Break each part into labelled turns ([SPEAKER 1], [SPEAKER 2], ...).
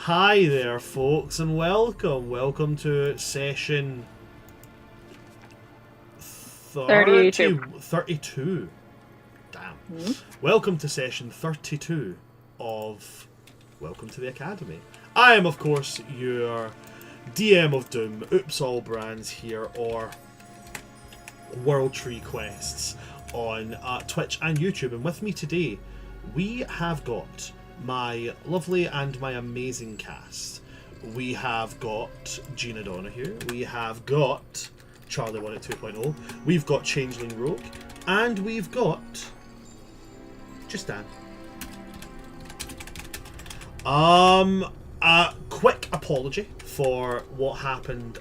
[SPEAKER 1] Hi there, folks, and welcome to session 32. Damn. Welcome to session 32 of Welcome to the Academy. I am, of course, your DM of Doom, Oops All Brands here, or World Tree Quests on Twitch and YouTube. And with me today, we have got my lovely and my amazing cast. We have got Jeana Donahue, we have got Charlie 1 at 2.0, we've got Changeling Rogue, and we've got just Dan. A quick apology for what happened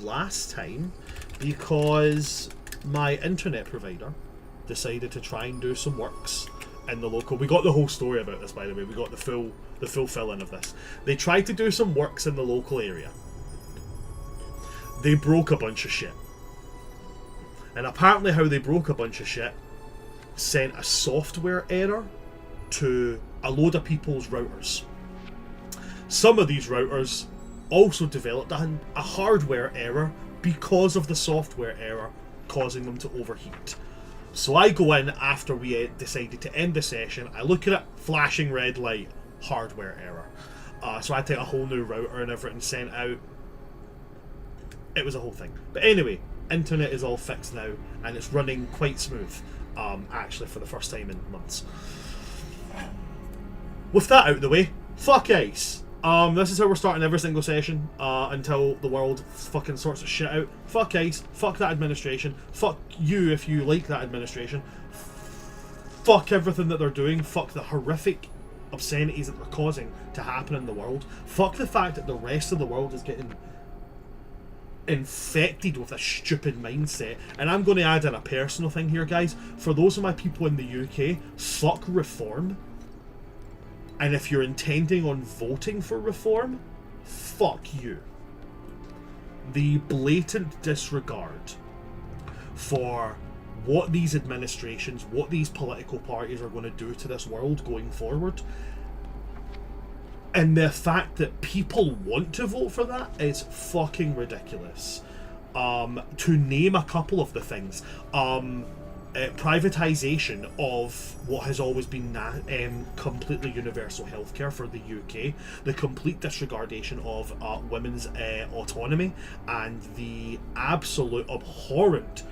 [SPEAKER 1] last time, because my internet provider decided to try and do some works in the local. We got the whole story about this, by the way. We got the full fill-in of this. They tried to do some works in the local area. They broke a bunch of shit. And apparently how they broke a bunch of shit sent a software error to a load of people's routers. Some of these routers also developed a hardware error because of the software error causing them to overheat. So I go in after we decided to end the session, I look at it, flashing red light, hardware error. So I take a whole new router and everything sent out. It was a whole thing. But anyway, internet is all fixed now, and it's running quite smooth, actually for the first time in months. With that out of the way, fuck ICE. This is how we're starting every single session until the world fucking sorts of shit out. Fuck ICE, fuck that administration, fuck you if you like that administration, fuck everything that they're doing, fuck the horrific obscenities that they're causing to happen in the world, fuck the fact that the rest of the world is getting infected with a stupid mindset. And I'm going to add in a personal thing here, guys. For those of my people in the UK, fuck reform. And if you're intending on voting for reform, fuck you. The blatant disregard for what these administrations, what these political parties are going to do to this world going forward, and the fact that people want to vote for that is fucking ridiculous. To name a couple of the things, privatisation of what has always been completely universal healthcare for the UK, the complete disregardation of women's autonomy, and the absolute abhorrent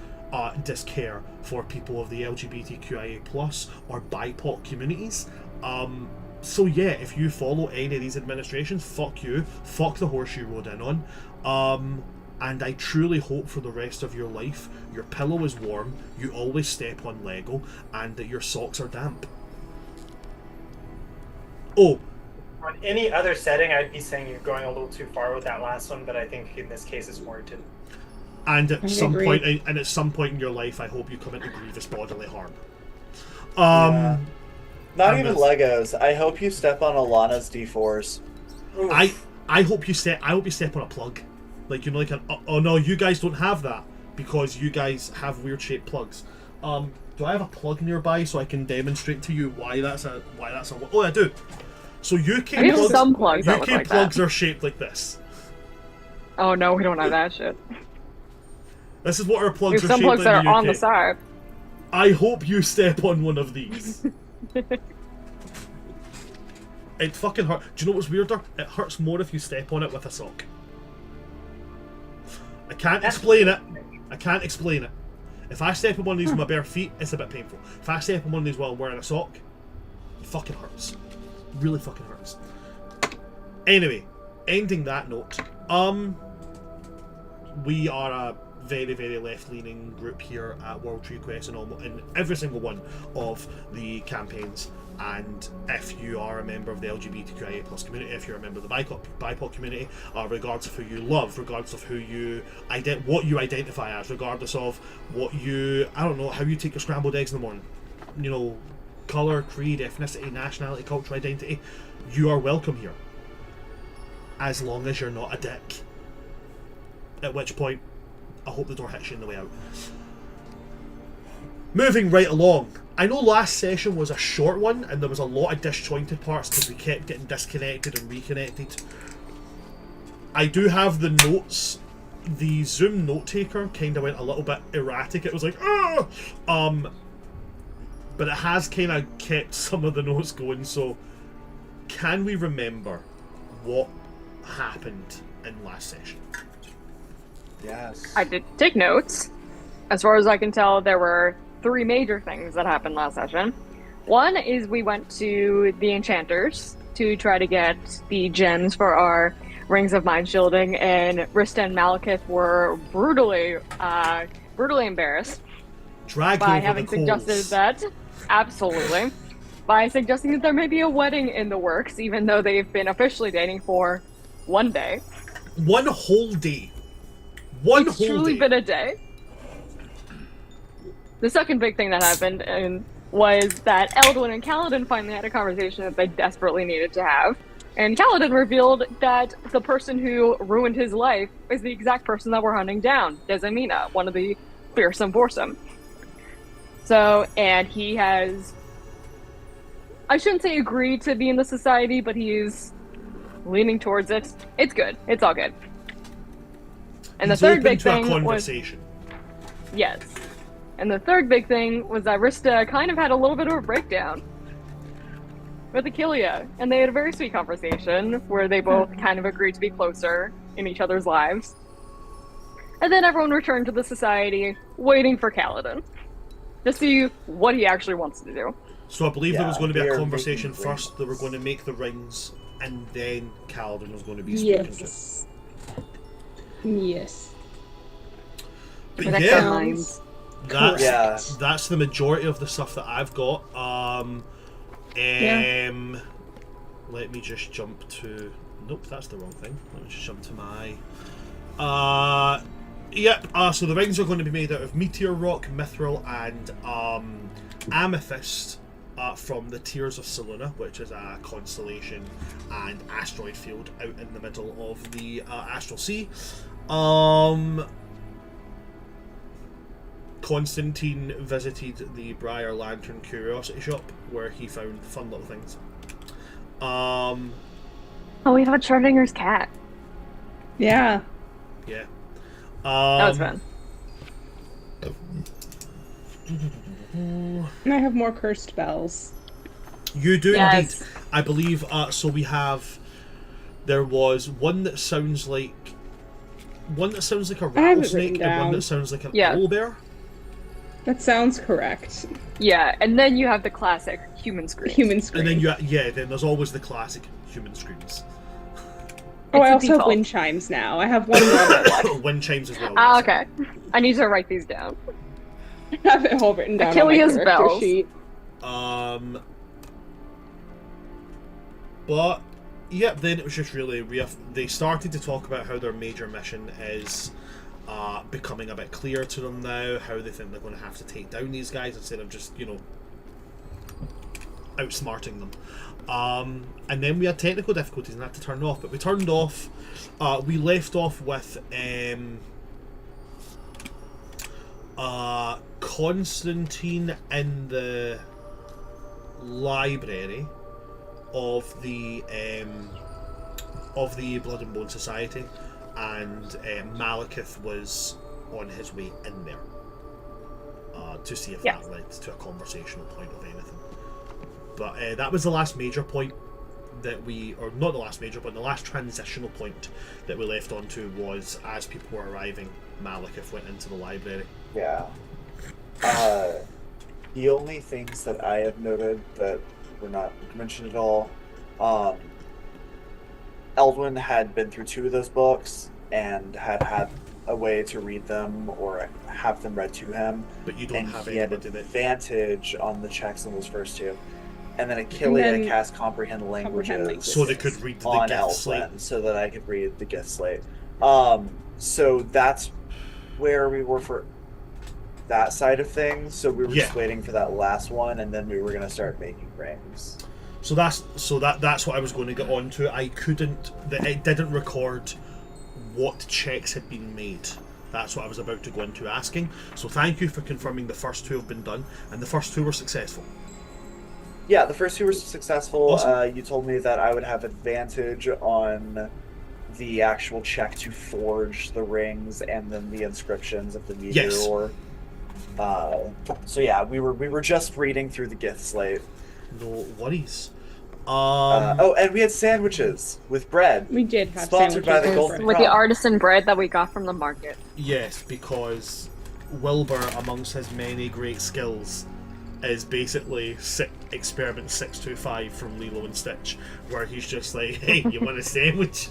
[SPEAKER 1] discare for people of the LGBTQIA+ or BIPOC communities. So yeah, if you follow any of these administrations, fuck you, fuck the horse you rode in on. And I truly hope for the rest of your life your pillow is warm, you always step on Lego, and that your socks are damp. Oh.
[SPEAKER 2] On any other setting, I'd be saying you're going a little too far with that last one, but I think in this case it's warranted.
[SPEAKER 1] And at some point in your life, I hope you come into grievous bodily harm. Yeah.
[SPEAKER 3] Not even Legos. I hope you step on Alana's D4s.
[SPEAKER 1] I hope you step on a plug. Like, you know, like oh no, you guys don't have that because you guys have weird shaped plugs. Do I have a plug nearby so I can demonstrate to you why that's a oh, I do. So UK plugs are shaped like this.
[SPEAKER 4] Oh no, we don't have that shit.
[SPEAKER 1] This is what our plugs are shaped like.
[SPEAKER 4] Some plugs that are on the side.
[SPEAKER 1] I hope you step on one of these. It fucking hurts. Do you know what's weirder? It hurts more if you step on it with a sock. I can't explain it. If I step on one of these with my bare feet, it's a bit painful. If I step on one of these while I'm wearing a sock, it fucking hurts. It really fucking hurts. Anyway, ending that note, we are a very, very left-leaning group here at World Tree Quest and in every single one of the campaigns. And if you are a member of the LGBTQIA+ community, if you're a member of the BIPOC community, regardless of who you love, regardless of who you what you identify as, regardless of what you, I don't know, how you take your scrambled eggs in the morning, you know, colour, creed, ethnicity, nationality, cultural identity, you are welcome here. As long as you're not a dick. At which point, I hope the door hits you on the way out. Moving right along. I know last session was a short one and there was a lot of disjointed parts because we kept getting disconnected and reconnected. I do have the notes. The Zoom note taker kind of went a little bit erratic. It was like, ah! But it has kind of kept some of the notes going. So, can we remember what happened in last session?
[SPEAKER 3] Yes.
[SPEAKER 4] I did take notes. As far as I can tell, there were 3 major things that happened last session. One is we went to the enchanters to try to get the gems for our rings of mind shielding, and Rista and Malekith were brutally embarrassed
[SPEAKER 1] Dragged
[SPEAKER 4] by
[SPEAKER 1] over
[SPEAKER 4] having
[SPEAKER 1] the coals.
[SPEAKER 4] suggested that. Absolutely. By suggesting that there may be a wedding in the works, even though they've been officially dating for 1 day.
[SPEAKER 1] One whole day. One
[SPEAKER 4] It's
[SPEAKER 1] whole
[SPEAKER 4] truly
[SPEAKER 1] day.
[SPEAKER 4] been a day. The second big thing that happened was that Eldwin and Kalidin finally had a conversation that they desperately needed to have. And Kalidin revealed that the person who ruined his life is the exact person that we're hunting down, Desamina, one of the fearsome foursome. So, and he has, I shouldn't say agreed to be in the society, but he's leaning towards it. It's good. It's all good. And
[SPEAKER 1] He's
[SPEAKER 4] the third
[SPEAKER 1] open
[SPEAKER 4] big
[SPEAKER 1] to a
[SPEAKER 4] thing was,
[SPEAKER 1] conversation.
[SPEAKER 4] yes. And the third big thing was that Rista kind of had a little bit of a breakdown with Achillea, and they had a very sweet conversation where they both kind of agreed to be closer in each other's lives. And then everyone returned to the society, waiting for Kalidin to see what he actually wants to do.
[SPEAKER 1] So I believe there was going to be
[SPEAKER 3] they
[SPEAKER 1] a
[SPEAKER 3] are
[SPEAKER 1] conversation
[SPEAKER 3] making
[SPEAKER 1] first. They were going to make the rings, and then Kalidin was going to be spoken to.
[SPEAKER 5] Yes. Yes.
[SPEAKER 1] But
[SPEAKER 4] With
[SPEAKER 1] yeah,
[SPEAKER 4] extra minds.
[SPEAKER 1] that's
[SPEAKER 3] Yeah.
[SPEAKER 1] that's the majority of the stuff that I've got. Let me just jump to. Nope, that's the wrong thing. Let me just jump to my. Yep. So the rings are going to be made out of meteor rock, mithril, and amethyst. From the Tears of Seluna, which is a constellation and asteroid field out in the middle of the astral sea. Constantine visited the Briar Lantern Curiosity Shop where he found fun little things.
[SPEAKER 4] Oh, we have a Schrodinger's cat.
[SPEAKER 5] Yeah.
[SPEAKER 1] Yeah.
[SPEAKER 4] That was fun.
[SPEAKER 5] And I have more cursed bells.
[SPEAKER 1] You do
[SPEAKER 4] Yes.
[SPEAKER 1] indeed. I believe. So we have. There was one that sounds like. One that sounds like a
[SPEAKER 5] have it
[SPEAKER 1] rattlesnake,
[SPEAKER 5] written
[SPEAKER 1] and one
[SPEAKER 5] down.
[SPEAKER 1] that sounds like an
[SPEAKER 4] Yeah.
[SPEAKER 1] owlbear.
[SPEAKER 5] That sounds correct.
[SPEAKER 4] Yeah, and then you have the classic human scream.
[SPEAKER 5] Human scream.
[SPEAKER 1] And then then there's always the classic human screams.
[SPEAKER 5] Oh, I
[SPEAKER 4] It's a
[SPEAKER 5] also have
[SPEAKER 4] default.
[SPEAKER 5] wind chimes now. I have one more.
[SPEAKER 1] Wind chimes as well.
[SPEAKER 4] Ah, okay. I need to write these down.
[SPEAKER 5] I have it all written down
[SPEAKER 4] Achillea's
[SPEAKER 5] on my character
[SPEAKER 4] bells.
[SPEAKER 5] sheet.
[SPEAKER 1] But yeah, then it was just really they started to talk about how their major mission is becoming a bit clear to them now, how they think they're going to have to take down these guys instead of just, outsmarting them. And then we had technical difficulties and had to turn off, but we turned off. We left off with Constantine in the library of the Blood and Bone Society, and Malekith was on his way in there to see if that led to a conversational point of anything. But that was the last major point that we, or not the last major, but the last transitional point that we left on to was as people were arriving, Malekith went into the library.
[SPEAKER 3] Yeah. The only things that I have noted that were not mentioned at all, Eldwin had been through 2 of those books and had a way to read them or have them read to him.
[SPEAKER 1] But you don't
[SPEAKER 3] and
[SPEAKER 1] have
[SPEAKER 3] he had
[SPEAKER 1] anybody that...
[SPEAKER 3] advantage on the checks on those first 2. And then Achillea cast comprehend languages
[SPEAKER 1] So they could read the
[SPEAKER 3] on
[SPEAKER 1] gift slate.
[SPEAKER 3] Eldwin, so that I could read the gift slate. So that's where we were for that side of things. So we were just waiting for that last one, and then we were going to start making rings.
[SPEAKER 1] So that's what I was going to get on to. It didn't record what checks had been made That's what I was about to go into asking. So thank you for confirming the first 2 have been done, and the first 2 were successful.
[SPEAKER 3] Yeah, the first 2 were successful.
[SPEAKER 1] Awesome.
[SPEAKER 3] You told me that I would have advantage on the actual check to forge the rings and then the inscriptions of the meteor.
[SPEAKER 1] Yes.
[SPEAKER 3] So yeah, we were just reading through the gift slate.
[SPEAKER 1] No worries.
[SPEAKER 3] And we had sandwiches with bread.
[SPEAKER 5] We did have
[SPEAKER 3] Sponsored by the
[SPEAKER 5] sandwiches
[SPEAKER 3] Golden
[SPEAKER 4] With the
[SPEAKER 3] Crown.
[SPEAKER 4] artisan bread that we got from the market.
[SPEAKER 1] Yes, because Wilbur, amongst his many great skills, is basically experiment 625 from Lilo and Stitch, where he's just like, hey, you want a sandwich?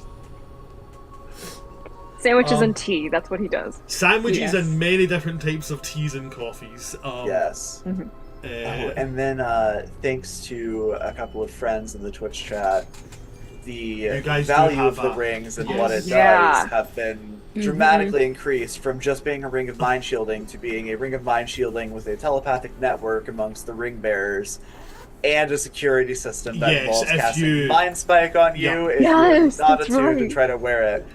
[SPEAKER 4] Sandwiches and tea, that's what he does.
[SPEAKER 1] Sandwiches
[SPEAKER 5] Yes.
[SPEAKER 1] and many different types of teas and coffees.
[SPEAKER 3] Yes. And then thanks to a couple of friends in the Twitch chat, the
[SPEAKER 1] You guys do
[SPEAKER 3] value
[SPEAKER 1] have
[SPEAKER 3] of the
[SPEAKER 1] a-
[SPEAKER 3] rings and
[SPEAKER 1] Yes.
[SPEAKER 3] what it
[SPEAKER 4] Yeah.
[SPEAKER 3] does have been dramatically increased from just being a ring of mind shielding to being a ring of mind shielding with a telepathic network amongst the ring bears and a security system that
[SPEAKER 1] Yes,
[SPEAKER 3] involves
[SPEAKER 1] if
[SPEAKER 3] casting
[SPEAKER 1] you-
[SPEAKER 3] mind spike on you
[SPEAKER 1] Yeah.
[SPEAKER 3] if
[SPEAKER 4] Yes,
[SPEAKER 3] you're not
[SPEAKER 4] that's
[SPEAKER 3] attuned to
[SPEAKER 4] right.
[SPEAKER 3] try to wear it.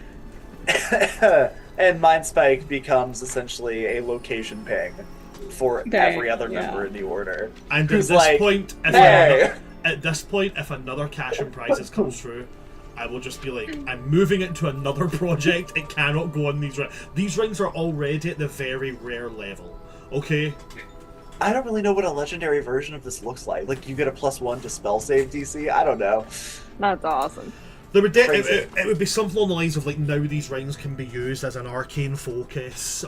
[SPEAKER 3] And mind spike becomes essentially a location ping for every other member in the order.
[SPEAKER 1] And at
[SPEAKER 3] Who's
[SPEAKER 1] this
[SPEAKER 3] like,
[SPEAKER 1] point,
[SPEAKER 3] hey.
[SPEAKER 1] if another cash and prizes comes through, I will just be like, I'm moving it to another project. It cannot go on these rings. These rings are already at the very rare level. Okay?
[SPEAKER 3] I don't really know what a legendary version of this looks like. Like, you get a +1 to spell save DC? I don't know.
[SPEAKER 4] That's awesome.
[SPEAKER 1] There would
[SPEAKER 3] Crazy.
[SPEAKER 1] it would be something along the lines of like, now these rings can be used as an arcane focus.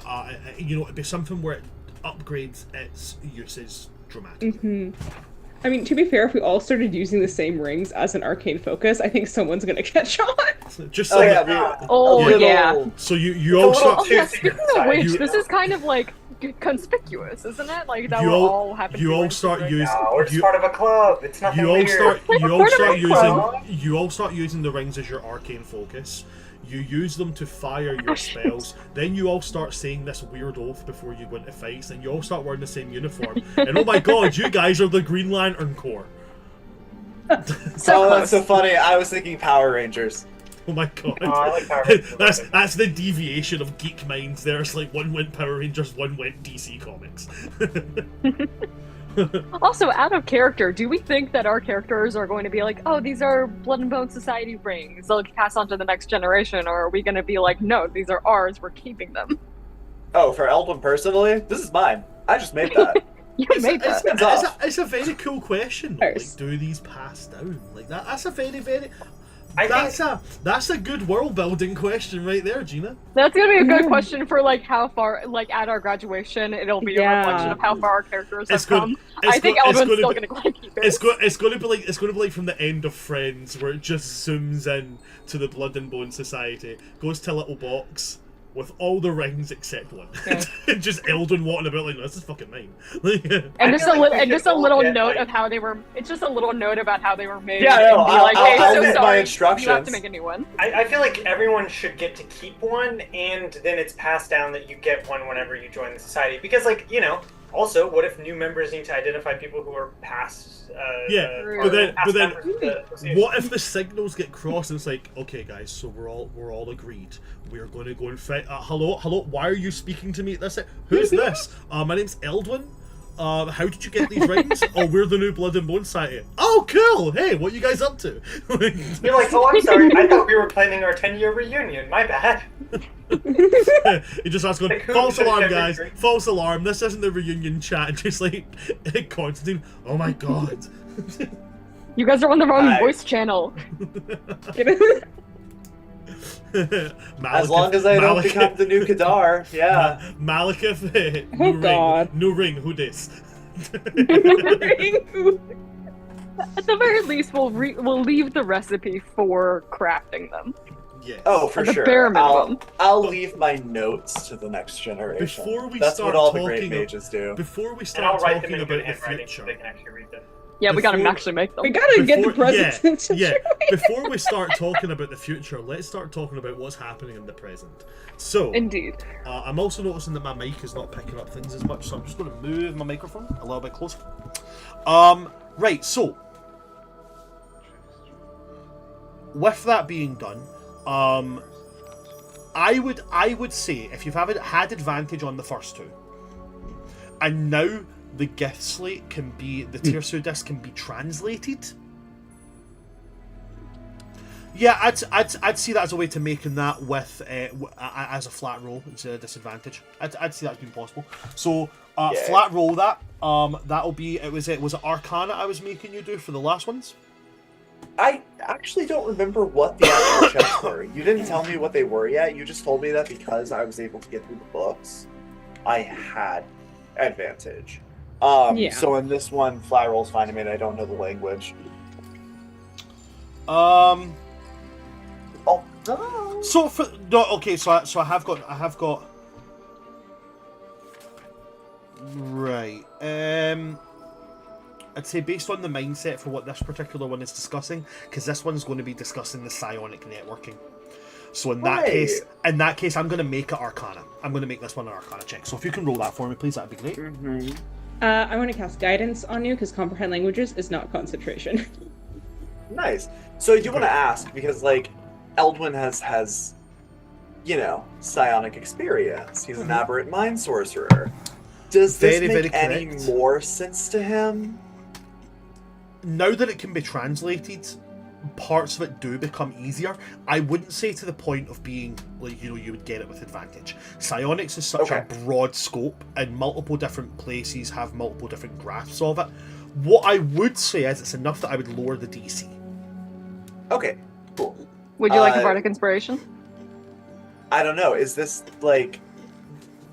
[SPEAKER 1] It'd be something where it upgrades its uses dramatically.
[SPEAKER 5] I mean, to be fair, if we all started using the same rings as an arcane focus, I think someone's gonna catch on.
[SPEAKER 1] Just
[SPEAKER 3] Oh,
[SPEAKER 1] so
[SPEAKER 3] yeah.
[SPEAKER 1] that-
[SPEAKER 4] Oh,
[SPEAKER 3] a little-
[SPEAKER 4] yeah.
[SPEAKER 1] so you all
[SPEAKER 2] It's a
[SPEAKER 1] start.
[SPEAKER 2] little
[SPEAKER 4] Oh, yeah,
[SPEAKER 2] Too
[SPEAKER 4] speaking
[SPEAKER 2] secret
[SPEAKER 4] of which,
[SPEAKER 1] side.
[SPEAKER 4] this is kind of like conspicuous, isn't it? Like that
[SPEAKER 1] You
[SPEAKER 4] we're
[SPEAKER 1] all-
[SPEAKER 4] all happen to
[SPEAKER 1] you
[SPEAKER 4] be
[SPEAKER 1] all
[SPEAKER 4] wearing
[SPEAKER 1] start
[SPEAKER 4] rings.
[SPEAKER 1] using-
[SPEAKER 2] No, we're just
[SPEAKER 1] You-
[SPEAKER 2] part of a club. It's nothing
[SPEAKER 1] You all
[SPEAKER 2] weird.
[SPEAKER 1] start
[SPEAKER 4] Part of it.
[SPEAKER 1] you all start using the rings as your arcane focus. You use them to fire your spells. Then you all start saying this weird oath before you go into fights, and you all start wearing the same uniform. And oh my god, you guys are the Green Lantern Corps.
[SPEAKER 4] So
[SPEAKER 3] Oh,
[SPEAKER 4] close.
[SPEAKER 3] that's so funny. I was thinking Power Rangers.
[SPEAKER 1] Oh my god.
[SPEAKER 2] Oh, I like Power Rangers.
[SPEAKER 1] that's the deviation of geek minds. There's like one went Power Rangers, one went DC Comics.
[SPEAKER 4] Also, out of character, do we think that our characters are going to be like, oh, these are Blood and Bone Society rings, they'll pass on to the next generation, or are we going to be like, no, these are ours, we're keeping them?
[SPEAKER 3] Oh, for Eldwin personally, this is mine. I just made that.
[SPEAKER 4] You made that.
[SPEAKER 1] It's a very cool question. Like,
[SPEAKER 5] Yes.
[SPEAKER 1] do these pass down? Like that? That's a very, very.
[SPEAKER 2] I
[SPEAKER 1] That's a good world building question right there, Jeana.
[SPEAKER 4] That's going to be a good question for like how far, like at our graduation, it'll be a
[SPEAKER 5] Yeah.
[SPEAKER 4] reflection of how far our characters have
[SPEAKER 1] It's good-
[SPEAKER 4] come.
[SPEAKER 1] it's
[SPEAKER 4] I think
[SPEAKER 1] good- it's
[SPEAKER 4] Eldwin's
[SPEAKER 1] gonna
[SPEAKER 4] still
[SPEAKER 1] be-
[SPEAKER 4] going to keep this.
[SPEAKER 1] It's going to be like from the end of Friends, where it just zooms in to the Blood and Bone Society, goes to a little box with all the rings except one.
[SPEAKER 4] Yeah.
[SPEAKER 1] Just Eldwin walking about like, no, this is fucking mine.
[SPEAKER 4] And
[SPEAKER 2] I
[SPEAKER 4] just
[SPEAKER 2] feel like we
[SPEAKER 4] and just
[SPEAKER 2] should
[SPEAKER 4] a little
[SPEAKER 2] all get,
[SPEAKER 4] note
[SPEAKER 2] like-
[SPEAKER 4] of how they were. It's just a little note about how they were made.
[SPEAKER 3] Yeah, no,
[SPEAKER 4] and be like, hey,
[SPEAKER 3] I'll
[SPEAKER 4] so
[SPEAKER 3] leave my
[SPEAKER 4] sorry,
[SPEAKER 3] instructions.
[SPEAKER 4] you have to make a new one.
[SPEAKER 2] I feel like everyone should get to keep one, and then it's passed down that you get one whenever you join the society. Because, like, you know, also, what if new members need to identify people who are past?
[SPEAKER 1] Yeah,
[SPEAKER 2] or
[SPEAKER 1] but
[SPEAKER 2] past
[SPEAKER 1] then,
[SPEAKER 2] members of the association?
[SPEAKER 1] what if the signals get crossed and it's like, okay, guys, so we're all agreed. We're going to go and fight. Hello. Why are you speaking to me at this? Who's this? My name's Eldwin. How did you get these rings? Oh, we're the new Blood and Bone Society. Oh, cool. Hey, what you guys up to?
[SPEAKER 2] You're like, oh, I'm sorry. I thought we were planning our 10-year reunion. My bad.
[SPEAKER 1] He just starts going,
[SPEAKER 2] Like, who
[SPEAKER 1] false
[SPEAKER 2] should
[SPEAKER 1] alarm,
[SPEAKER 2] never
[SPEAKER 1] guys.
[SPEAKER 2] drink?
[SPEAKER 1] False alarm. This isn't the reunion chat. And just like Constantine. Oh my god.
[SPEAKER 4] You guys are on the wrong
[SPEAKER 3] Hi.
[SPEAKER 4] voice channel.
[SPEAKER 3] As long as I don't become the new Kadar, yeah.
[SPEAKER 1] Malekith.
[SPEAKER 5] Oh,
[SPEAKER 1] New
[SPEAKER 5] God.
[SPEAKER 1] Ring. New ring. Who dis?
[SPEAKER 4] At the very least, we'll leave the recipe for crafting them.
[SPEAKER 1] Yes.
[SPEAKER 3] Oh, for
[SPEAKER 4] the
[SPEAKER 3] sure.
[SPEAKER 4] bare minimum.
[SPEAKER 3] I'll leave my notes to the next generation.
[SPEAKER 1] Before we
[SPEAKER 3] That's
[SPEAKER 1] start
[SPEAKER 3] what all the
[SPEAKER 1] talking
[SPEAKER 3] great mages do.
[SPEAKER 1] Before we
[SPEAKER 2] And I'll
[SPEAKER 1] start
[SPEAKER 2] write them
[SPEAKER 1] talking
[SPEAKER 2] in good
[SPEAKER 1] about the
[SPEAKER 2] handwriting so
[SPEAKER 1] future.
[SPEAKER 2] they can actually read them.
[SPEAKER 4] Yeah, we gotta
[SPEAKER 1] Before-
[SPEAKER 4] actually make them.
[SPEAKER 5] We gotta get the
[SPEAKER 1] Before-
[SPEAKER 5] presents.
[SPEAKER 1] Yeah. Before we start talking about the future, let's start talking about what's happening in the present. So,
[SPEAKER 4] Indeed.
[SPEAKER 1] I'm also noticing that my mic is not picking up things as much, so I'm just going to move my microphone a little bit closer. Right, so with that being done, I would say if you've had advantage on the first two, and now the gift slate can be the tier 2 disc can be translated. Yeah, I'd see that as a way to making that with as a flat roll instead of disadvantage. I'd see that being possible. So flat roll that. That'll be was it Arcana I was making you do for the last ones?
[SPEAKER 3] I actually don't remember what the actual checks were. You didn't tell me what they were yet. You just told me that because I was able to get through the books, I had advantage. So in this one, flat roll's fine. I mean, I don't know the language.
[SPEAKER 1] So for no, okay. So I have got. Right. I'd say based on the mindset for what this particular one is discussing, because this one's going to be discussing the psionic networking. So in that case, I'm going to make it Arcana. I'm going to make this one an Arcana check. So if you can roll that for me, please, that'd be great.
[SPEAKER 3] Mm-hmm.
[SPEAKER 5] I want to cast Guidance on you because Comprehend Languages is not concentration.
[SPEAKER 3] Nice. So I do want to ask, because, like, Eldwin has, psionic experience. He's an aberrant mind sorcerer. Does this make any more sense to him?
[SPEAKER 1] Now that it can be translated, parts of it do become easier. I wouldn't say to the point of being, like, you would get it with advantage. Psionics is such a broad scope, and multiple different places have multiple different grasps of it. What I would say is it's enough that I would lower the DC.
[SPEAKER 3] Okay, cool.
[SPEAKER 4] Would you like a Bardic Inspiration?
[SPEAKER 3] I don't know. Is this, like...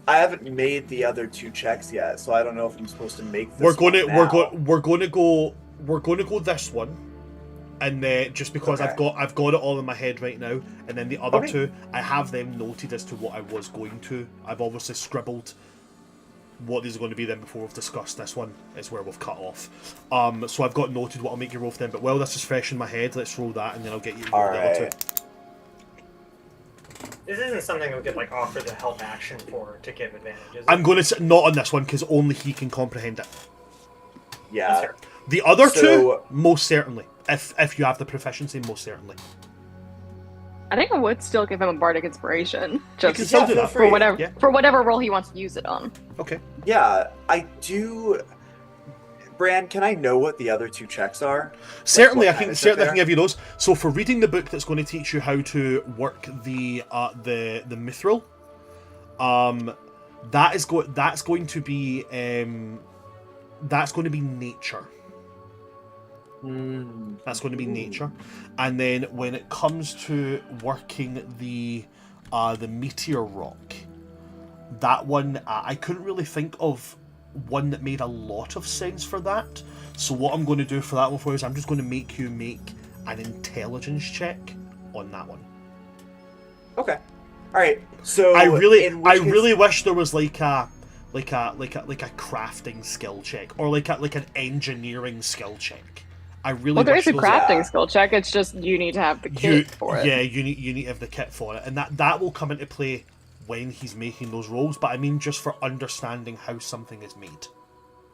[SPEAKER 3] I haven't made the other two checks yet, so I don't know if I'm supposed to make this. We're going
[SPEAKER 1] to go this one, and then just because I've got it all in my head right now, and then the other two I have them noted as to what I was going to. I've obviously scribbled what these are going to be then before we've discussed this one is where we've cut off. So I've got noted what I'll make you roll for them. But while this is fresh in my head, let's roll that, and then I'll get you to roll the other two.
[SPEAKER 2] This isn't something we could offer the help action for to give advantages.
[SPEAKER 1] I'm going to say not on this one because only he can comprehend it.
[SPEAKER 3] Yeah.
[SPEAKER 1] The other two, most certainly. If you have the proficiency, most certainly.
[SPEAKER 4] I think I would still give him a Bardic Inspiration, just
[SPEAKER 1] for
[SPEAKER 4] whatever role he wants to use it on.
[SPEAKER 1] Okay.
[SPEAKER 3] Yeah, I do. Bran, can I know what the other two checks are?
[SPEAKER 1] Certainly, I can give you those. So for reading the book that's going to teach you how to work the mithril, that's going to be nature. That's going to be nature. And then when it comes to working the meteor rock, that one I couldn't really think of one that made a lot of sense for that. So what I'm going to do for that one for you is I'm just going to make you make an intelligence check on that one.
[SPEAKER 3] Okay. All right. So
[SPEAKER 1] I really wish there was like a crafting skill check or like an engineering skill check. I really
[SPEAKER 4] there
[SPEAKER 1] wish
[SPEAKER 4] is a crafting skill check. It's just you need to have the kit for it.
[SPEAKER 1] Yeah, you need to have the kit for it, and that will come into play when he's making those rolls, but I mean just for understanding how something is made.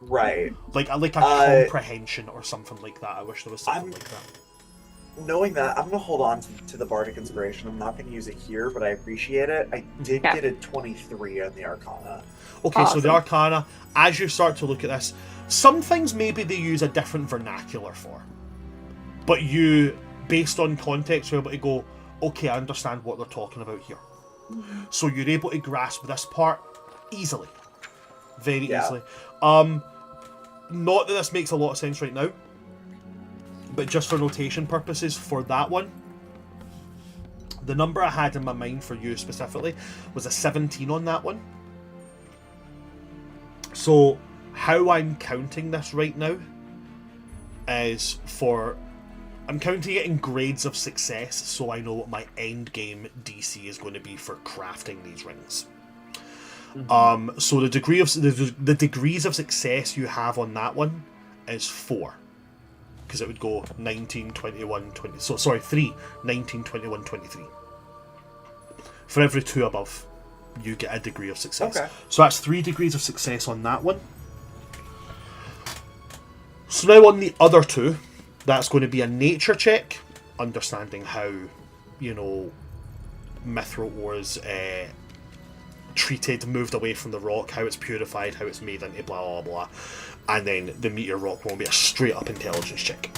[SPEAKER 3] Right.
[SPEAKER 1] Like a comprehension or something like that. I wish there was something like that.
[SPEAKER 3] Knowing that, I'm going to hold on to the Bardic Inspiration. I'm not going to use it here, but I appreciate it. I did get a 23 on the Arcana.
[SPEAKER 1] Okay, awesome. So the Arcana, as you start to look at this, some things maybe they use a different vernacular for. But you, based on context, you're able to go, okay, I understand what they're talking about here. So you're able to grasp this part easily. Very easily. Not that this makes a lot of sense right now, but just for notation purposes for that one, the number I had in my mind for you specifically was a 17 on that one. So how I'm counting this right now is I'm counting it in grades of success, so I know what my end game DC is going to be for crafting these rings. So the degrees of success you have on that one is 4, because it would go 19, 21, 20. So sorry, 3, 19, 21, 23. For every 2 above, you get a degree of success. Okay. So that's 3 degrees of success on that one. So now on the other 2. That's going to be a nature check, understanding how, mithril ores treated, moved away from the rock, how it's purified, how it's made into blah blah blah, and then the meteor rock will be a straight up intelligence check.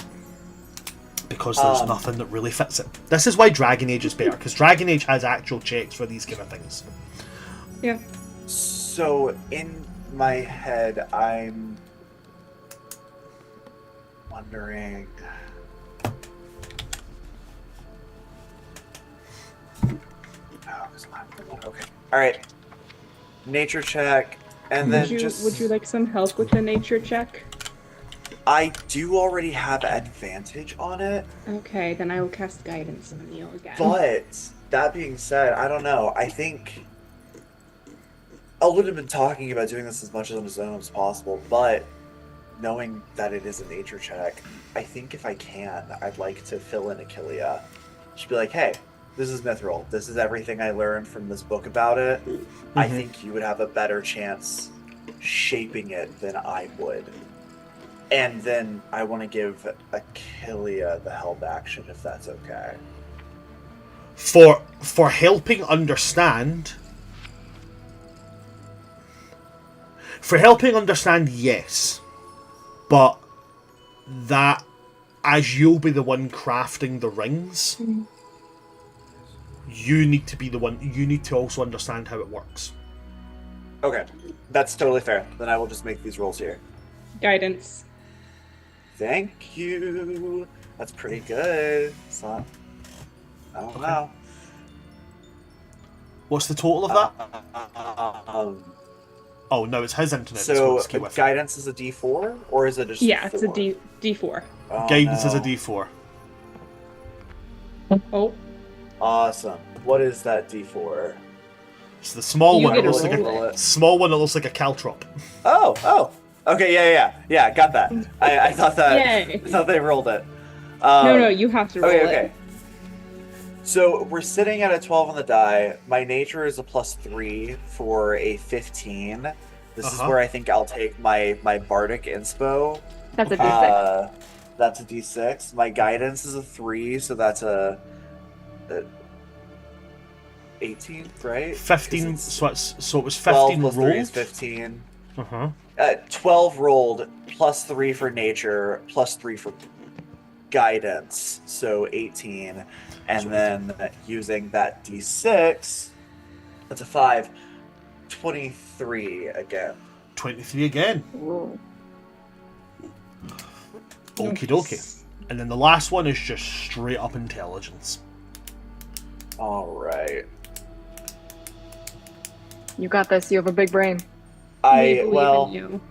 [SPEAKER 1] Because there's nothing that really fits it. This is why Dragon Age is better, because Dragon Age has actual checks for these kind of things.
[SPEAKER 5] Yeah.
[SPEAKER 3] So in my head, I'm wondering. Okay. All right. Nature check, and then
[SPEAKER 5] would you like some help with the nature check?
[SPEAKER 3] I do already have advantage on it.
[SPEAKER 5] Okay, then I will cast guidance on you again.
[SPEAKER 3] But that being said, I don't know. I think Eldwin had been talking about doing this as much on his own as possible, but knowing that it is a nature check, I think if I can, I'd like to fill in Achillea. Just be like, hey, this is mithril. This is everything I learned from this book about it. Mm-hmm. I think you would have a better chance shaping it than I would. And then I want to give Achillea the help action, if that's okay.
[SPEAKER 1] For helping understand... For helping understand, yes. But that, as you'll be the one crafting the rings, you need to be the one, you need to also understand how it works.
[SPEAKER 3] Okay, that's totally fair. Then I will just make these rolls here.
[SPEAKER 5] Guidance.
[SPEAKER 3] Thank you. That's pretty good. It's not, I don't know.
[SPEAKER 1] What's the total of that? Oh no, it's his internet.
[SPEAKER 3] So guidance is a D4, or is it just?
[SPEAKER 5] Yeah, it's a D4.
[SPEAKER 3] Oh,
[SPEAKER 1] guidance is a D4.
[SPEAKER 5] Oh.
[SPEAKER 3] Awesome. What is that D4?
[SPEAKER 1] It's the small one. It looks like a small one. That looks like a caltrop.
[SPEAKER 3] Oh. Okay, yeah. Got that. I thought that.
[SPEAKER 5] Yay.
[SPEAKER 3] I thought they rolled it.
[SPEAKER 5] No, you have to roll it.
[SPEAKER 3] Okay. So we're sitting at a 12 on the die. My nature is a +3 for a 15. This is where I think I'll take my bardic inspo.
[SPEAKER 4] That's a D6.
[SPEAKER 3] That's a D6. My guidance is a 3, so that's a 18, right?
[SPEAKER 1] 15. So it was 15
[SPEAKER 3] 12 plus
[SPEAKER 1] rolled.
[SPEAKER 3] 3 is 15.
[SPEAKER 1] 12
[SPEAKER 3] rolled, +3 for nature, +3 for guidance, so 18. And then using that D6, that's a 5, 23 again.
[SPEAKER 1] 23 again.
[SPEAKER 4] Ooh.
[SPEAKER 1] Okie dokie. And then the last one is just straight up intelligence.
[SPEAKER 3] Alright.
[SPEAKER 4] You got this, you have a big brain.
[SPEAKER 5] We believe in you.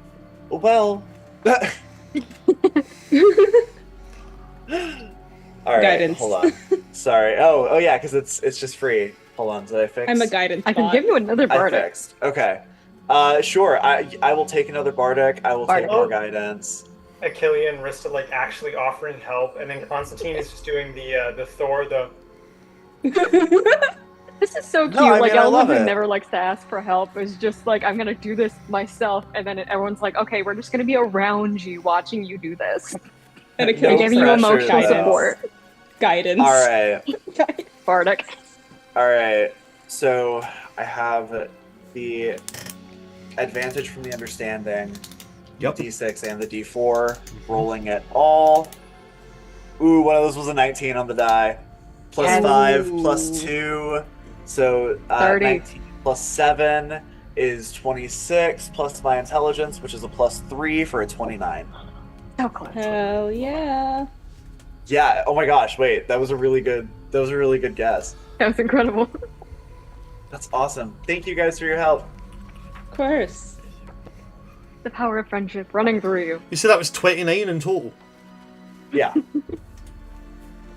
[SPEAKER 3] All right,
[SPEAKER 5] guidance.
[SPEAKER 3] Hold on. Sorry. Oh yeah, because it's just free. Hold on, did I fix?
[SPEAKER 5] I'm a guidance.
[SPEAKER 4] I can give you another bardic.
[SPEAKER 3] I fixed. Okay. Sure. I will take another bardic. I will take more guidance.
[SPEAKER 2] Achillea and Rista actually offering help, and then Constantine is just doing the Thor
[SPEAKER 4] This is so cute. Eldwin, who never likes to ask for help, is just I'm gonna do this myself, and then everyone's like, okay, we're just gonna be around you, watching you do this.
[SPEAKER 5] And
[SPEAKER 4] They're giving you emotional support.
[SPEAKER 5] Guidance.
[SPEAKER 3] All right.
[SPEAKER 4] Bardic.
[SPEAKER 3] All right. So I have the advantage from the understanding.
[SPEAKER 1] Yep.
[SPEAKER 3] D6 and the D4. Rolling it all. Ooh, one of those was a 19 on the die. +5, +2. So 19 +7 is 26, plus my intelligence, which is a +3 for a 29.
[SPEAKER 4] So close.
[SPEAKER 5] Hell yeah.
[SPEAKER 3] Yeah. Oh my gosh. Wait. That was a really good guess.
[SPEAKER 4] That was incredible.
[SPEAKER 3] That's awesome. Thank you guys for your help.
[SPEAKER 5] Of course.
[SPEAKER 4] The power of friendship running through you.
[SPEAKER 1] You said that was 29 in total.
[SPEAKER 3] Yeah.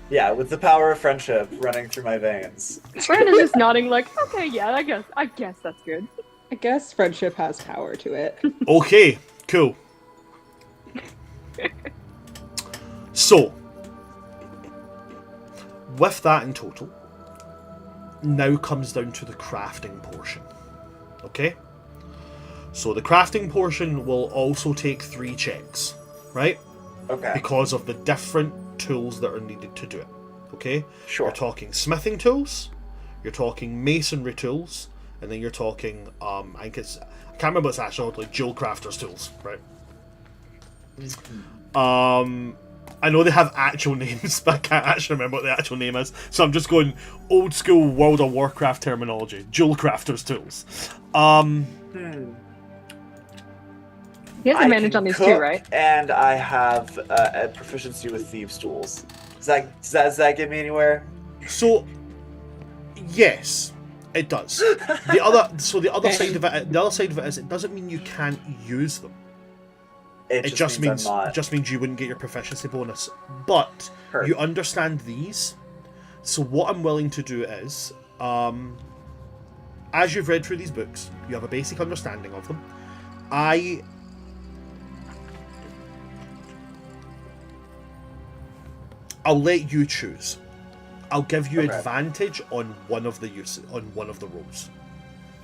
[SPEAKER 3] Yeah, with the power of friendship running through my veins.
[SPEAKER 4] Brandon's just nodding okay, yeah, I guess that's good.
[SPEAKER 5] I guess friendship has power to it.
[SPEAKER 1] Okay, cool. So, with that in total, now comes down to the crafting portion. Okay? So the crafting portion will also take 3 checks, right?
[SPEAKER 3] Okay.
[SPEAKER 1] Because of the different tools that are needed to do it. Okay?
[SPEAKER 3] Sure.
[SPEAKER 1] You're talking smithing tools, you're talking masonry tools, and then you're talking I can't remember what's actually like jewel crafters tools, right? I know they have actual names, but I can't actually remember what the actual name is, so I'm just going old school World of Warcraft terminology. Jewel crafters tools.
[SPEAKER 4] He has advantage on these two, right?
[SPEAKER 3] And I have a proficiency with thieves' tools. Does that get me anywhere?
[SPEAKER 1] So, yes, it does. The other side of it is it doesn't mean you can't use them. It just means you wouldn't get your proficiency bonus. But you understand these. So what I'm willing to do is, as you've read through these books, you have a basic understanding of them. I'll let you choose. I'll give you advantage on one of the rolls.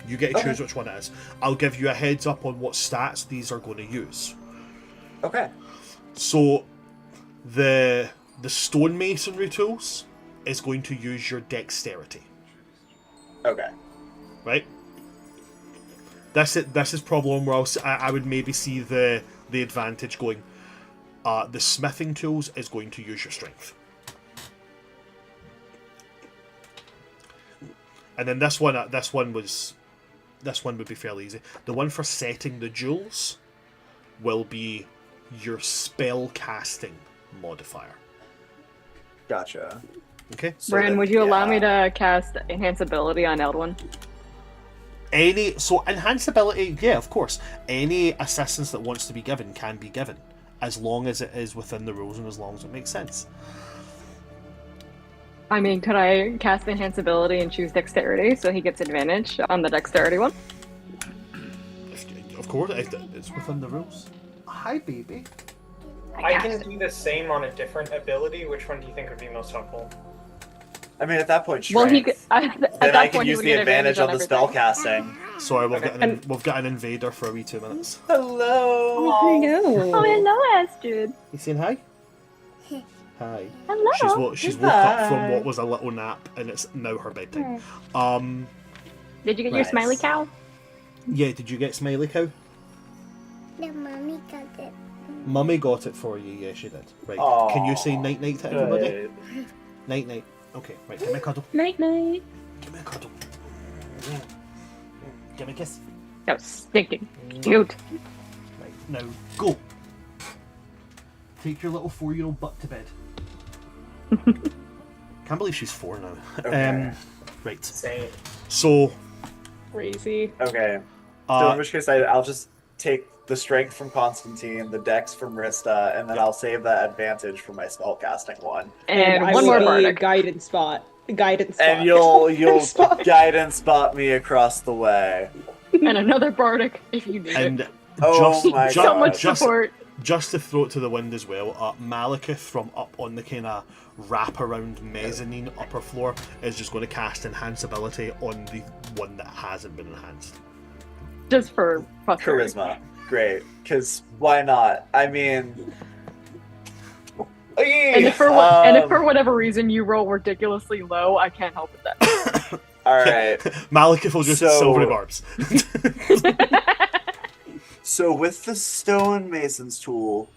[SPEAKER 1] You get to choose which one it is. I'll give you a heads up on what stats these are going to use.
[SPEAKER 3] Okay.
[SPEAKER 1] So, the stonemasonry tools is going to use your dexterity.
[SPEAKER 3] Okay.
[SPEAKER 1] Right. This is problem where I would maybe see the advantage going. The smithing tools is going to use your strength. And then this one would be fairly easy. The one for setting the jewels will be your spell casting modifier.
[SPEAKER 3] Gotcha.
[SPEAKER 1] Okay.
[SPEAKER 4] Bran, would you allow me to cast enhance ability on Eldwin?
[SPEAKER 1] Enhance ability, yeah, of course. Any assistance that wants to be given can be given, as long as it is within the rules and as long as it makes sense.
[SPEAKER 4] I mean, could I cast enhance ability and choose dexterity so he gets advantage on the dexterity one?
[SPEAKER 1] Of course, it's within the rules. Hi, baby.
[SPEAKER 2] I can do the same on a different ability. Which one do you think would be most helpful?
[SPEAKER 3] I mean, at that point,
[SPEAKER 4] well,
[SPEAKER 3] then I can use the advantage on the spell casting.
[SPEAKER 1] Sorry, we've got an invader for a wee 2 minutes.
[SPEAKER 3] Hello.
[SPEAKER 5] Oh, hello.
[SPEAKER 4] Oh, hello, Astrid.
[SPEAKER 1] You saying hi? Hi.
[SPEAKER 4] Hello.
[SPEAKER 1] She's woke up from what was a little nap, and it's now her bedtime.
[SPEAKER 4] Did you get your smiley cow?
[SPEAKER 1] Yeah, did you get smiley cow?
[SPEAKER 6] No, mommy got it.
[SPEAKER 1] Mummy got it for you, yeah, she did. Right.
[SPEAKER 3] Aww,
[SPEAKER 1] can you say night-night to everybody? Night-night. Okay, right, give me a cuddle.
[SPEAKER 5] Night-night.
[SPEAKER 1] Give me a cuddle. Give me a kiss.
[SPEAKER 4] That was stinking cute.
[SPEAKER 1] Right, now, go. Take your little 4-year-old butt to bed. Can't believe she's 4 now.
[SPEAKER 3] Okay.
[SPEAKER 1] Right.
[SPEAKER 2] Same.
[SPEAKER 1] So...
[SPEAKER 5] Crazy.
[SPEAKER 3] Okay. So in which case, I'll just take the strength from Constantine, the dex from Rista, and then I'll save that advantage for my spellcasting one.
[SPEAKER 4] And
[SPEAKER 5] I
[SPEAKER 4] one
[SPEAKER 5] will
[SPEAKER 4] more
[SPEAKER 5] be
[SPEAKER 4] bardic.
[SPEAKER 5] guidance spot. Guidance spot.
[SPEAKER 3] And you'll guidance spot me across the way.
[SPEAKER 4] And another bardic if you need
[SPEAKER 1] And
[SPEAKER 4] it. So much support.
[SPEAKER 1] Just to throw it to the wind as well, Malekith from up on the kind of wrap-around mezzanine upper floor is just going to cast Enhance ability on the one that hasn't been enhanced.
[SPEAKER 4] Just for
[SPEAKER 3] Charisma. Great. Because why not? I mean...
[SPEAKER 4] And if for whatever reason you roll ridiculously low, I can't help with that.
[SPEAKER 3] Alright.
[SPEAKER 1] Malekith will just silvery barbs.
[SPEAKER 3] So with the stonemason's tool,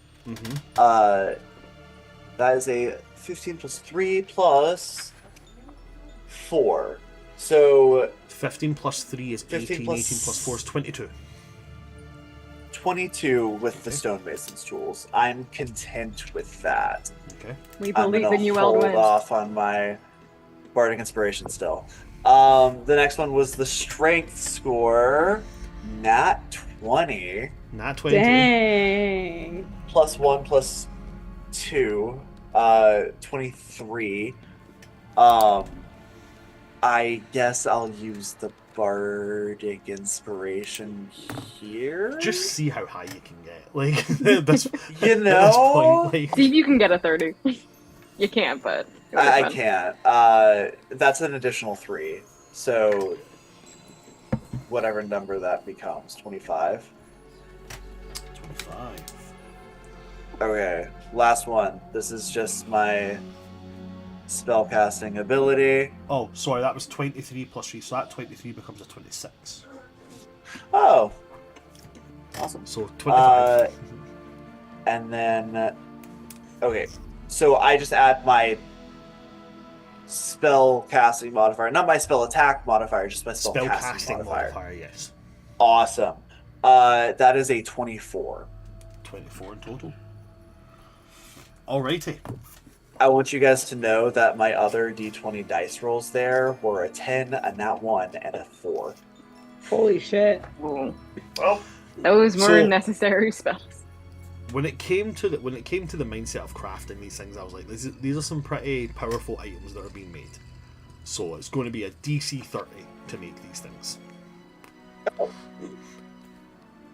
[SPEAKER 3] that is a 15 plus 3 plus 4. So
[SPEAKER 1] 15 plus 3 is 18, 18 plus 4 is 22.
[SPEAKER 3] 22 with the stonemason's tools. I'm content with that.
[SPEAKER 1] Okay.
[SPEAKER 4] We
[SPEAKER 3] I'm
[SPEAKER 4] believe
[SPEAKER 3] gonna
[SPEAKER 4] in you,
[SPEAKER 3] hold
[SPEAKER 4] Eldwin.
[SPEAKER 3] off on my bardic inspiration still. The next one was the strength score. Nat 20.
[SPEAKER 1] Nat 20.
[SPEAKER 5] Dang.
[SPEAKER 3] Plus 1 plus 2. 23. I guess I'll use the bardic inspiration here.
[SPEAKER 1] Just see how high you can get. Like, that's,
[SPEAKER 3] You
[SPEAKER 1] at this
[SPEAKER 3] know?
[SPEAKER 1] point, like,
[SPEAKER 4] See if you can get a 30. You can't, but... it would've
[SPEAKER 3] I
[SPEAKER 4] been.
[SPEAKER 3] can't. That's an additional 3. So, whatever number that becomes. 25.
[SPEAKER 1] 25.
[SPEAKER 3] Okay, last one. This is just my spellcasting ability.
[SPEAKER 1] Oh, sorry, that was 23 plus 3, so that 23 becomes a 26.
[SPEAKER 3] Oh, awesome.
[SPEAKER 1] So 25.
[SPEAKER 3] And then, okay, so I just add my spell casting modifier, not my spell attack modifier, just my spell casting modifier.
[SPEAKER 1] Yes.
[SPEAKER 3] Awesome. That is a 24.
[SPEAKER 1] 24 in total. Alrighty.
[SPEAKER 3] I want you guys to know that my other d20 dice rolls there were a 10, a nat 1, and a 4.
[SPEAKER 5] Holy shit.
[SPEAKER 4] Ooh.
[SPEAKER 2] Well,
[SPEAKER 4] Those were
[SPEAKER 1] So-
[SPEAKER 4] necessary spells.
[SPEAKER 1] When it came to the mindset of crafting these things, I was like, these are some pretty powerful items that are being made. So it's going to be a DC 30 to make these things.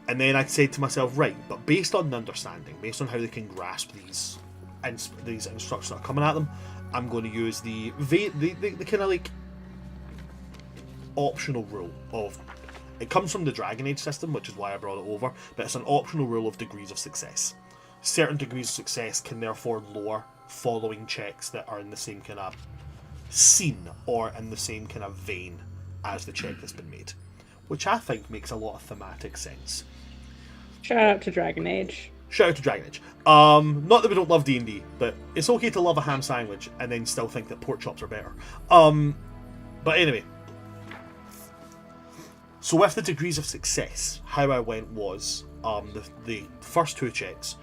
[SPEAKER 1] And then I said to myself, right, but based on the understanding, based on how they can grasp these instructions that are coming at them, I'm going to use the kind of like optional rule of. It comes from the Dragon Age system, which is why I brought it over, but it's an optional rule of degrees of success. Certain degrees of success can therefore lower following checks that are in the same kind of scene or in the same kind of vein as the check that's been made, which I think makes a lot of thematic sense.
[SPEAKER 5] Shout out to Dragon Age.
[SPEAKER 1] Shout out to Dragon Age. Not that we don't love D&D, but it's okay to love a ham sandwich and then still think that pork chops are better. But anyway. So with the degrees of success, how I went was the first two checks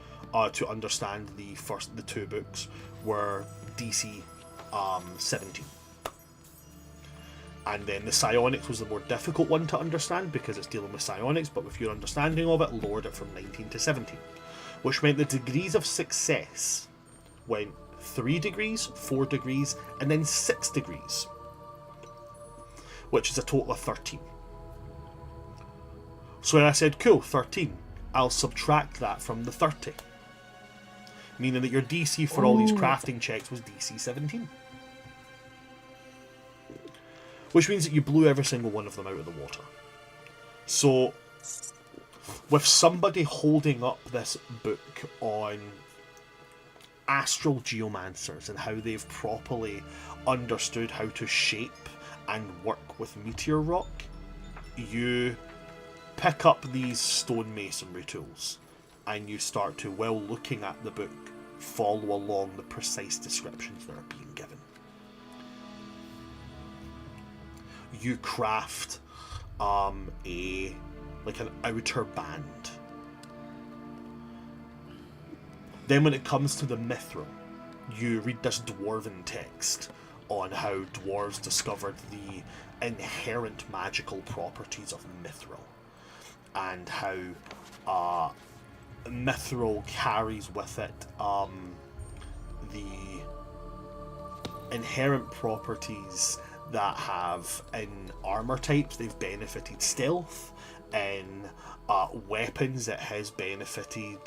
[SPEAKER 1] to understand the two books were DC 17. And then the psionics was the more difficult one to understand because it's dealing with psionics, but with your understanding of it, lowered it from 19 to 17. Which meant the degrees of success went 3 degrees, 4 degrees, and then 6 degrees. Which is a total of 13. So when I said, cool, 13, I'll subtract that from the 30. Meaning that your DC for all these crafting checks was DC 17. Which means that you blew every single one of them out of the water. So, with somebody holding up this book on astral geomancers and how they've properly understood how to shape and work with meteor rock, you pick up these stonemasonry tools and you start to, while looking at the book, follow along the precise descriptions that are being given. You craft an outer band. Then when it comes to the mithril, you read this dwarven text on how dwarves discovered the inherent magical properties of mithril and how mithril carries with it the inherent properties that have in armor types. They've benefited stealth. In weapons, it has benefited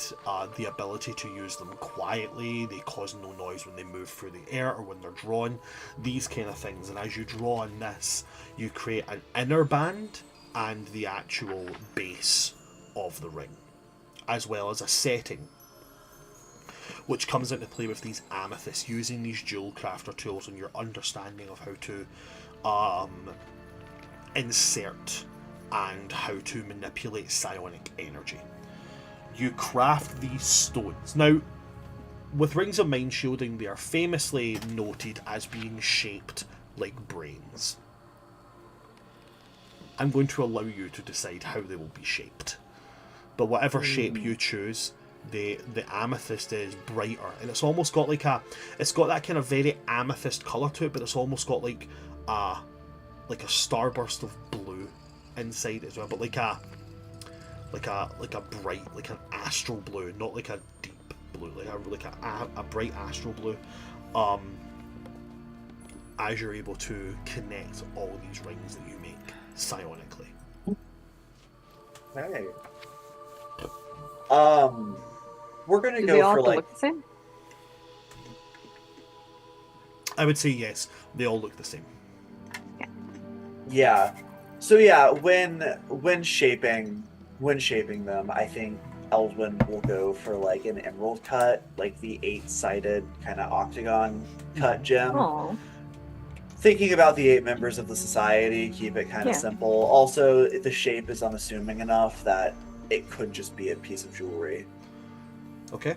[SPEAKER 1] the ability to use them quietly. They cause no noise when they move through the air or when they're drawn. These kind of things. And as you draw on this, you create an inner band and the actual base of the ring, as well as a setting, which comes into play with these amethysts, using these jewel crafter tools and your understanding of how to insert and how to manipulate psionic energy. You craft these stones. Now, with Rings of Mind Shielding, they are famously noted as being shaped like brains. I'm going to allow you to decide how they will be shaped. But whatever shape you choose, the amethyst is brighter, and it's almost got it's got that kind of very amethyst colour to it, but it's almost got like a starburst of blue inside as well, but like a bright, like an astral blue, not like a deep blue, like a bright astral blue. As you're able to connect all these rings that you make psionically.
[SPEAKER 3] Hey. We're gonna
[SPEAKER 4] Do
[SPEAKER 3] go
[SPEAKER 4] they all
[SPEAKER 3] for
[SPEAKER 4] have to
[SPEAKER 3] like
[SPEAKER 4] look the same?
[SPEAKER 1] I would say yes, they all look the same.
[SPEAKER 3] yeah. So yeah, when shaping them, I think Eldwin will go for like an emerald cut, like the 8-sided kind of octagon cut gem.
[SPEAKER 4] Oh,
[SPEAKER 3] Thinking about the 8 members of the society, keep it kind of
[SPEAKER 4] Yeah.
[SPEAKER 3] simple. Also, the shape is unassuming enough that it could just be a piece of jewelry.
[SPEAKER 1] Okay.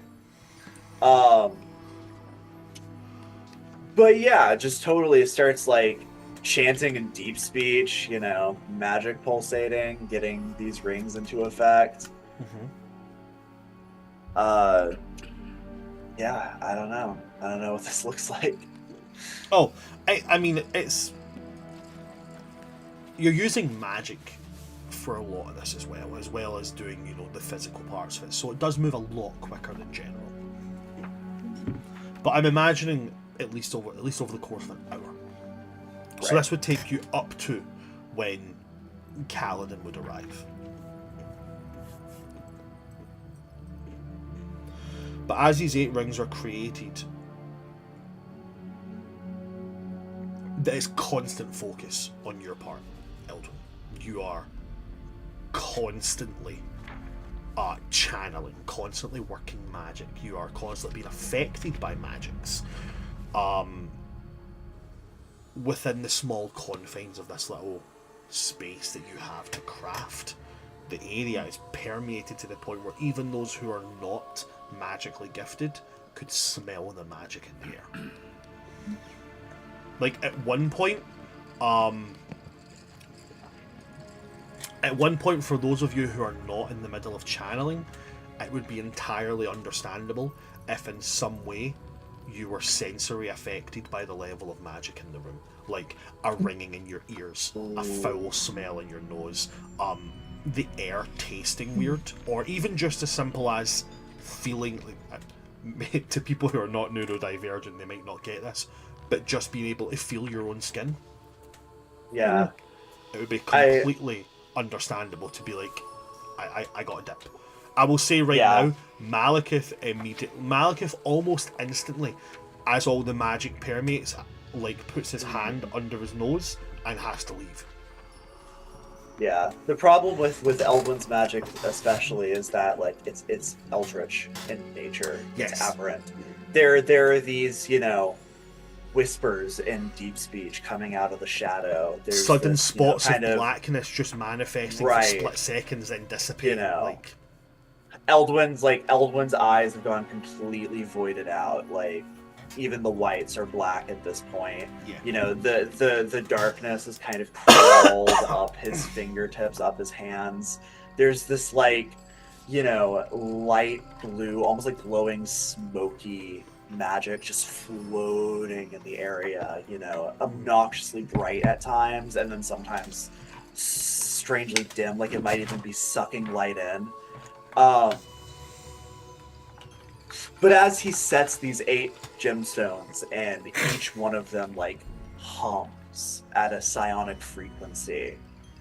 [SPEAKER 3] But yeah, just totally starts like chanting in deep speech, you know, magic pulsating, getting these rings into effect. Yeah, I don't know. I don't know what this looks like.
[SPEAKER 1] Oh, I mean, it's... You're using magic for a lot of this as well as doing, you know, the physical parts of it. So it does move a lot quicker than general. But I'm imagining at least over the course of an hour. So
[SPEAKER 3] Right.
[SPEAKER 1] this would take you up to when Kalidin would arrive. But as these 8 rings are created, there is constant focus on your part, Eldwin. You are constantly channeling, constantly working magic. You are constantly being affected by magics. Within the small confines of this little space that you have to craft, the area is permeated to the point where even those who are not magically gifted could smell the magic in the air. Like at one point for those of you who are not in the middle of channeling, it would be entirely understandable if in some way you were sensory affected by the level of magic in the room, like a ringing in your ears, a foul smell in your nose, the air tasting weird, or even just as simple as feeling like, to people who are not neurodivergent, they might not get this, but just being able to feel your own skin.
[SPEAKER 3] Yeah.
[SPEAKER 1] It would be completely understandable to be like, I got a dip. I will say now, Malekith almost instantly, as all the magic permeates, like puts his hand under his nose and has to leave.
[SPEAKER 3] Yeah. The problem with Eldwin's magic especially is that like it's eldritch in nature.
[SPEAKER 1] Yes.
[SPEAKER 3] It's aberrant. There are these, you know, whispers in deep speech coming out of the shadow. There's
[SPEAKER 1] Sudden
[SPEAKER 3] this,
[SPEAKER 1] spots
[SPEAKER 3] you know,
[SPEAKER 1] of blackness just manifesting
[SPEAKER 3] Right.
[SPEAKER 1] for split seconds, then dissipating.
[SPEAKER 3] You know.
[SPEAKER 1] Like,
[SPEAKER 3] Eldwin's eyes have gone completely voided out. Like even the whites are black at this point.
[SPEAKER 1] Yeah.
[SPEAKER 3] You know, the darkness is kind of crawled up his fingertips, up his hands. There's this like, you know, light blue, almost like glowing smoky magic just floating in the area, you know, obnoxiously bright at times and then sometimes strangely dim, like it might even be sucking light in. But as he sets these 8 gemstones and each one of them like hums at a psionic frequency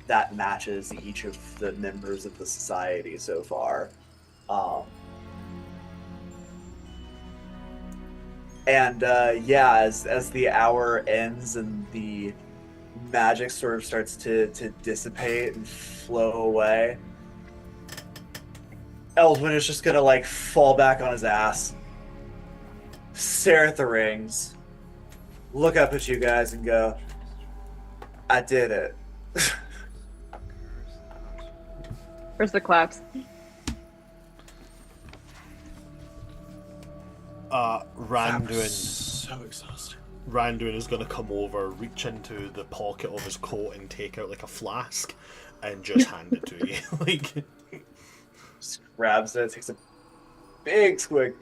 [SPEAKER 3] that matches each of the members of the society so far. As the hour ends and the magic sort of starts to dissipate and flow away, Eldwin is just gonna like fall back on his ass, stare at the rings, look up at you guys and go, I did it.
[SPEAKER 4] Where's the claps?
[SPEAKER 1] Randuin.
[SPEAKER 3] So exhausted.
[SPEAKER 1] Randuin is going to come over, reach into the pocket of his coat and take out like a flask and just hand it to you. Like,
[SPEAKER 3] Just grabs it, takes a big swig,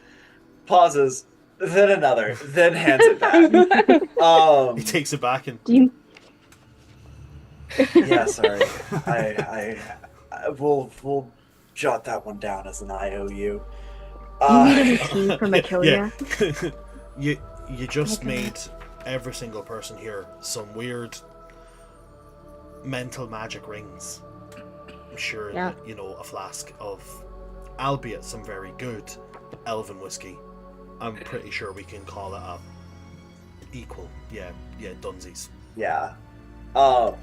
[SPEAKER 3] pauses, then another, then hands it back.
[SPEAKER 1] he takes it back and
[SPEAKER 3] Yeah, sorry. I we'll jot that one down as an IOU.
[SPEAKER 4] You needed a key from Achillea.
[SPEAKER 1] Yeah. you just made every single person here some weird mental magic rings. I'm sure that, you know, a flask of, albeit some very good elven whiskey, I'm pretty sure we can call it a equal. Yeah, dunsies.
[SPEAKER 3] Yeah. The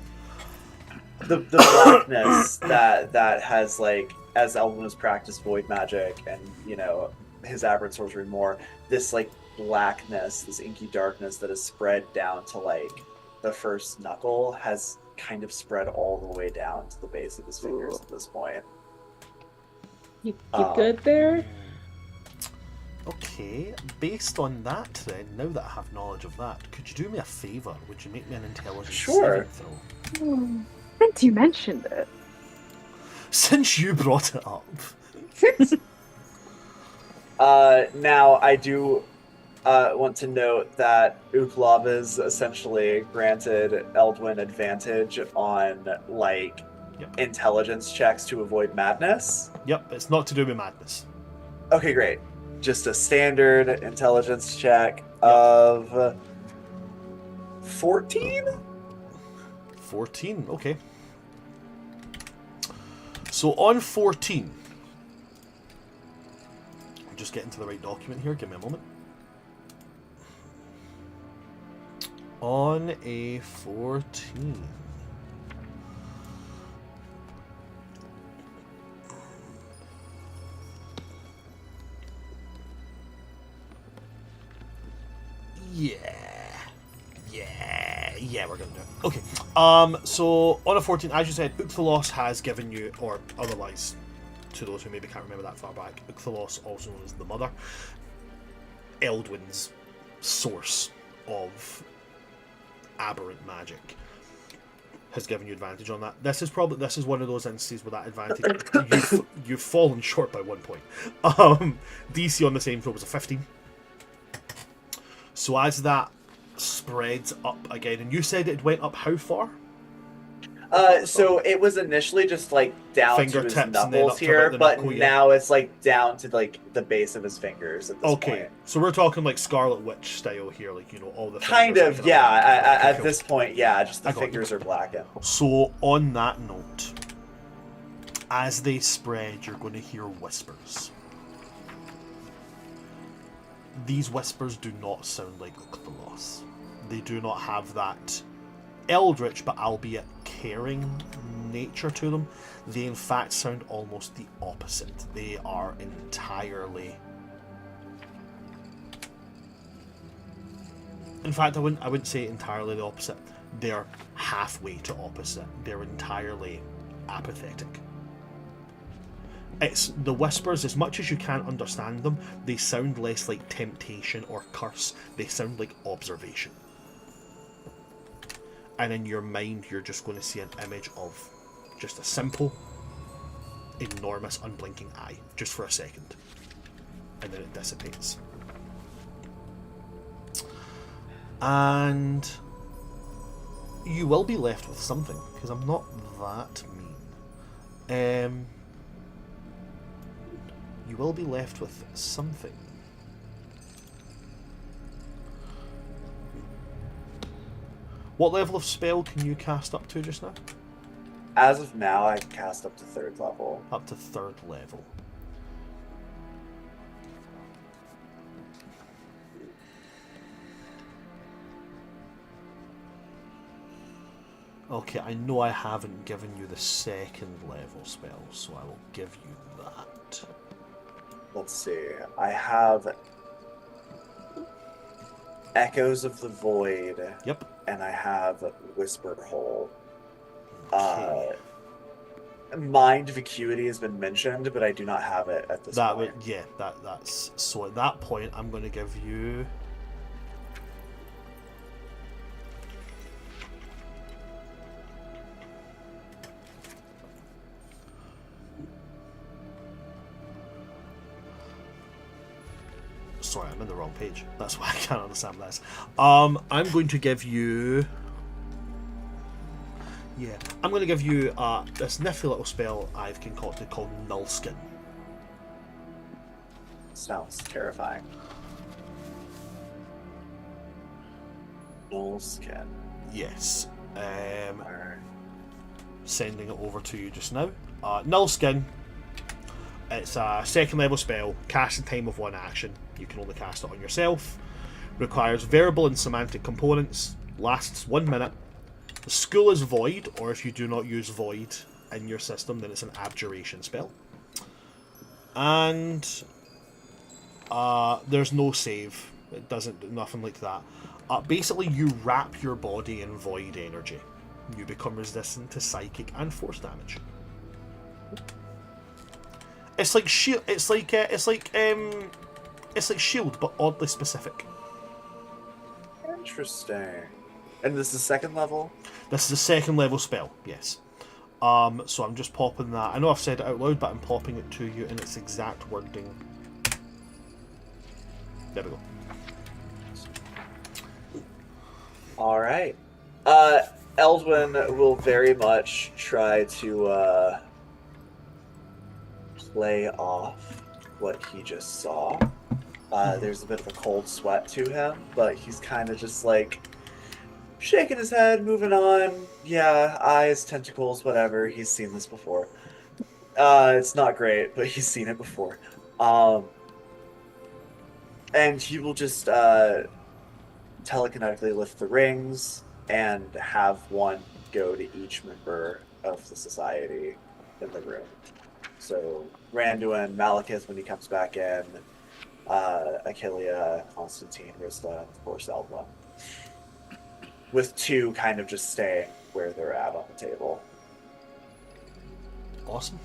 [SPEAKER 3] blackness that has like as Eldwin has practiced void magic and, you know, his aberrant sorcery more, this like blackness, this inky darkness that has spread down to like the first knuckle has kind of spread all the way down to the base of his fingers at this point.
[SPEAKER 5] You good there?
[SPEAKER 1] Okay, based on that then, now that I have knowledge of that, could you do me a favour? Would you make me an intelligence
[SPEAKER 3] Sure.
[SPEAKER 1] saving throw?
[SPEAKER 4] Since you mentioned it.
[SPEAKER 1] Since you brought it up.
[SPEAKER 3] Now, I do want to note that Uklava's essentially granted Eldwin advantage on, like, intelligence checks to avoid madness.
[SPEAKER 1] Yep, it's not to do with madness.
[SPEAKER 3] Okay, great. Just a standard intelligence check of 14?
[SPEAKER 1] 14, okay. So on 14, I'm just getting to the right document here, give me a moment. On a 14. Yeah, we're gonna do it. Okay. So on a 14, as you said, Ukthalos has given you, or otherwise, to those who maybe can't remember that far back, Ukthalos, also known as the Mother, Eldwin's source of aberrant magic, has given you advantage on that. This is one of those instances where that advantage you've fallen short by 1 point. DC on the same throw was a 15. So as that spreads up again, and you said it went up how far?
[SPEAKER 3] So it was initially just like down to his
[SPEAKER 1] Fingertips and then up
[SPEAKER 3] knuckles
[SPEAKER 1] to
[SPEAKER 3] here,
[SPEAKER 1] about the
[SPEAKER 3] but
[SPEAKER 1] knuckle, yeah.
[SPEAKER 3] now it's like down to like the base of his fingers at this
[SPEAKER 1] Okay,
[SPEAKER 3] point.
[SPEAKER 1] so we're talking like Scarlet Witch style here, like, you know, all the
[SPEAKER 3] Kind
[SPEAKER 1] fingers
[SPEAKER 3] of,
[SPEAKER 1] are
[SPEAKER 3] yeah.
[SPEAKER 1] like-
[SPEAKER 3] At
[SPEAKER 1] cool.
[SPEAKER 3] this point, yeah, just the
[SPEAKER 1] I got
[SPEAKER 3] fingers are blackened.
[SPEAKER 1] So on that note, as they spread, you're going to hear whispers. These whispers do not sound like Ukthalos. They do not have that eldritch, but albeit caring nature to them. They in fact sound almost the opposite. They are entirely... In fact, I wouldn't say entirely the opposite. They're halfway to opposite. They're entirely apathetic. It's the whispers, as much as you can't understand them, they sound less like temptation or curse. They sound like observation. And in your mind, you're just going to see an image of just a simple, enormous, unblinking eye, just for a second. And then it dissipates. And you will be left with something, because I'm not that mean. You will be left with something. What level of spell can you cast up to just now?
[SPEAKER 3] As of now, I can cast up to 3rd level.
[SPEAKER 1] Up to 3rd level. Okay, I know I haven't given you the 2nd level spell, so I will give you that.
[SPEAKER 3] Let's see. I have Echoes of the Void.
[SPEAKER 1] Yep.
[SPEAKER 3] And I have Whisper Hole.
[SPEAKER 1] Okay.
[SPEAKER 3] Mind Vacuity has been mentioned, but I do not have it at this point.
[SPEAKER 1] That's so at that point I'm going to give you sorry, I'm in the wrong page. That's why I can't understand this. I'm going to give you I'm going to give you this nifty little spell I've concocted called Nullskin.
[SPEAKER 3] Sounds terrifying. Nullskin.
[SPEAKER 1] Yes.
[SPEAKER 3] Alright.
[SPEAKER 1] Sending it over to you just now. Nullskin. It's a 2nd level spell, cast in time of 1 action. You can only cast it on yourself. Requires verbal and semantic components. Lasts 1 minute. The school is void, or if you do not use void in your system, then it's an abjuration spell. And there's no save. It doesn't, nothing like that. Basically, you wrap your body in void energy. You become resistant to psychic and force damage. It's like shield. It's like shield, but oddly specific.
[SPEAKER 3] Interesting. And this is second level?
[SPEAKER 1] This is a second level spell, yes. So I'm just popping that. I know I've said it out loud, but I'm popping it to you in its exact wording. There we go.
[SPEAKER 3] Alright. Eldwin will very much try to play off what he just saw. There's a bit of a cold sweat to him, but he's kind of just like shaking his head, moving on. Yeah, eyes, tentacles, whatever. He's seen this before. It's not great, but he's seen it before. And he will just telekinetically lift the rings and have one go to each member of the society in the room. So Randuin, Malekith when he comes back in, Achillea, Constantine, Rista, of course Eldwin. With two kind of just staying where they're at on the table.
[SPEAKER 1] Awesome.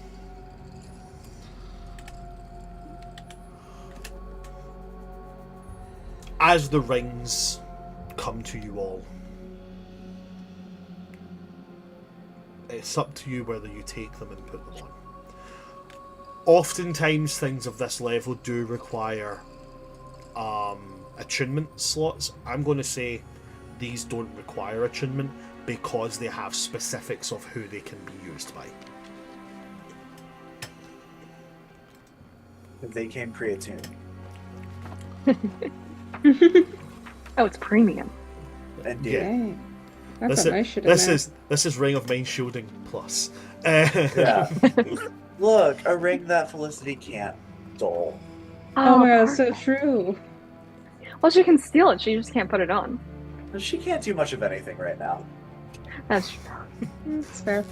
[SPEAKER 1] As the rings come to you all, it's up to you whether you take them and put them on. Oftentimes things of this level do require attunement slots. I'm going to say these don't require attunement because they have specifics of who they can be used by.
[SPEAKER 3] They came pre-attuned.
[SPEAKER 4] Oh, it's premium.
[SPEAKER 3] And
[SPEAKER 1] Yeah.
[SPEAKER 5] Dang. That's what I should have
[SPEAKER 1] This is Ring of Mind Shielding Plus.
[SPEAKER 3] yeah. Look, a ring that Felicity can't dull.
[SPEAKER 5] Oh my god, that's so true.
[SPEAKER 4] Well, she can steal it. She just can't put it on.
[SPEAKER 3] She can't do much of anything right now.
[SPEAKER 4] That's true.
[SPEAKER 5] It's fair.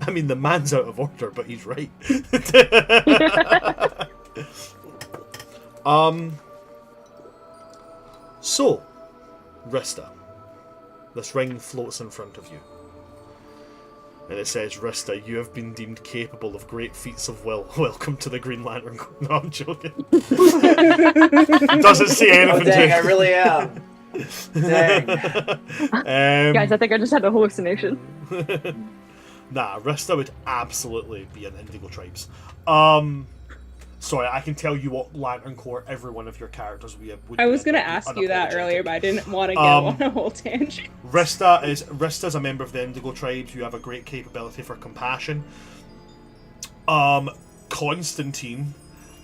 [SPEAKER 1] I mean, the man's out of order, but he's right. So, Rista, this ring floats in front of you. And it says, Rista, you have been deemed capable of great feats of will. Welcome to the Green Lantern. No, I'm joking. It doesn't say anything.
[SPEAKER 3] Oh, dang, I really am. Dang.
[SPEAKER 4] Guys, I think I just had a hallucination.
[SPEAKER 1] Nah, Rista would absolutely be in Indigo Tribes. Sorry, I can tell you what Lantern Corps every one of your characters would
[SPEAKER 5] I was
[SPEAKER 1] be
[SPEAKER 5] going to ask you that earlier, but I didn't want to go on a whole tangent.
[SPEAKER 1] Rista's a member of the Indigo Tribes who have a great capability for compassion. Constantine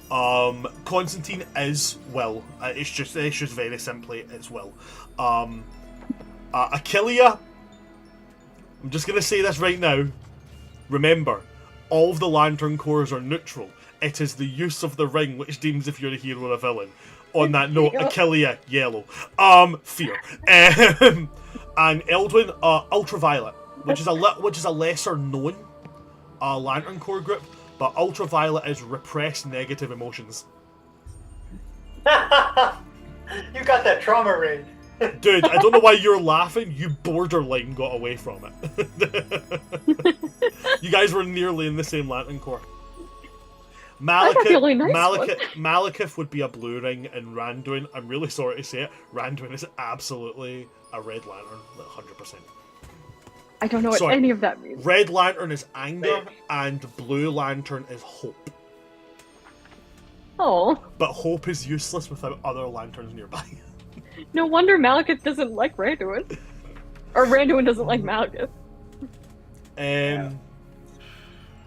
[SPEAKER 1] is will. It's just very simply it's will. Achillea, I'm just gonna say this right now. Remember, all of the Lantern Corps are neutral. It is the use of the ring which deems if you're a hero or a villain. On that note, Achillea, yellow. Fear. And Eldwin, ultraviolet, which is a lesser known Lantern Corps group, but ultraviolet is repressed negative emotions.
[SPEAKER 2] You got that trauma ring.
[SPEAKER 1] Dude, I don't know why you're laughing. You borderline got away from it. You guys were nearly in the same Lantern Corps. Malekith would be a blue ring, and Randuin, I'm really sorry to say it, Randuin is absolutely a red lantern, like 100%.
[SPEAKER 4] I don't know what any of that means.
[SPEAKER 1] Red lantern is anger, and blue lantern is hope.
[SPEAKER 4] Oh.
[SPEAKER 1] But hope is useless without other lanterns nearby.
[SPEAKER 4] No wonder Malekith doesn't like Randuin. Or Randuin doesn't like Malekith.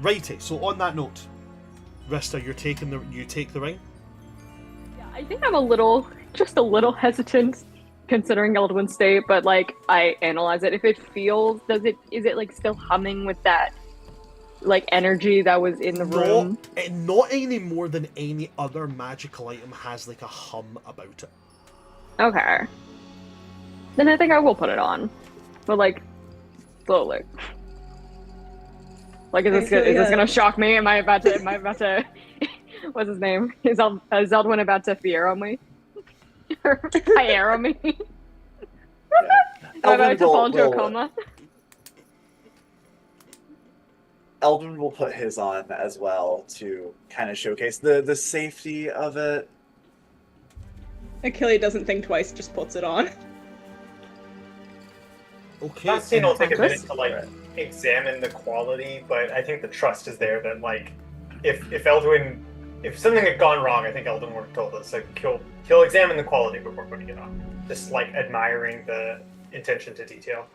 [SPEAKER 1] Righty, so on that note, Rista, you take the ring?
[SPEAKER 4] Yeah, I think I'm just a little hesitant considering Eldwin's state, but like I analyze it. If it feels, is it like still humming with that like energy that was in the room?
[SPEAKER 1] Not any more than any other magical item has like a hum about it.
[SPEAKER 4] Okay. Then I think I will put it on. But like slowly. Like, is
[SPEAKER 5] Okay,
[SPEAKER 4] this gonna shock me? Am I about to? What's his name? Is Eldwin about to Fiero me? Or Fiero me? Am I about to fall into a coma?
[SPEAKER 3] Eldwin will put his on as well to kind of showcase the safety of it.
[SPEAKER 5] Achillea doesn't think twice, just puts it on.
[SPEAKER 1] Okay.
[SPEAKER 2] Constantine will take a minute to like examine the quality, but I think the trust is there that like if something had gone wrong, I think Eldwin would have told us. Like he'll examine the quality before putting it on. Just like admiring the attention to detail.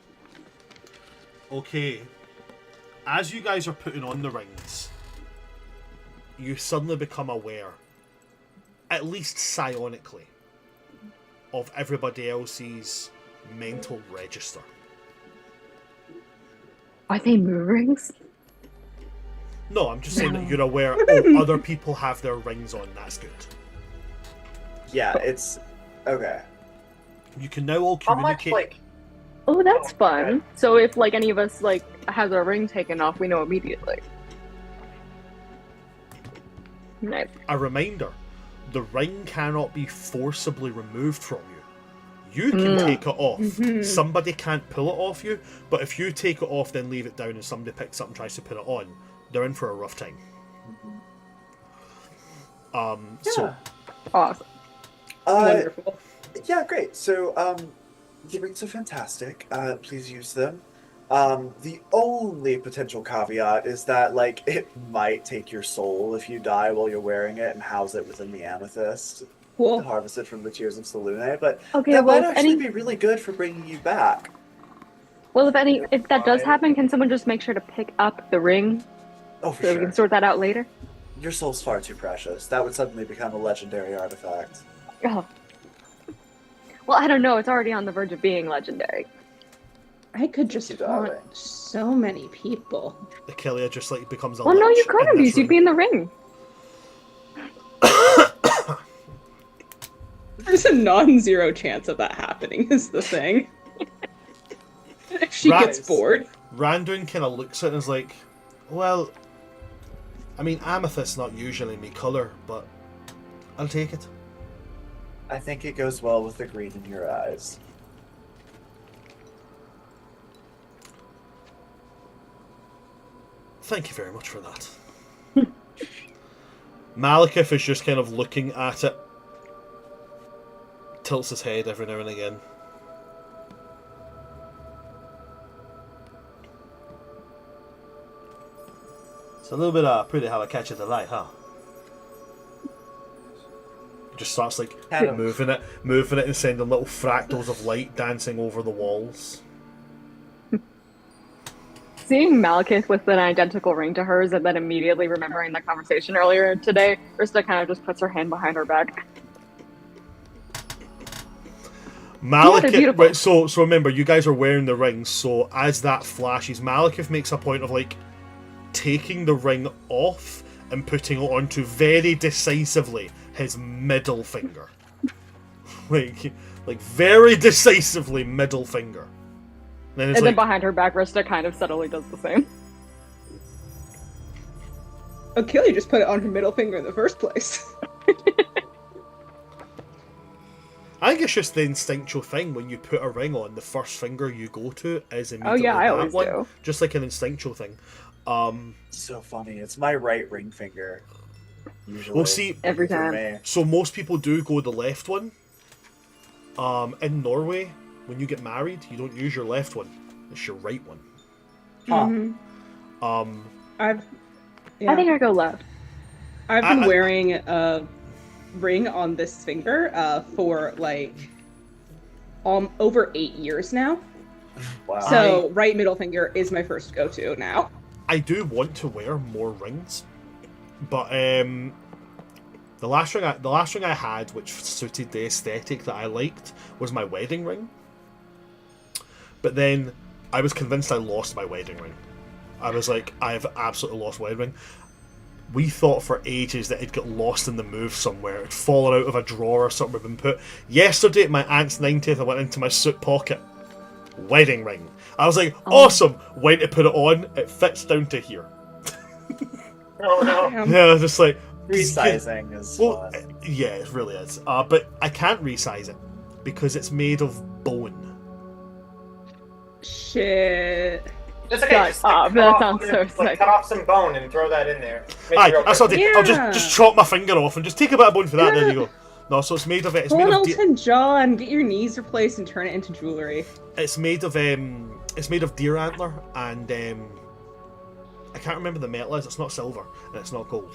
[SPEAKER 1] Okay. As you guys are putting on the rings, you suddenly become aware, at least psionically, of everybody else's mental register.
[SPEAKER 4] Are they moon rings?
[SPEAKER 1] No, I'm just saying that you're aware, oh, other people have their rings on, that's good.
[SPEAKER 3] Yeah, it's... Okay.
[SPEAKER 1] You can now all
[SPEAKER 2] How much
[SPEAKER 1] communicate...
[SPEAKER 2] like
[SPEAKER 4] Oh, that's
[SPEAKER 2] Oh,
[SPEAKER 4] fun.
[SPEAKER 2] okay.
[SPEAKER 4] So if like any of us like has our ring taken off, we know immediately. Nice.
[SPEAKER 1] A reminder, the ring cannot be forcibly removed from you. You can take it off. Somebody can't pull it off you, but if you take it off, then leave it down and somebody picks up and tries to put it on, they're in for a rough time. So...
[SPEAKER 4] Awesome.
[SPEAKER 5] Wonderful.
[SPEAKER 3] Yeah, great. So, the rings are fantastic. Please use them. The only potential caveat is that, like, it might take your soul if you die while you're wearing it and house it within the amethyst.
[SPEAKER 5] Cool.
[SPEAKER 3] Harvested from the tears of Selune, but
[SPEAKER 4] Okay,
[SPEAKER 3] that
[SPEAKER 4] well,
[SPEAKER 3] might
[SPEAKER 4] if
[SPEAKER 3] actually
[SPEAKER 4] any-
[SPEAKER 3] be really good for bringing you back.
[SPEAKER 4] Well, if that does happen, can someone just make sure to pick up the ring
[SPEAKER 3] Oh, for
[SPEAKER 4] so we
[SPEAKER 3] sure.
[SPEAKER 4] can sort that out later?
[SPEAKER 3] Your soul's far too precious. That would suddenly become a legendary artifact.
[SPEAKER 4] Oh. Well, I don't know. It's already on the verge of being legendary.
[SPEAKER 5] I could just
[SPEAKER 3] Thank you, darling.
[SPEAKER 5] haunt so many people.
[SPEAKER 1] Achillea just like becomes a
[SPEAKER 4] Well, no,
[SPEAKER 1] lich
[SPEAKER 4] you couldn't
[SPEAKER 1] in this
[SPEAKER 4] because you'd be
[SPEAKER 1] room.
[SPEAKER 4] in the ring.
[SPEAKER 5] There's a non-zero chance of that happening, is the thing. If she
[SPEAKER 1] Right.
[SPEAKER 5] gets bored.
[SPEAKER 1] Randuin kind of looks at it and is like, well, I mean, amethyst's not usually my colour, but I'll take it.
[SPEAKER 3] I think it goes well with the green in your eyes.
[SPEAKER 1] Thank you very much for that. Malekith is just kind of looking at it, tilts his head every now and again. It's a little bit pretty how I catch it alight, huh? Just starts like
[SPEAKER 3] Kind of.
[SPEAKER 1] moving it and sending little fractals of light dancing over the walls.
[SPEAKER 4] Seeing Malekith with an identical ring to hers and then immediately remembering the conversation earlier today, Rista kind of just puts her hand behind her back.
[SPEAKER 1] Malekith,
[SPEAKER 4] beautiful.
[SPEAKER 1] right, so remember, you guys are wearing the rings, so as that flashes, Malekith makes a point of like taking the ring off and putting it onto very decisively his middle finger. like very decisively middle finger. Then it's
[SPEAKER 4] And then
[SPEAKER 1] like,
[SPEAKER 4] behind her back, Rista kind of subtly does the same.
[SPEAKER 5] Achillea just put it on her middle finger in the first place.
[SPEAKER 1] I think it's just the instinctual thing when you put a ring on, the first finger you go to is immediately
[SPEAKER 4] yeah, I
[SPEAKER 1] that
[SPEAKER 4] always
[SPEAKER 1] one.
[SPEAKER 4] do.
[SPEAKER 1] Just like an instinctual thing.
[SPEAKER 3] So funny. It's my right ring finger. Usually.
[SPEAKER 1] Well, see,
[SPEAKER 4] Every
[SPEAKER 3] for
[SPEAKER 4] time.
[SPEAKER 3] me.
[SPEAKER 1] so most people do go the left one. In Norway, when you get married, you don't use your left one. It's your right one.
[SPEAKER 3] Huh.
[SPEAKER 5] Mhm.
[SPEAKER 4] I think I go left.
[SPEAKER 5] I've been
[SPEAKER 1] I-
[SPEAKER 5] wearing a ring on this finger for like over 8 years now.
[SPEAKER 3] Wow.
[SPEAKER 5] So right middle finger is my first go-to now.
[SPEAKER 1] I do want to wear more rings, but the last ring I had, which suited the aesthetic that I liked, was my wedding ring. But then I was convinced I lost my wedding ring. I was like, I've absolutely lost my wedding ring. We thought for ages that it got lost in the move somewhere. It'd fallen out of a drawer or something had been put. Yesterday at my aunt's 90th, I went into my suit pocket. Wedding ring. I was like, awesome! Went to put it on, it fits down to here.
[SPEAKER 2] Oh no.
[SPEAKER 1] Yeah, just like
[SPEAKER 3] Resizing is
[SPEAKER 1] well,
[SPEAKER 3] fun.
[SPEAKER 1] yeah, it really is. But I can't resize it because it's made of bone.
[SPEAKER 5] Shit.
[SPEAKER 2] That's okay.
[SPEAKER 4] Shut
[SPEAKER 2] Just
[SPEAKER 4] up, that sounds so sick.
[SPEAKER 2] cut off some bone and throw that in there. Make it
[SPEAKER 1] Aye,
[SPEAKER 2] real
[SPEAKER 1] that's what I'll
[SPEAKER 2] pretty.
[SPEAKER 1] do. I'll
[SPEAKER 5] Yeah.
[SPEAKER 1] just chop my finger off and just take a bit of bone for that. There you go. No, so it's made of it. It's
[SPEAKER 5] Pull
[SPEAKER 1] made
[SPEAKER 5] an
[SPEAKER 1] of.
[SPEAKER 5] Elton jaw and get your knees replaced and turn it into jewelry.
[SPEAKER 1] It's made of deer antler and I can't remember the metal is. It's not silver and it's not gold.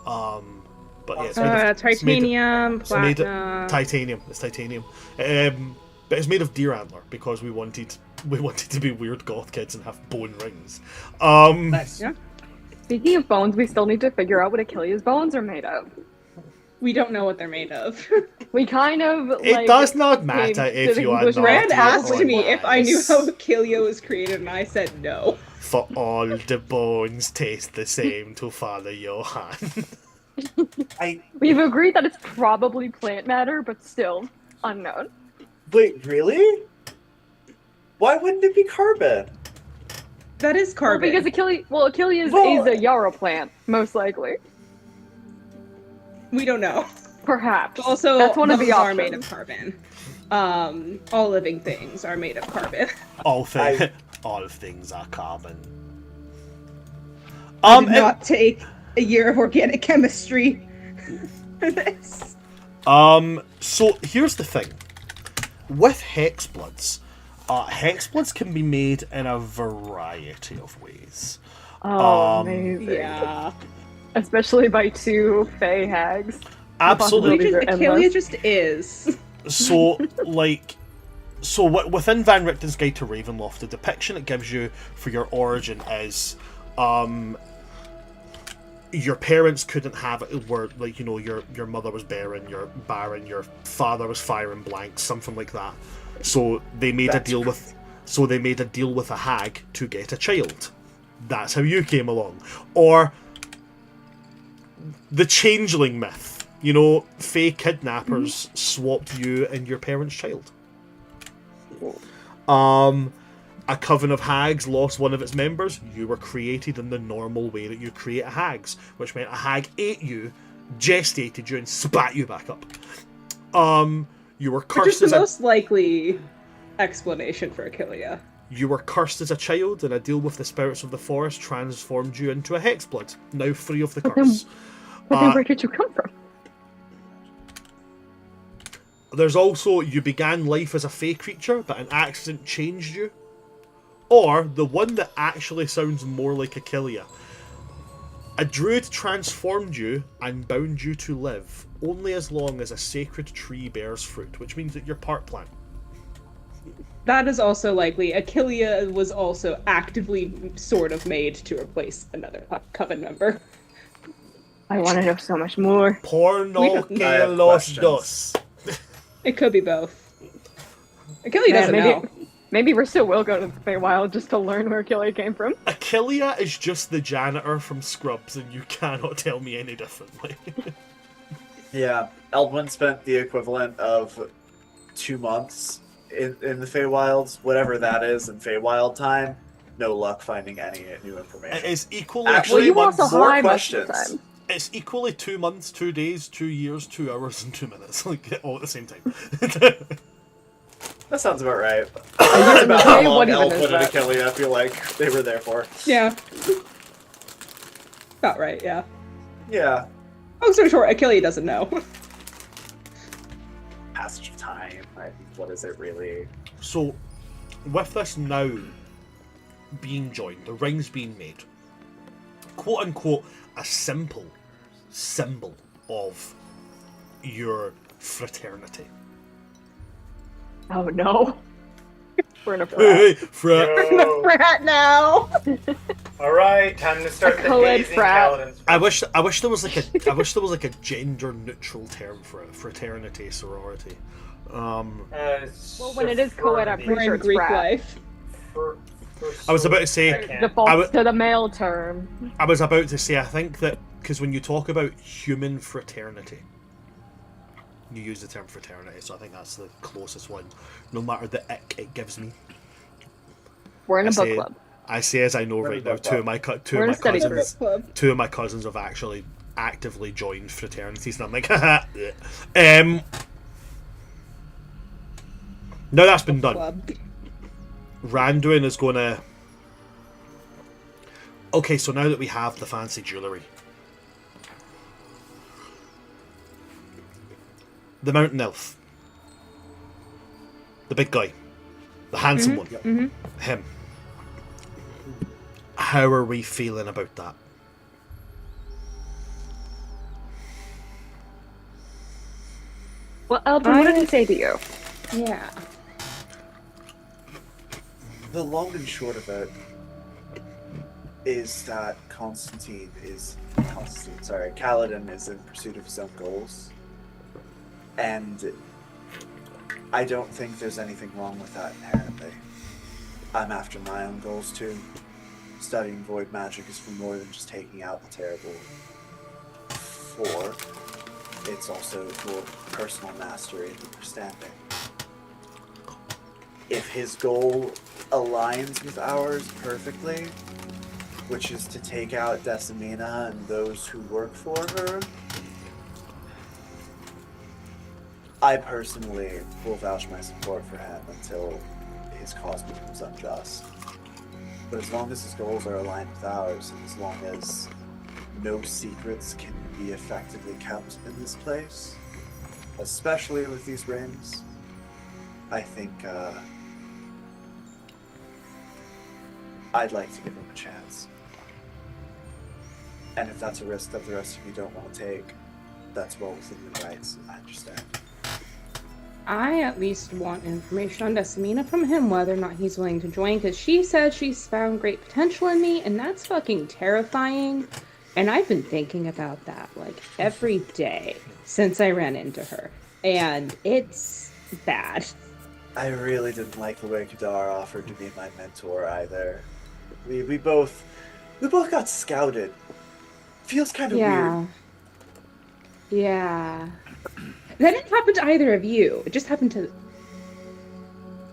[SPEAKER 1] But yeah, it's made of
[SPEAKER 5] Titanium,
[SPEAKER 1] it's made of
[SPEAKER 5] platinum.
[SPEAKER 1] titanium. It's titanium. But it's made of deer antler because we wanted to be weird goth kids and have bone rings.
[SPEAKER 3] Nice.
[SPEAKER 5] Yeah.
[SPEAKER 4] Speaking of bones, we still need to figure out what Achillea's bones are made of.
[SPEAKER 5] We don't know what they're made of.
[SPEAKER 4] We kind of
[SPEAKER 1] It does not matter
[SPEAKER 4] came
[SPEAKER 1] if
[SPEAKER 4] to the
[SPEAKER 1] you are
[SPEAKER 4] conclusion-
[SPEAKER 1] not.
[SPEAKER 5] Red asked
[SPEAKER 1] on
[SPEAKER 5] me if I knew
[SPEAKER 1] wise.
[SPEAKER 5] how Achillea was created, and I said no.
[SPEAKER 1] For all the bones taste the same to Father Johann.
[SPEAKER 4] We've agreed that it's probably plant matter, but still unknown.
[SPEAKER 3] Wait, really? Why wouldn't it be carbon?
[SPEAKER 5] That is
[SPEAKER 4] Well,
[SPEAKER 5] carbon.
[SPEAKER 4] because Achillea is
[SPEAKER 3] Well-
[SPEAKER 4] a yarrow plant, most likely.
[SPEAKER 5] We don't know.
[SPEAKER 4] Perhaps.
[SPEAKER 5] Also,
[SPEAKER 4] that's one of the
[SPEAKER 5] bones are
[SPEAKER 4] options.
[SPEAKER 5] made of carbon. All living things are made of carbon.
[SPEAKER 1] all things are carbon.
[SPEAKER 5] I did not take a year of organic chemistry for this.
[SPEAKER 1] So here's the thing. With hexbloods, hexbloods can be made in a variety of ways.
[SPEAKER 4] Oh, amazing.
[SPEAKER 5] Yeah.
[SPEAKER 4] Especially by two Fey hags.
[SPEAKER 1] Absolutely.
[SPEAKER 4] Possibilities are
[SPEAKER 5] Achillea
[SPEAKER 4] endless.
[SPEAKER 5] just is.
[SPEAKER 1] So, within Van Richten's Guide to Ravenloft, the depiction it gives you for your origin is, your parents couldn't have it where, like, you know, your mother was barren, your father was firing blanks, something like that. So they made a deal with a hag to get a child. That's how you came along. Or the changeling myth. You know, fey kidnappers swapped you and your parents' child. A coven of hags lost one of its members. You were created in the normal way that you create hags, which meant a hag ate you, gestated you, and spat you back up. You were
[SPEAKER 5] Which
[SPEAKER 1] cursed
[SPEAKER 5] is the
[SPEAKER 1] as
[SPEAKER 5] most likely explanation for Achillea.
[SPEAKER 1] You were cursed as a child, and a deal with the spirits of the forest transformed you into a hexblood, now free of the curse.
[SPEAKER 4] But then where did you come from?
[SPEAKER 1] There's also, you began life as a fey creature, but an accident changed you. Or, the one that actually sounds more like Achillea. A druid transformed you and bound you to live, only as long as a sacred tree bears fruit, which means that you're part plant.
[SPEAKER 5] That is also likely. Achillea was also actively sort of made to replace another coven member.
[SPEAKER 4] I want to know so much more.
[SPEAKER 1] Porno
[SPEAKER 5] We
[SPEAKER 1] que
[SPEAKER 3] have
[SPEAKER 1] los
[SPEAKER 3] questions.
[SPEAKER 1] dos.
[SPEAKER 5] It could be both. Achillea doesn't know.
[SPEAKER 4] Maybe Rissa will go to the Feywild just to learn where Achillea came from.
[SPEAKER 1] Achillea is just the janitor from Scrubs, and you cannot tell me any differently.
[SPEAKER 3] Yeah, Eldwin spent the equivalent of 2 months in the Feywilds, whatever that is in Feywild time. No luck finding any new information.
[SPEAKER 1] It is equally
[SPEAKER 3] Actually,
[SPEAKER 4] Well, you
[SPEAKER 3] one
[SPEAKER 4] also
[SPEAKER 3] more
[SPEAKER 4] high most of the
[SPEAKER 3] questions.
[SPEAKER 4] time.
[SPEAKER 1] It's equally 2 months, 2 days, 2 years, 2 hours, and 2 minutes, like all at the same time.
[SPEAKER 3] That sounds about right. That's about how
[SPEAKER 4] Okay,
[SPEAKER 3] long
[SPEAKER 4] what even is
[SPEAKER 3] Eldwin and
[SPEAKER 4] that?
[SPEAKER 3] Achillea feel like they were there for.
[SPEAKER 5] Yeah. About right, yeah.
[SPEAKER 3] Yeah.
[SPEAKER 5] Long story short, Achillea doesn't know.
[SPEAKER 3] Passage of time. What is it really?
[SPEAKER 1] So, with this now being joined, the rings being made, quote unquote, a simple symbol of your fraternity.
[SPEAKER 4] Oh no. We're in a frat.
[SPEAKER 1] Hey, frat.
[SPEAKER 2] Yo.
[SPEAKER 5] Frat now!
[SPEAKER 2] Alright, time to start
[SPEAKER 4] A
[SPEAKER 2] the
[SPEAKER 4] co-ed
[SPEAKER 2] hazing
[SPEAKER 4] frat.
[SPEAKER 2] Kaladin's.
[SPEAKER 1] I wish there was like a gender neutral term for it. Fraternity, sorority.
[SPEAKER 4] Well, when it is co-ed, I'm
[SPEAKER 5] We're
[SPEAKER 4] pretty sure
[SPEAKER 5] in
[SPEAKER 4] it's
[SPEAKER 5] Greek
[SPEAKER 4] frat.
[SPEAKER 5] life.
[SPEAKER 1] I was about to say-
[SPEAKER 2] I can't.
[SPEAKER 4] Defaults to the male term.
[SPEAKER 1] I was about to say, I think that because when you talk about human fraternity, you use the term fraternity, so I think that's the closest one, no matter the ick it gives me.
[SPEAKER 4] We're in a book
[SPEAKER 1] say-
[SPEAKER 4] club.
[SPEAKER 1] I say as I know
[SPEAKER 3] We're
[SPEAKER 1] right
[SPEAKER 3] in
[SPEAKER 1] now,
[SPEAKER 3] book club.
[SPEAKER 4] We're in a study group.
[SPEAKER 1] two of my cousins have actually actively joined fraternities, and I'm like, now that's been done.
[SPEAKER 5] Club.
[SPEAKER 1] Randuin is gonna. Okay, so now that we have the fancy jewellery, the mountain elf, the big guy, the handsome one, him. How are we feeling about that?
[SPEAKER 4] Well, Eldwin, what did he say to you?
[SPEAKER 5] Yeah.
[SPEAKER 3] The long and short of it is that Kalidin is in pursuit of his own goals. And I don't think there's anything wrong with that inherently. I'm after my own goals too. Studying void magic is for more than just taking out the terrible four. It's also for personal mastery and understanding. If his goal aligns with ours perfectly, which is to take out Decimina and those who work for her, I personally will vouch my support for him until his cause becomes unjust. But as long as his goals are aligned with ours, and as long as no secrets can be effectively kept in this place, especially with these rings, I think I'd like to give him a chance. And if that's a risk that the rest of you don't want to take, that's well within your rights. I understand.
[SPEAKER 5] I at least want information on Decimina from him, whether or not he's willing to join, because she said she's found great potential in me, and that's fucking terrifying. And I've been thinking about that, like, every day since I ran into her. And it's bad.
[SPEAKER 3] I really didn't like the way Kadar offered to be my mentor either. We both got scouted. Feels kind of weird.
[SPEAKER 5] Yeah. That didn't happen to either of you. It just happened to...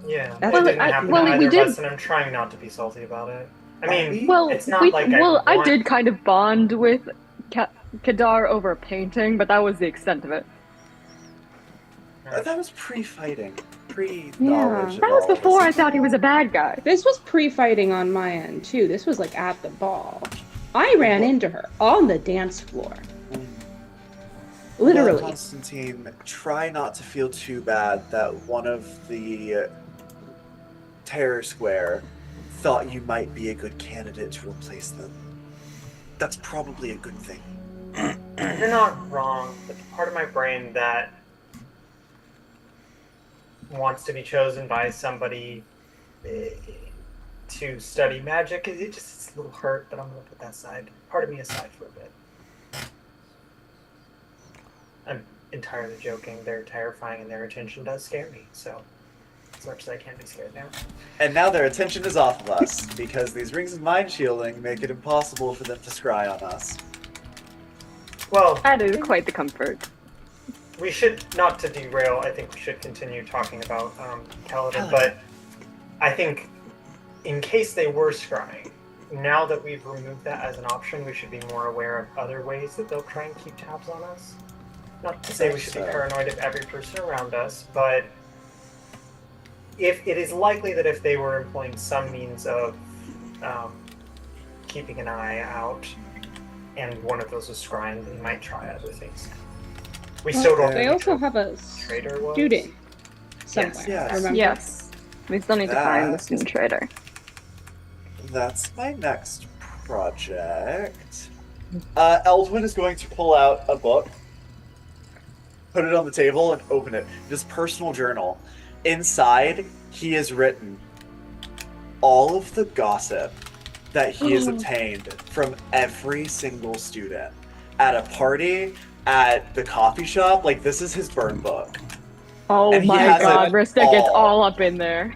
[SPEAKER 2] Yeah,
[SPEAKER 5] That's
[SPEAKER 2] it
[SPEAKER 5] what
[SPEAKER 2] didn't happen to either
[SPEAKER 4] we
[SPEAKER 2] of
[SPEAKER 4] did-
[SPEAKER 2] us, and I'm trying not to be salty about it. I mean,
[SPEAKER 4] Well,
[SPEAKER 2] it's not like
[SPEAKER 4] I did kind of bond with Kadar over painting, but that was the extent of it.
[SPEAKER 3] That was pre-fighting. Pre-knowledge of
[SPEAKER 4] That was
[SPEAKER 3] all
[SPEAKER 4] before I
[SPEAKER 3] this.
[SPEAKER 4] thought he was a bad guy.
[SPEAKER 5] This was pre-fighting on my end, too. This was, like, at the ball. I ran into her on the dance floor. Literally.
[SPEAKER 3] Well, Constantine, try not to feel too bad that one of the Terror Square thought you might be a good candidate to replace them. That's probably a good thing.
[SPEAKER 2] You're not wrong, but the part of my brain that wants to be chosen by somebody to study magic, it's a little hurt, but I'm going to put that part of me aside for a bit. I'm entirely joking. They're terrifying and their attention does scare me, so as much as I can be scared now.
[SPEAKER 3] And now their attention is off of us, because these rings of mind shielding make it impossible for them to scry on us.
[SPEAKER 2] Well,
[SPEAKER 4] That is quite the comfort.
[SPEAKER 2] we should, not to derail, I think we should continue talking about Kalidin, but I think in case they were scrying, now that we've removed that as an option, we should be more aware of other ways that they'll try and keep tabs on us. Not to say we should be paranoid of every person around us, but if it is likely that if they were employing some means of keeping an eye out, and one of those was scrying, they might try other things. We still don't.
[SPEAKER 5] They also have a
[SPEAKER 2] Trader was?
[SPEAKER 5] student somewhere.
[SPEAKER 3] Yes.
[SPEAKER 5] Remember?
[SPEAKER 4] Yes. We still need to find the student trader.
[SPEAKER 3] That's my next project. Eldwin is going to pull out a book, put it on the table, and open it. His personal journal. Inside, he has written all of the gossip that he has obtained from every single student at a party, at the coffee shop. Like, this is his burn book.
[SPEAKER 4] Oh
[SPEAKER 3] And he
[SPEAKER 4] my
[SPEAKER 3] has
[SPEAKER 4] god,
[SPEAKER 3] it
[SPEAKER 4] Rista gets
[SPEAKER 3] all.
[SPEAKER 4] all up in there.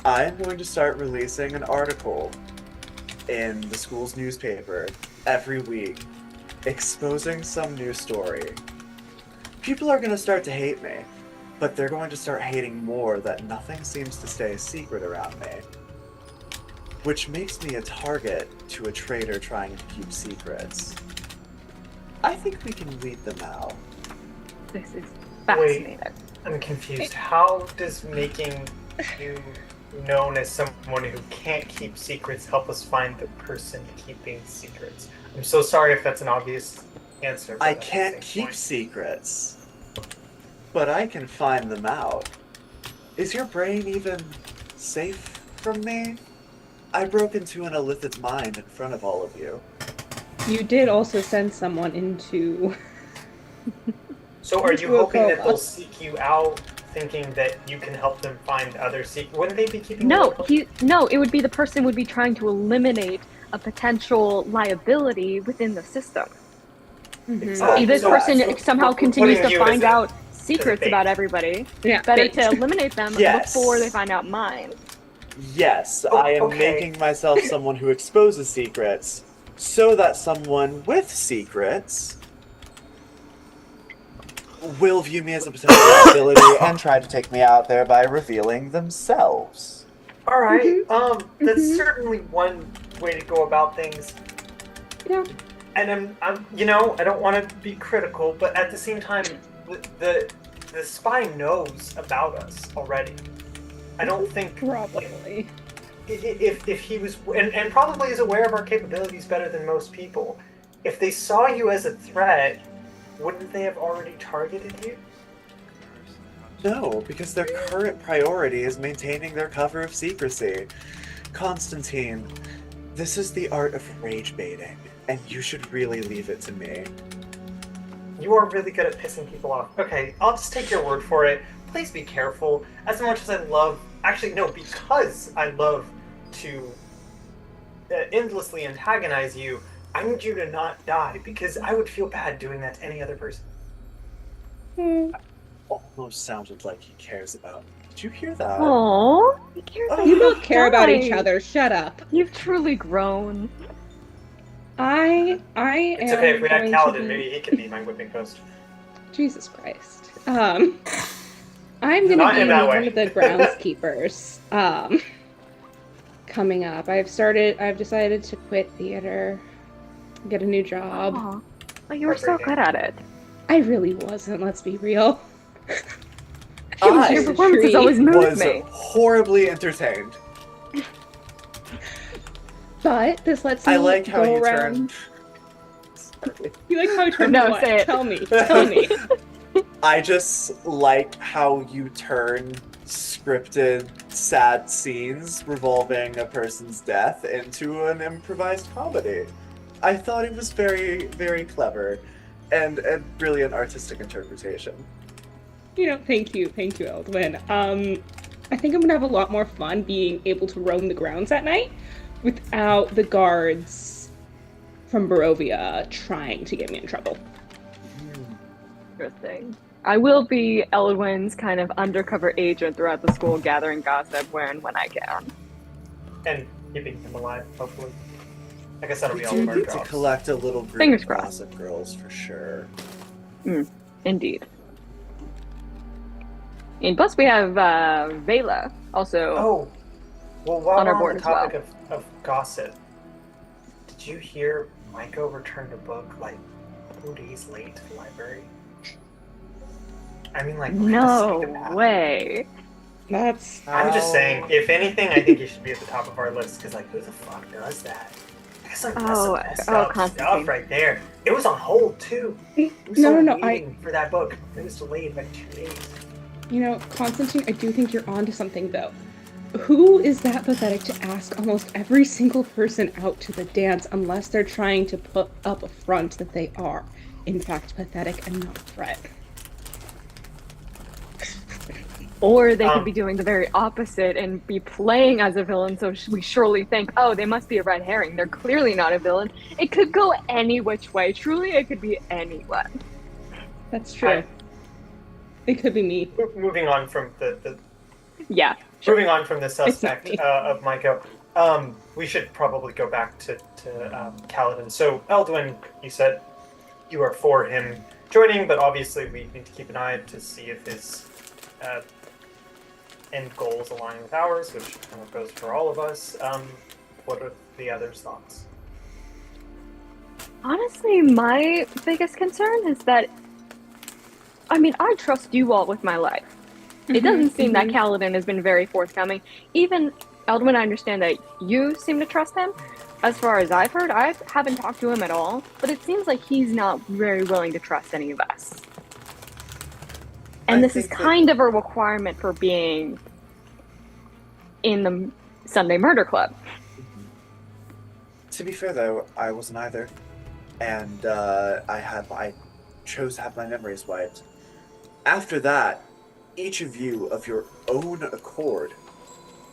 [SPEAKER 3] I'm going to start releasing an article in the school's newspaper every week, exposing some new story. People are going to start to hate me. but they're going to start hating more that nothing seems to stay a secret around me. Which makes me a target to a traitor trying to keep secrets. I think we can weed them out.
[SPEAKER 4] This is fascinating.
[SPEAKER 2] I'm confused. How does making you known as someone who can't keep secrets help us find the person keeping secrets? I'm so sorry if that's an obvious answer.
[SPEAKER 3] I can't keep secrets, but I can find them out. Is your brain even safe from me? I broke into an illithid mind in front of all of you.
[SPEAKER 5] You did also send someone into...
[SPEAKER 2] So are you hoping that they'll seek you out, thinking that you can help them find other secrets? Wouldn't they be keeping
[SPEAKER 4] No, it would be the person would be trying to eliminate a potential liability within the system.
[SPEAKER 2] Exactly.
[SPEAKER 4] If this person somehow continues to find out secrets
[SPEAKER 2] bait.
[SPEAKER 4] about everybody,
[SPEAKER 5] Yeah,
[SPEAKER 4] better
[SPEAKER 5] bait.
[SPEAKER 4] to eliminate them
[SPEAKER 3] Yes.
[SPEAKER 4] before they find out mine.
[SPEAKER 3] Yes,
[SPEAKER 2] Oh,
[SPEAKER 3] I am
[SPEAKER 2] okay.
[SPEAKER 3] making myself someone who exposes secrets, so that someone with secrets will view me as a potential liability and try to take me out there by revealing themselves.
[SPEAKER 2] All right. That's certainly one way to go about things.
[SPEAKER 5] Yeah.
[SPEAKER 2] And I'm you know, I don't want to be critical, but at the same time, the spy knows about us already. I don't think
[SPEAKER 5] Probably.
[SPEAKER 2] if he was and probably is aware of our capabilities better than most people. If they saw you as a threat, wouldn't they have already targeted you?
[SPEAKER 3] No, because their current priority is maintaining their cover of secrecy. Constantine, this is the art of rage baiting, and you should really leave it to me.
[SPEAKER 2] You are really good at pissing people off. Okay, I'll just take your word for it. Please be careful. As much as I love... Actually, no, because I love to endlessly antagonize you, I need you to not die, because I would feel bad doing that to any other person.
[SPEAKER 3] Almost sounded like he cares about me. Did you hear that?
[SPEAKER 4] Aww, you care about
[SPEAKER 5] You
[SPEAKER 4] your
[SPEAKER 5] both care about each
[SPEAKER 4] guy.
[SPEAKER 5] other. Shut up.
[SPEAKER 4] You've truly grown.
[SPEAKER 5] I
[SPEAKER 2] It's
[SPEAKER 5] am
[SPEAKER 2] okay, if we had
[SPEAKER 5] going to
[SPEAKER 2] Kalidin,
[SPEAKER 5] be-
[SPEAKER 2] maybe he could be my whipping post.
[SPEAKER 5] Jesus Christ. I'm gonna
[SPEAKER 2] Not
[SPEAKER 5] be
[SPEAKER 2] in that
[SPEAKER 5] one
[SPEAKER 2] way.
[SPEAKER 5] of the groundskeepers. Coming up. I've decided to quit theater, get a new job.
[SPEAKER 4] Aw. Oh, you were so good at it.
[SPEAKER 5] I really wasn't, let's be real.
[SPEAKER 3] I
[SPEAKER 4] Your performance has always moved
[SPEAKER 3] was
[SPEAKER 4] me.
[SPEAKER 3] horribly entertained.
[SPEAKER 5] But this lets me
[SPEAKER 3] I like how
[SPEAKER 5] go
[SPEAKER 3] you
[SPEAKER 5] around.
[SPEAKER 3] turn.
[SPEAKER 5] You like how I turn?
[SPEAKER 4] No,
[SPEAKER 5] what?
[SPEAKER 4] say it.
[SPEAKER 5] Tell me. Tell me.
[SPEAKER 3] I just like how you turn scripted, sad scenes revolving a person's death into an improvised comedy. I thought it was very, very clever and a brilliant artistic interpretation.
[SPEAKER 5] Thank you, Eldwin. I think I'm gonna have a lot more fun being able to roam the grounds at night without the guards from Barovia trying to get me in trouble.
[SPEAKER 4] Interesting. I will be Eldwin's kind of undercover agent throughout the school, gathering gossip when I can.
[SPEAKER 2] And keeping him alive, hopefully. I guess that'll
[SPEAKER 3] We
[SPEAKER 2] be all
[SPEAKER 3] do
[SPEAKER 2] of our
[SPEAKER 3] need to
[SPEAKER 2] jobs.
[SPEAKER 3] collect a little group
[SPEAKER 4] Fingers
[SPEAKER 3] of
[SPEAKER 4] crossed.
[SPEAKER 3] gossip girls for sure.
[SPEAKER 4] Indeed. And plus we have Vela also.
[SPEAKER 2] Oh, well, while
[SPEAKER 4] On
[SPEAKER 2] we're
[SPEAKER 4] our board
[SPEAKER 2] on the
[SPEAKER 4] as well.
[SPEAKER 2] topic of gossip, did you hear Maiko returned a book like 2 days late to the library? I mean, like, what
[SPEAKER 4] No
[SPEAKER 2] the psychopath?
[SPEAKER 4] way.
[SPEAKER 5] That's
[SPEAKER 2] I'm just saying, if anything, I think he should be at the top of our list, because, like, who the fuck does that? That's some messed up
[SPEAKER 4] Constantine.
[SPEAKER 2] stuff right there. It was on hold, too. We
[SPEAKER 5] No,
[SPEAKER 2] were
[SPEAKER 5] no,
[SPEAKER 2] waiting for that book. It was delayed by 2 days.
[SPEAKER 5] Constantine, I do think you're onto something though. Who is that pathetic to ask almost every single person out to the dance unless they're trying to put up a front that they are, in fact, pathetic and not a threat?
[SPEAKER 4] Or they could be doing the very opposite and be playing as a villain, so we surely think, oh, they must be a red herring. They're clearly not a villain. It could go any which way. Truly, it could be anyone.
[SPEAKER 5] That's true. It could be me.
[SPEAKER 2] Moving on from the
[SPEAKER 4] Yeah.
[SPEAKER 2] moving on from the suspect
[SPEAKER 4] me.
[SPEAKER 2] of Maiko, we should probably go back to Kalidin. So, Eldwin, you said you are for him joining, but obviously we need to keep an eye to see if his end goals align with ours, which kind of goes for all of us. What are the others' thoughts?
[SPEAKER 4] Honestly, my biggest concern is that, I mean, I trust you all with my life. It doesn't seem that Kalidin has been very forthcoming. Even Eldwin, I understand that you seem to trust him. As far as I've heard, I haven't talked to him at all, but it seems like he's not very willing to trust any of us. And this is kind of a requirement for being in the Sunday Murder Club.
[SPEAKER 3] To be fair, though, I wasn't either, and I chose to have my memories wiped. After that, each of you, of your own accord,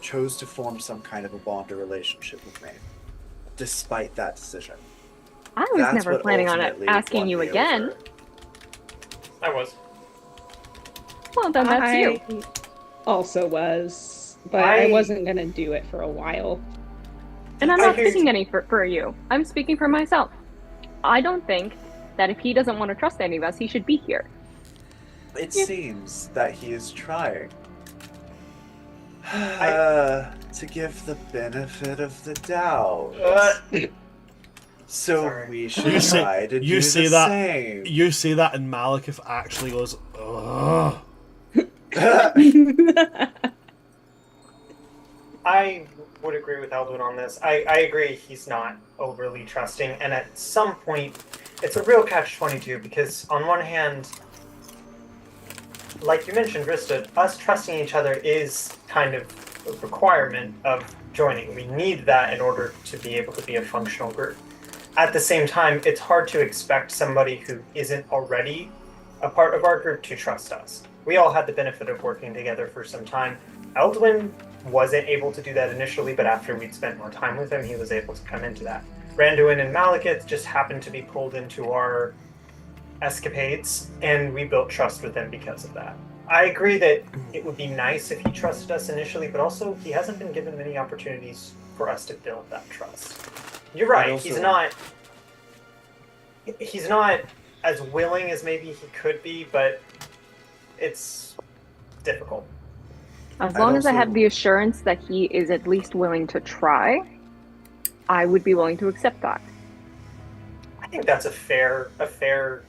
[SPEAKER 3] chose to form some kind of a bond or relationship with me, despite that decision.
[SPEAKER 4] I was
[SPEAKER 3] That's
[SPEAKER 4] never
[SPEAKER 3] what
[SPEAKER 4] planning on
[SPEAKER 3] ultimately
[SPEAKER 4] asking
[SPEAKER 3] won
[SPEAKER 4] you
[SPEAKER 3] me
[SPEAKER 4] again.
[SPEAKER 3] over.
[SPEAKER 2] I was.
[SPEAKER 4] Well, then that's you.
[SPEAKER 5] Also was, but I wasn't gonna do it for a while.
[SPEAKER 4] And I'm not speaking for you. I'm speaking for myself. I don't think that if he doesn't want to trust any of us, he should be here.
[SPEAKER 3] It seems that he is trying. To give the benefit of the doubt. So
[SPEAKER 2] Sorry.
[SPEAKER 3] we should try to do the same.
[SPEAKER 1] You see that, and Malekith actually goes, ugh.
[SPEAKER 2] I would agree with Eldwin on this. I agree he's not overly trusting, and at some point, it's a real catch-22, because on one hand, like you mentioned, Rista, us trusting each other is kind of a requirement of joining. We need that in order to be able to be a functional group. At the same time, it's hard to expect somebody who isn't already a part of our group to trust us. We all had the benefit of working together for some time. Eldwin wasn't able to do that initially, but after we'd spent more time with him, he was able to come into that. Randuin and Malekith just happened to be pulled into our escapades, and we built trust with them because of that. I agree that it would be nice if he trusted us initially, but also he hasn't been given many opportunities for us to build that trust. You're right, he's not as willing as maybe he could be, but it's difficult.
[SPEAKER 4] As long as I have the assurance that he is at least willing to try, I would be willing to accept that.
[SPEAKER 2] I think that's a fair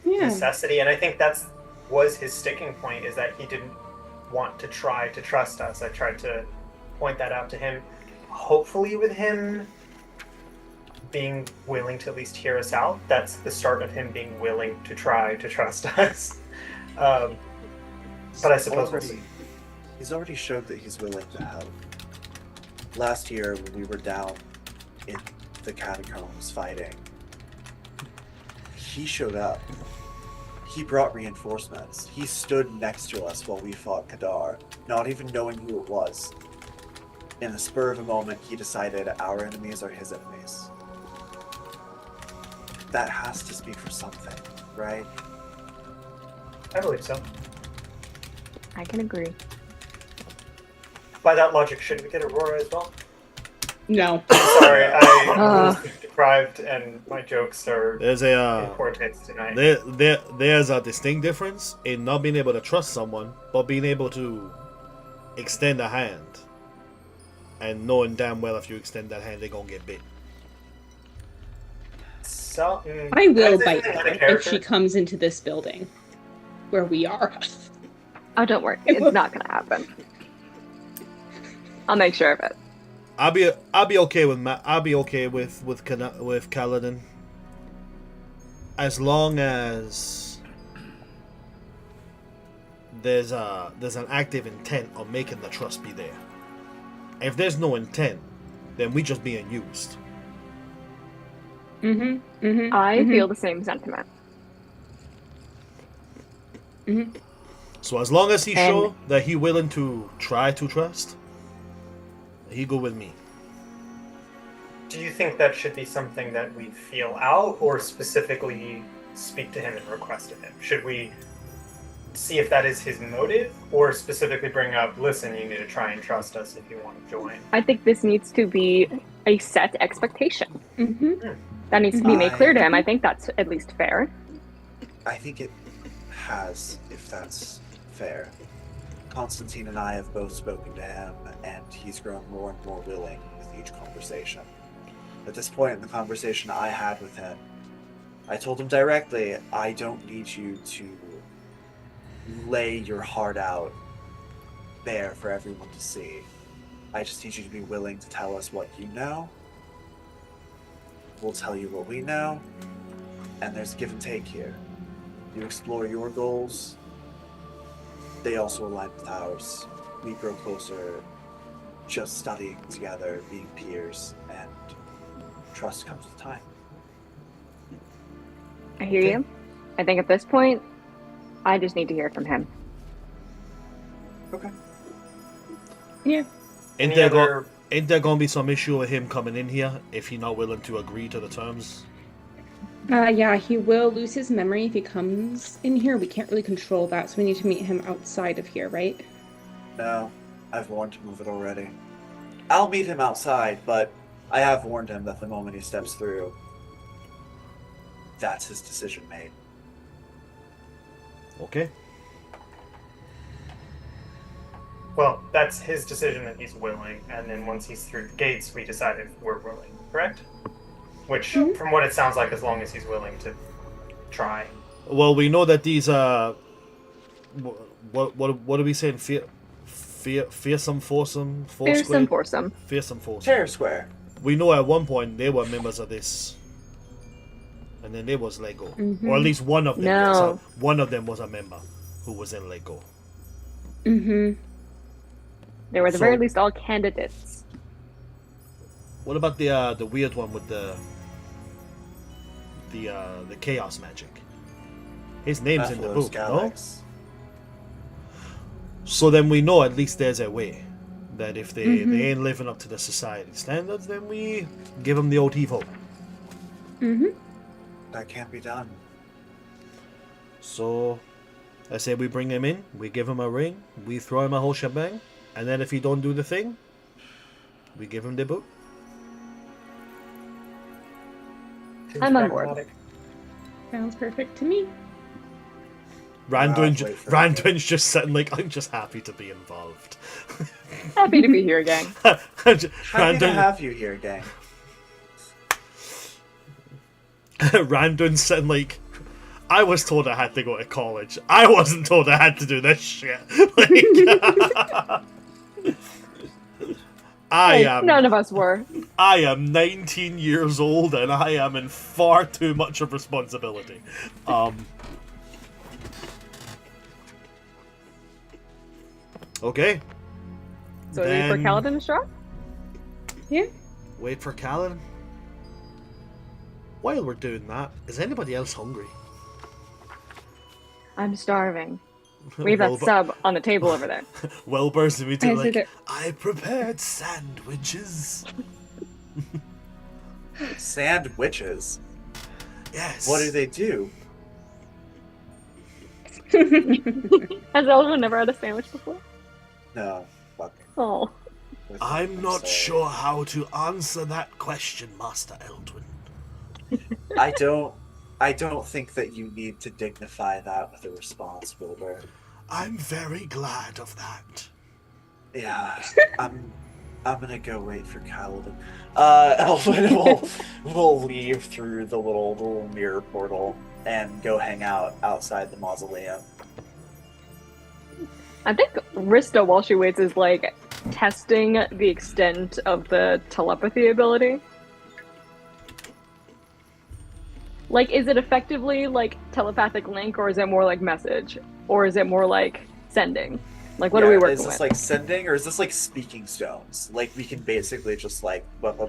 [SPEAKER 2] necessity, and I think was his sticking point, is that he didn't want to try to trust us. I tried to point that out to him. Hopefully with him being willing to at least hear us out, that's the start of him being willing to try to trust us. But I suppose we'll see.
[SPEAKER 3] He's already showed that he's willing to help. Last year, when we were down in the catacombs fighting, he showed up. He brought reinforcements. He stood next to us while we fought Kadar, not even knowing who it was. In the spur of a moment, he decided our enemies are his enemies. That has to speak for something, right?
[SPEAKER 2] I believe so.
[SPEAKER 4] I can agree.
[SPEAKER 2] By that logic, should we get Aurora as well?
[SPEAKER 5] No.
[SPEAKER 2] Sorry, I was deprived, and my jokes are
[SPEAKER 1] There's
[SPEAKER 2] in poor taste tonight.
[SPEAKER 1] There's a distinct difference in not being able to trust someone, but being able to extend a hand, and knowing damn well if you extend that hand, they're gonna get bit.
[SPEAKER 2] So,
[SPEAKER 5] I will bite her if she comes into this building where we are.
[SPEAKER 4] Oh, don't worry. It's not going to happen. I'll make sure of it.
[SPEAKER 1] I'll be okay with Kalidin, as long as there's an active intent on making the trust be there. If there's no intent, then we just being used.
[SPEAKER 4] I feel the same sentiment.
[SPEAKER 1] So as long as he's sure that he's willing to try to trust, he go with me.
[SPEAKER 2] Do you think that should be something that we feel out, or specifically speak to him and request of him? Should we see if that is his motive, or specifically bring up, listen, you need to try and trust us if you want to join?
[SPEAKER 4] I think this needs to be a set expectation. That needs to be made clear to him. I think that's at least fair.
[SPEAKER 3] I think it has, if that's fair. Constantine and I have both spoken to him, and he's grown more and more willing with each conversation. At this point in the conversation I had with him, I told him directly, I don't need you to lay your heart out bare for everyone to see. I just need you to be willing to tell us what you know. We'll tell you what we know, and there's give and take here. You explore your goals, they also align with ours. We grow closer just studying together, being peers, and trust comes with time.
[SPEAKER 4] I hear you. I think at this point, I just need to hear from him.
[SPEAKER 3] Okay.
[SPEAKER 5] Yeah.
[SPEAKER 1] Ain't there going to be some issue with him coming in here if he's not willing to agree to the terms?
[SPEAKER 5] Yeah, he will lose his memory if he comes in here. We can't really control that, so we need to meet him outside of here, right?
[SPEAKER 3] No, I've warned him of it already. I'll meet him outside, but I have warned him that the moment he steps through, that's his decision made.
[SPEAKER 1] Okay.
[SPEAKER 2] Well, that's his decision that he's willing, and then once he's through the gates, we decide if we're willing, correct? Which, from what it sounds like, as long as he's willing to try.
[SPEAKER 1] Well, we know that these what are we saying? Fearsome foursome,
[SPEAKER 4] Fearsome foursome.
[SPEAKER 1] Fearsome foursome.
[SPEAKER 3] Chair square.
[SPEAKER 1] We know at one point they were members of this, and then there was Lego, or at least one of them.
[SPEAKER 4] No.
[SPEAKER 1] One of them was a member who was in Lego.
[SPEAKER 5] Mm-hmm.
[SPEAKER 4] They were at the very least all candidates.
[SPEAKER 1] What about the weird one with the chaos magic? His name's in the book, no? So then we know at least there's a way that if they ain't living up to the society standards, then we give them the old TiVo.
[SPEAKER 3] That can't be done.
[SPEAKER 1] So I say we bring him in, we give him a ring, we throw him a whole shebang, and then if he don't do the thing, we give him the boot.
[SPEAKER 4] I'm on board.
[SPEAKER 5] Sounds perfect to me.
[SPEAKER 1] Randuin's just sitting like, I'm just happy to be involved.
[SPEAKER 4] Happy to be here, gang.
[SPEAKER 3] Happy to have you here, gang.
[SPEAKER 1] Randuin's sitting like, I was told I had to go to college. I wasn't told I had to do this shit.
[SPEAKER 4] None of us were.
[SPEAKER 1] I am 19 years old and I am in far too much of responsibility. Okay.
[SPEAKER 4] So wait for Kalidin to show up?
[SPEAKER 5] Yeah.
[SPEAKER 1] Wait for Kalidin. While we're doing that, is anybody else hungry?
[SPEAKER 4] I'm starving. We have that sub on the table over there.
[SPEAKER 1] Wilbur's immediately like,
[SPEAKER 5] it.
[SPEAKER 1] I prepared sandwiches.
[SPEAKER 3] Sandwiches?
[SPEAKER 1] Yes.
[SPEAKER 3] What do they do?
[SPEAKER 4] Has Eldwin never had a sandwich before?
[SPEAKER 3] No. Fuck.
[SPEAKER 4] Oh.
[SPEAKER 1] I'm not sure how to answer that question, Master Eldwin.
[SPEAKER 3] I don't think that you need to dignify that with a response, Wilbur.
[SPEAKER 1] I'm very glad of that.
[SPEAKER 3] Yeah, I'm gonna go wait for Kalidin. Eldwin will leave through the little mirror portal and go hang out outside the mausoleum.
[SPEAKER 4] I think Rista, while she waits, is like testing the extent of the telepathy ability. Like, is it effectively like telepathic link, or is it more like message, or is it more like sending? Like, what are we working with?
[SPEAKER 3] Is this like sending, or is this like speaking stones? Like we can basically just like like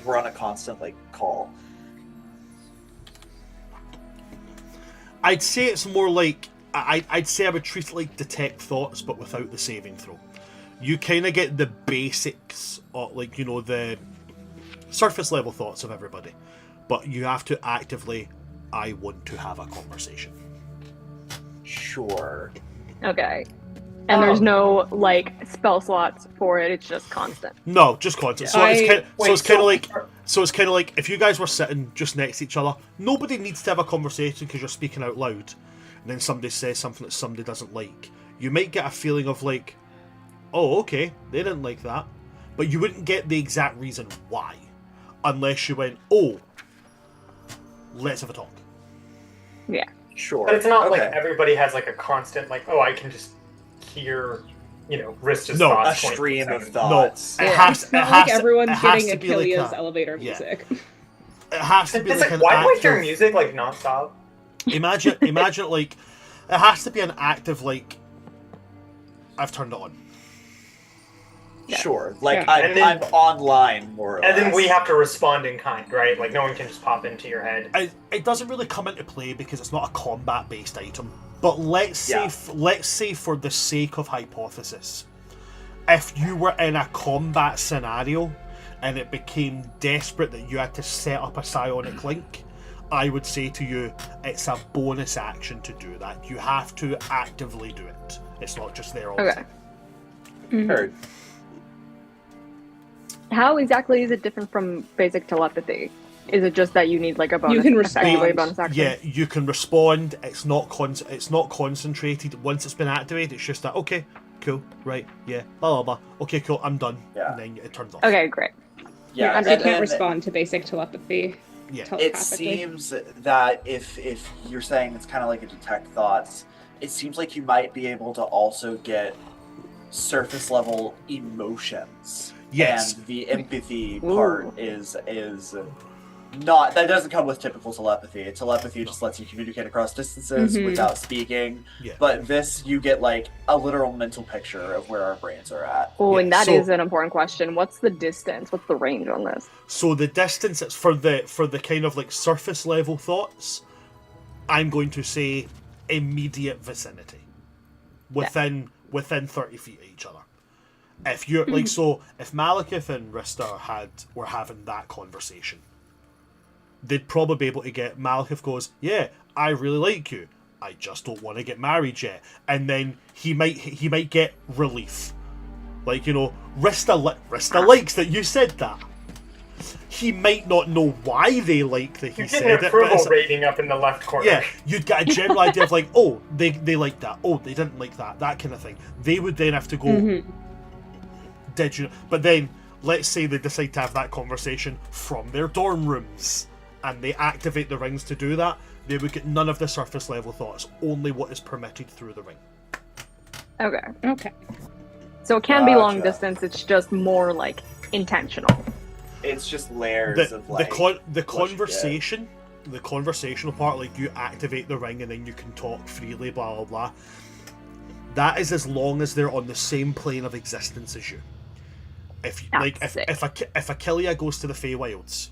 [SPEAKER 3] we're on a constant like call.
[SPEAKER 1] I'd say it's more like I'd say I would treat it like detect thoughts, but without the saving throw. You kind of get the basics, of, like, you know, the surface level thoughts of everybody, but you have to actively, I want to have a conversation.
[SPEAKER 3] Sure.
[SPEAKER 4] Okay. And there's no like spell slots for it. It's just constant.
[SPEAKER 1] No, just constant. So it's kind of like if you guys were sitting just next to each other, nobody needs to have a conversation because you're speaking out loud, and then somebody says something that somebody doesn't like. you might get a feeling of like, oh, okay, they didn't like that. But you wouldn't get the exact reason why. Unless you went, oh, let's have a talk.
[SPEAKER 4] Yeah.
[SPEAKER 3] Sure.
[SPEAKER 2] But it's not like
[SPEAKER 3] Okay.
[SPEAKER 2] everybody has like a constant, like, oh, I can just hear, Rista's
[SPEAKER 1] No,
[SPEAKER 3] A
[SPEAKER 2] thoughts.
[SPEAKER 3] stream of
[SPEAKER 2] 24/7.
[SPEAKER 3] thoughts.
[SPEAKER 1] It
[SPEAKER 5] Yeah,
[SPEAKER 1] has,
[SPEAKER 5] it's
[SPEAKER 1] it
[SPEAKER 5] not
[SPEAKER 1] has
[SPEAKER 5] like
[SPEAKER 1] to-
[SPEAKER 5] everyone's
[SPEAKER 1] it has
[SPEAKER 5] getting
[SPEAKER 1] to be like
[SPEAKER 5] Achillea's
[SPEAKER 1] a-
[SPEAKER 5] elevator
[SPEAKER 1] yeah.
[SPEAKER 5] music.
[SPEAKER 1] It has to be
[SPEAKER 2] It's
[SPEAKER 1] like
[SPEAKER 2] like,
[SPEAKER 1] an
[SPEAKER 2] why do I hear
[SPEAKER 1] active...
[SPEAKER 2] music like nonstop?
[SPEAKER 1] Imagine like, it has to be an active like, I've turned it on.
[SPEAKER 3] Sure. Like,
[SPEAKER 5] Yeah.
[SPEAKER 2] And then-
[SPEAKER 3] I'm online, more or
[SPEAKER 2] And
[SPEAKER 3] less.
[SPEAKER 2] then we have to respond in kind, right? Like, no one can just pop into your head.
[SPEAKER 1] It doesn't really come into play because it's not a combat-based item. But let's say,
[SPEAKER 3] Yeah.
[SPEAKER 1] let's say for the sake of hypothesis, if you were in a combat scenario and it became desperate that you had to set up a psionic link, I would say to you, it's a bonus action to do that. You have to actively do it. It's not just there all the
[SPEAKER 4] Okay.
[SPEAKER 1] time.
[SPEAKER 3] Heard.
[SPEAKER 4] How exactly is it different from basic telepathy? Is it just that you need like a bonus?
[SPEAKER 5] You can
[SPEAKER 4] effectively a
[SPEAKER 5] respond.
[SPEAKER 4] bonus action?
[SPEAKER 1] Yeah, you can respond. It's not concentrated. Once it's been activated, it's just that, okay, cool, right, yeah, blah, blah, blah. Okay, cool, I'm done.
[SPEAKER 3] Yeah.
[SPEAKER 1] And then it turns off.
[SPEAKER 4] Okay, great.
[SPEAKER 3] Yeah.
[SPEAKER 4] And
[SPEAKER 5] You
[SPEAKER 3] and
[SPEAKER 5] can't
[SPEAKER 3] then
[SPEAKER 5] respond to basic telepathy.
[SPEAKER 1] Yeah.
[SPEAKER 3] It
[SPEAKER 5] Telepathically.
[SPEAKER 3] seems that if you're saying it's kind of like a detect thoughts, it seems like you might be able to also get surface level emotions.
[SPEAKER 1] Yes.
[SPEAKER 3] And the empathy
[SPEAKER 4] Ooh.
[SPEAKER 3] part is not, that doesn't come with typical telepathy. Telepathy just lets you communicate across distances
[SPEAKER 5] Mhm.
[SPEAKER 3] without speaking.
[SPEAKER 1] Yeah.
[SPEAKER 3] But this, you get like a literal mental picture of where our brains are at.
[SPEAKER 4] Oh,
[SPEAKER 1] Yeah,
[SPEAKER 4] and that
[SPEAKER 1] so-
[SPEAKER 4] is an important question. What's the distance? What's the range on this?
[SPEAKER 1] So the distance, it's for the kind of like surface level thoughts, I'm going to say immediate vicinity. Within 30 feet of each other. If you're like, so if Malekith and Rista were having that conversation, they'd probably be able to get, Malekith goes, yeah, I really like you, I just don't want to get married yet. And then he might get relief. Like, Rista likes that you said that. He might not know why they like that he
[SPEAKER 2] You
[SPEAKER 1] said
[SPEAKER 2] get an
[SPEAKER 1] it, but
[SPEAKER 2] approval
[SPEAKER 1] it's,
[SPEAKER 2] rating up in the left corner.
[SPEAKER 1] yeah, you'd get a general idea of like, oh, they like that, oh, they didn't like that kind of thing. They would then have to go, did you? But then, let's say they decide to have that conversation from their dorm rooms, and they activate the rings to do that, they would get none of the surface level thoughts, only what is permitted through the ring.
[SPEAKER 4] Okay.
[SPEAKER 5] Okay.
[SPEAKER 4] So it can be long
[SPEAKER 3] Gotcha.
[SPEAKER 4] distance, it's just more like intentional.
[SPEAKER 3] It's just layers of like
[SPEAKER 1] the
[SPEAKER 3] what you
[SPEAKER 1] conversation, the conversational part, like you activate the ring and then you can talk freely, blah blah blah. That is as long as they're on the same plane of existence as you. If
[SPEAKER 4] That's
[SPEAKER 1] like
[SPEAKER 4] sick.
[SPEAKER 1] if Achillea goes to the Feywilds,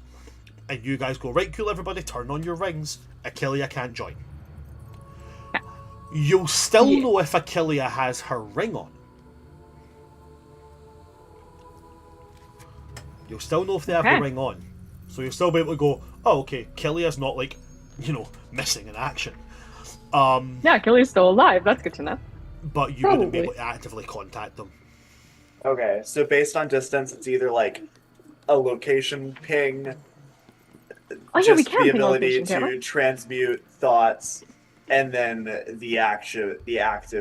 [SPEAKER 1] and you guys go, right, cool, everybody, turn on your rings, Achillea can't join. You'll still
[SPEAKER 5] Yeah.
[SPEAKER 1] know if Achillea has her ring on. You'll still know if they have
[SPEAKER 4] Okay.
[SPEAKER 1] the ring on. So you'll still be able to go, oh, okay, Achillea's not like, missing in action.
[SPEAKER 4] Yeah, Achilles still alive. That's good to know.
[SPEAKER 1] But you wouldn't be
[SPEAKER 5] Probably.
[SPEAKER 1] able to actively contact them.
[SPEAKER 3] Okay, so based on distance, it's either like a location ping,
[SPEAKER 4] Oh yeah, we
[SPEAKER 3] just
[SPEAKER 4] can
[SPEAKER 3] the
[SPEAKER 4] ping
[SPEAKER 3] ability
[SPEAKER 4] location, can't
[SPEAKER 3] to
[SPEAKER 4] we?
[SPEAKER 3] transmute thoughts, and then the active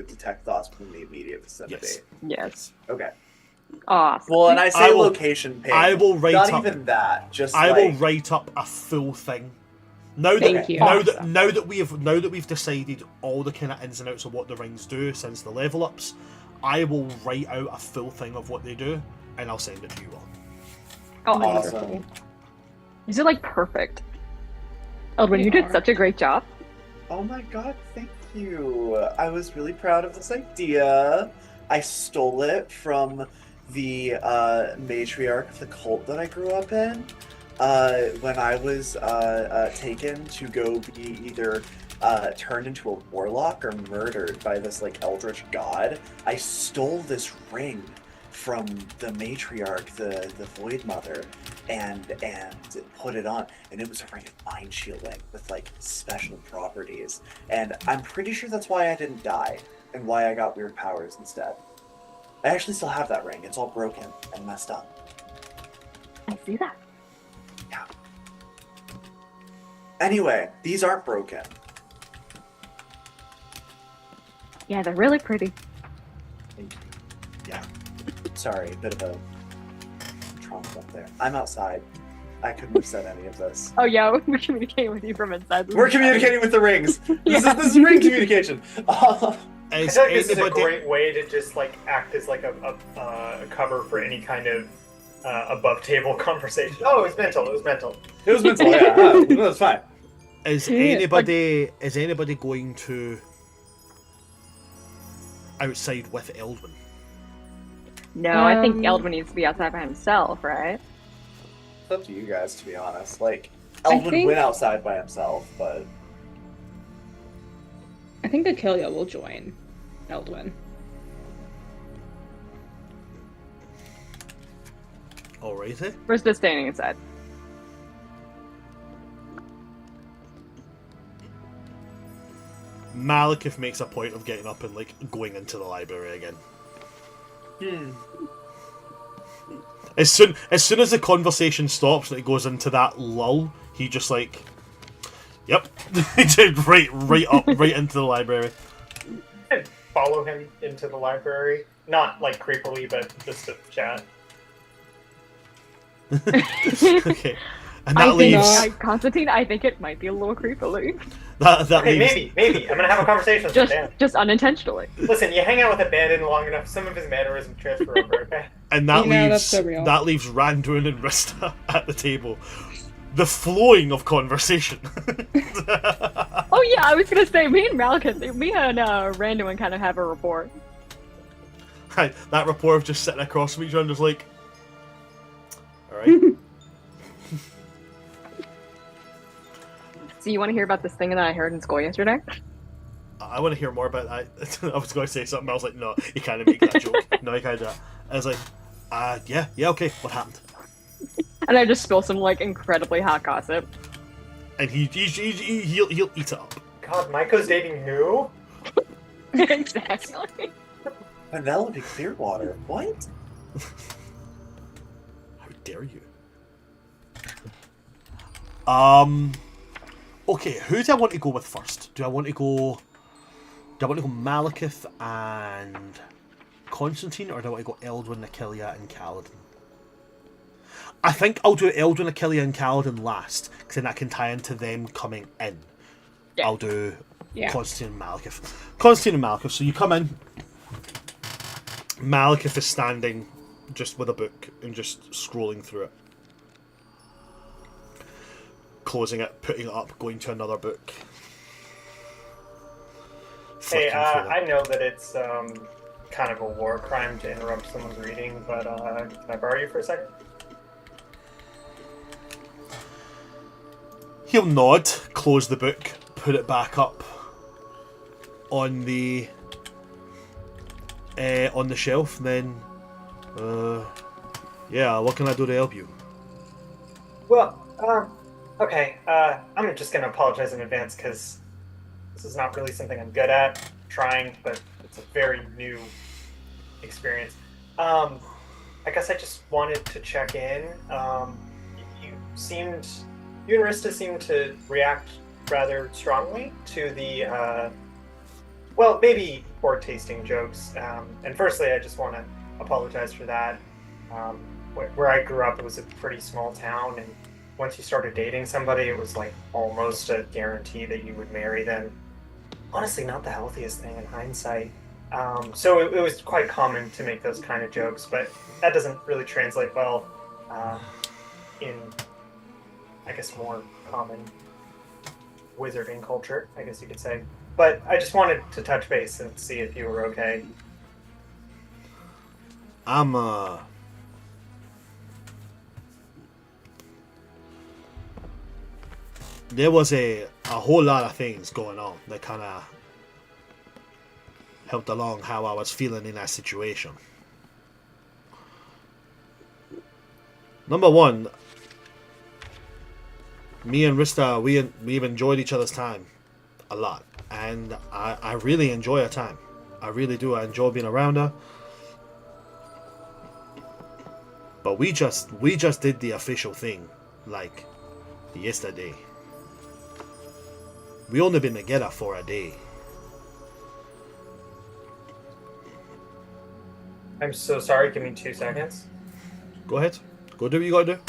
[SPEAKER 3] detect thoughts from the immediate vicinity.
[SPEAKER 1] Yes.
[SPEAKER 4] Yes.
[SPEAKER 3] Okay.
[SPEAKER 4] Awesome.
[SPEAKER 3] Well, and I say
[SPEAKER 1] will-
[SPEAKER 3] location ping.
[SPEAKER 1] I will write
[SPEAKER 3] not
[SPEAKER 1] up-
[SPEAKER 3] even that. Just
[SPEAKER 1] I
[SPEAKER 3] like,
[SPEAKER 1] will write up a full thing. Now
[SPEAKER 5] Thank
[SPEAKER 1] that
[SPEAKER 5] you.
[SPEAKER 1] now that we've decided all the kind of ins and outs of what the rings do since the level ups, I will write out a full thing of what they do, and I'll send it to you all.
[SPEAKER 4] Oh,
[SPEAKER 3] Awesome.
[SPEAKER 4] wonderful. These are like perfect. Eldwin,
[SPEAKER 5] They
[SPEAKER 4] you did
[SPEAKER 5] are.
[SPEAKER 4] such a great job.
[SPEAKER 3] Oh my god, thank you. I was really proud of this idea. I stole it from the matriarch of the cult that I grew up in. When I was taken to go be either turned into a warlock or murdered by this like eldritch god, I stole this ring from the matriarch, the Void Mother, and put it on, and it was a ring of mind shielding with like special properties, and I'm pretty sure that's why I didn't die and why I got weird powers instead. I actually still have that ring. It's all broken and messed up.
[SPEAKER 4] I see that.
[SPEAKER 3] Anyway, these aren't broken.
[SPEAKER 4] Yeah, they're really pretty.
[SPEAKER 3] Sorry, a bit of a trauma up there. I'm outside. I couldn't have said any of this.
[SPEAKER 4] Oh yeah, we're communicating with you from inside.
[SPEAKER 3] We're communicating with the rings. This
[SPEAKER 4] Yeah.
[SPEAKER 3] is ring communication.
[SPEAKER 2] I
[SPEAKER 1] Is
[SPEAKER 2] feel like this is a
[SPEAKER 1] anybody...
[SPEAKER 2] great way to just like act as like a cover for any kind of above table conversation. Oh, it was mental. It was mental.
[SPEAKER 3] It was mental, yeah. That's fine.
[SPEAKER 1] Is
[SPEAKER 5] Yeah,
[SPEAKER 1] anybody going to outside with Eldwin?
[SPEAKER 4] No, I think Eldwin needs to be outside by himself, right?
[SPEAKER 3] It's up to you guys, to be honest. Like,
[SPEAKER 5] I
[SPEAKER 3] Eldwin
[SPEAKER 5] think-
[SPEAKER 3] went outside by himself, but
[SPEAKER 5] I think Achillea will join Eldwin.
[SPEAKER 1] Alrighty.
[SPEAKER 4] We're just standing inside.
[SPEAKER 1] Malekith makes a point of getting up and like going into the library again. As soon as the conversation stops and it goes into that lull, he just like, yep, right up into the library.
[SPEAKER 2] And follow him into the library, not like creepily, but just to chat.
[SPEAKER 1] Okay, and that leaves
[SPEAKER 4] Constantine, I think it might be a little creepily.
[SPEAKER 1] that
[SPEAKER 2] Okay,
[SPEAKER 1] leaves.
[SPEAKER 2] maybe. I'm gonna have a conversation with Dan.
[SPEAKER 4] Just unintentionally.
[SPEAKER 2] Listen, you hang out with a bandit long enough, some of his mannerisms transfer over, okay?
[SPEAKER 1] And that
[SPEAKER 5] that's
[SPEAKER 1] leaves
[SPEAKER 5] so real.
[SPEAKER 1] Randuin and Rista at the table. The flowing of conversation.
[SPEAKER 4] Oh yeah, I was gonna say me and Randuin kind of have a rapport.
[SPEAKER 1] Right, that rapport of just sitting across from each other, just like, all right.
[SPEAKER 4] So you want to hear about this thing that I heard in school yesterday?
[SPEAKER 1] I want to hear more about that. I was going to say something, I was like, no, you can't make that joke. No, you can't do that. I was like, yeah, okay, what happened?
[SPEAKER 4] And I just spill some like incredibly hot gossip.
[SPEAKER 1] And he'll eat it up.
[SPEAKER 2] God, Maiko's dating who?
[SPEAKER 4] Exactly.
[SPEAKER 3] Penelope Clearwater. What?
[SPEAKER 1] How dare you? Okay, who do I want to go with first? Do I want to go Malekith and Constantine, or do I want to go Eldwin, Achillea, and Kalidin? I think I'll do Eldwin, Achillea, and Kalidin last, because then I can tie into them coming in.
[SPEAKER 4] Yeah.
[SPEAKER 1] I'll do
[SPEAKER 5] Yeah.
[SPEAKER 1] Constantine and Malekith. So you come in. Malekith is standing just with a book and just scrolling through it. Closing it, putting it up, going to another book.
[SPEAKER 2] Hey,
[SPEAKER 1] Flicking through
[SPEAKER 2] I know that it's kind of a war crime to interrupt someone's reading, but can I borrow you for a second?
[SPEAKER 1] He'll nod, close the book, put it back up on the shelf, and then yeah, what can I do to help you?
[SPEAKER 2] Well, okay, I'm just gonna apologize in advance because this is not really something I'm good at, trying, but it's a very new experience. I guess I just wanted to check in. You and Rista seemed to react rather strongly to the, well, maybe poor tasting jokes. And firstly, I just want to apologize for that. Where I grew up, it was a pretty small town, and once you started dating somebody, it was like almost a guarantee that you would marry them. Honestly, not the healthiest thing in hindsight. So it was quite common to make those kind of jokes, but that doesn't really translate well in, I guess, more common wizarding culture, I guess you could say. But I just wanted to touch base and see if you were okay.
[SPEAKER 1] There was a whole lot of things going on that kind of helped along how I was feeling in that situation. Number one, me and Rista, we've enjoyed each other's time a lot, and I really enjoy our time. I really do. I enjoy being around her. But we just did the official thing, like, yesterday. We only been together for a day.
[SPEAKER 2] I'm so sorry. Give me 2 seconds.
[SPEAKER 1] Go ahead. Go do what you gotta do.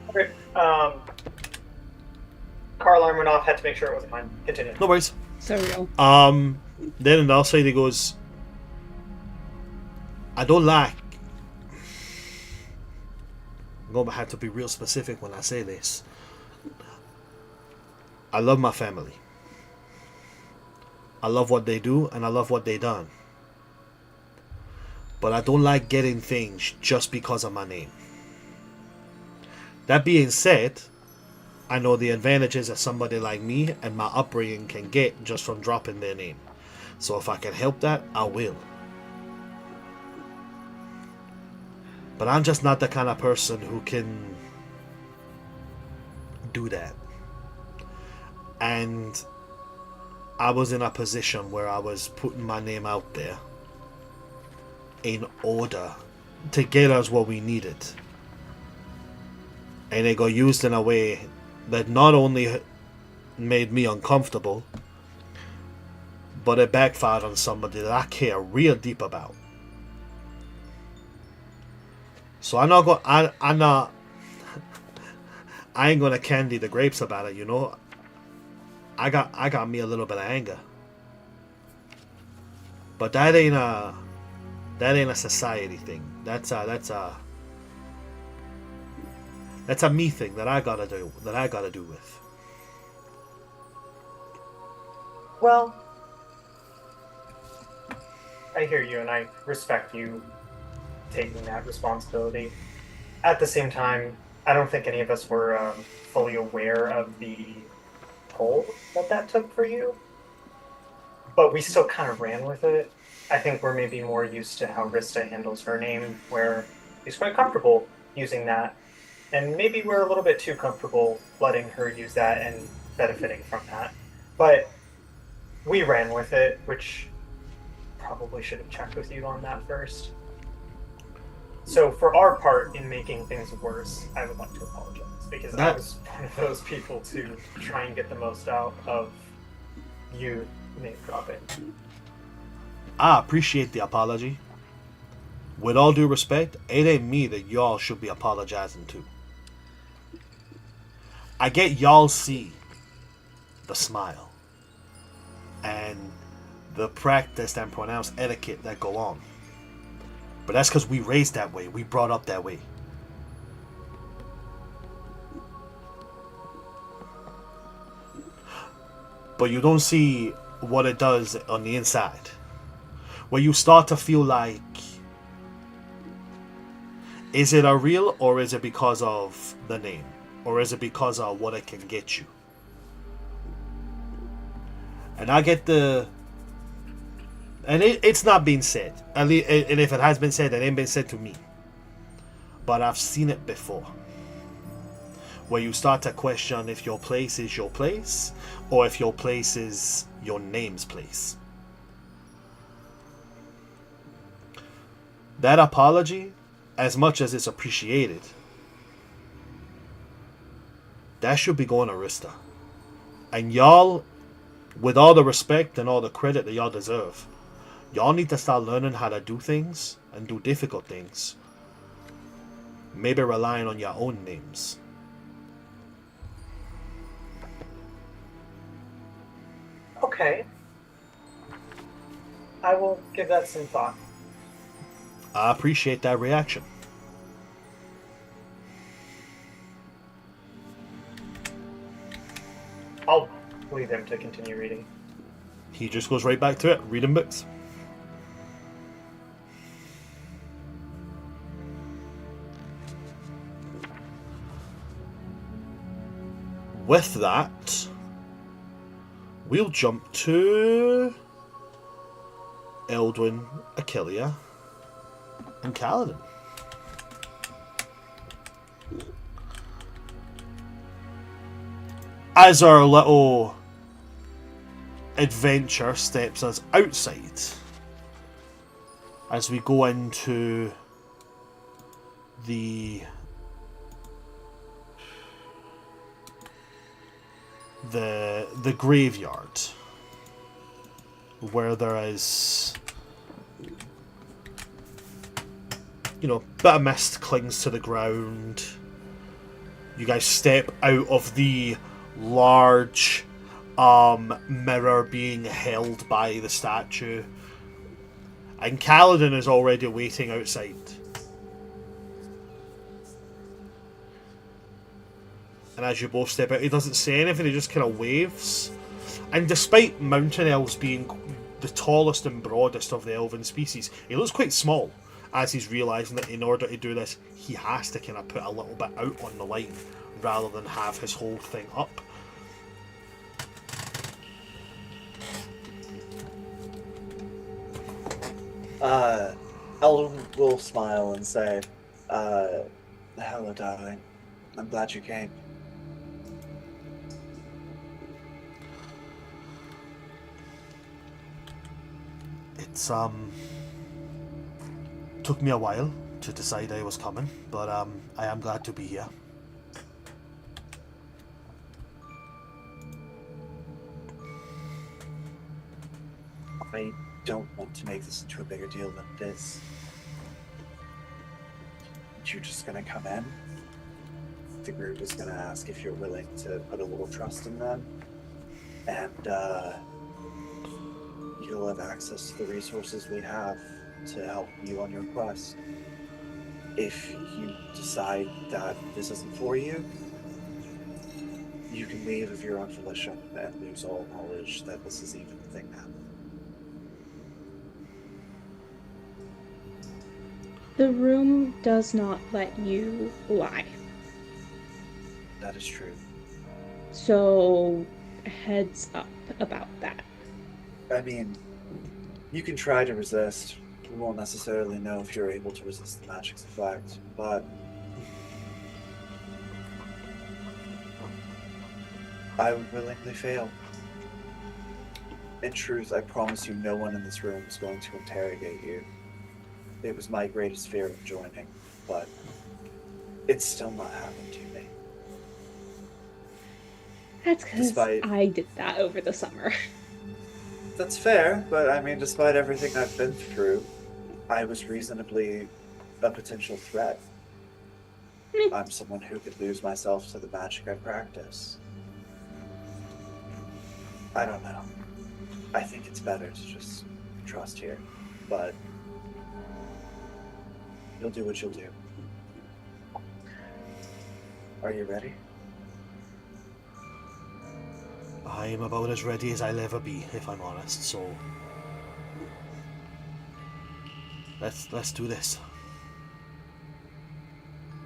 [SPEAKER 2] Okay. Car alarm went off. Had to make sure it wasn't mine. Continue.
[SPEAKER 1] No worries.
[SPEAKER 5] So real.
[SPEAKER 1] Then on the other side he goes, I don't like... I'm going to have to be real specific when I say this. I love my family. I love what they do and I love what they done. But I don't like getting things just because of my name. That being said, I know the advantages that somebody like me and my upbringing can get just from dropping their name. So if I can help that, I will. But I'm just not the kind of person who can do that. And I was in a position where I was putting my name out there in order to get us what we needed. And it got used in a way that not only made me uncomfortable, but it backfired on somebody that I care real deep about. So I'm not going. I'm not. I ain't gonna candy the grapes about it, you know. I got me a little bit of anger, but that ain't a society thing. That's a me thing that I gotta do with.
[SPEAKER 2] Well, I hear you, and I respect you taking that responsibility. At the same time, I don't think any of us were fully aware of the toll that took for you. But we still kind of ran with it. I think we're maybe more used to how Rista handles her name, where she's quite comfortable using that. And maybe we're a little bit too comfortable letting her use that and benefiting from that. But we ran with it, which probably should have checked with you on that first. So for our part in making things worse, I would like to apologize, because I was one of those people to try and get the most out of you name dropping.
[SPEAKER 1] I appreciate the apology. With all due respect, it ain't me that y'all should be apologizing to. I get y'all see the smile and the practiced and pronounced etiquette that go on. But that's because we raised that way. We brought up that way. But you don't see what it does on the inside. Where you start to feel like, is it a real, or is it because of the name? Or is it because of what it can get you? And I get the... And it's not been said. And if it has been said, it ain't been said to me. But I've seen it before. Where you start to question if your place is your place, or if your place is your name's place. That apology, as much as it's appreciated, that should be going to Rista. And y'all, with all the respect and all the credit that y'all deserve, y'all need to start learning how to do things and do difficult things. Maybe relying on your own names.
[SPEAKER 2] Okay. I will give that some thought.
[SPEAKER 1] I appreciate that reaction.
[SPEAKER 2] I'll leave him to continue reading.
[SPEAKER 1] He just goes right back to it, reading books. With that, we'll jump to Eldwin, Achillea, and Kalidin. As our little adventure steps us outside, as we go into the graveyard, where there is, you know, a bit of mist clings to the ground. You guys step out of the large mirror being held by the statue, and Kalidin is already waiting outside. And as you both step out, he doesn't say anything, he just kind of waves. And despite mountain elves being the tallest and broadest of the elven species, he looks quite small, as he's realising that in order to do this, he has to kind of put a little bit out on the line, rather than have his whole thing up.
[SPEAKER 3] Eldwin will smile and say, hello, darling. I'm glad you came.
[SPEAKER 1] It's, took me a while to decide I was coming, but, I am glad to be here.
[SPEAKER 3] I don't want to make this into a bigger deal than it is. You're just gonna come in. The group is gonna ask if you're willing to put a little trust in them, and you'll have access to the resources we have to help you on your quest. If you decide that this isn't for you, you can leave of your own volition and lose all knowledge that this is even a thing now.
[SPEAKER 5] The room does not let you lie.
[SPEAKER 3] That is true.
[SPEAKER 5] So, heads up about that.
[SPEAKER 3] I mean, you can try to resist. We won't necessarily know if you're able to resist the magic's effect, but I would willingly fail. In truth, I promise you no one in this room is going to interrogate you. It was my greatest fear of joining, but it's still not happened to me.
[SPEAKER 5] That's because
[SPEAKER 3] Despite-
[SPEAKER 5] I did that over the summer.
[SPEAKER 3] That's fair, but I mean, despite everything I've been through, I was reasonably a potential threat. I'm someone who could lose myself to the magic I practice. I don't know. I think it's better to just trust here, but you'll do what you'll do. Are you ready?
[SPEAKER 1] I'm about as ready as I'll ever be, if I'm honest, so let's do this.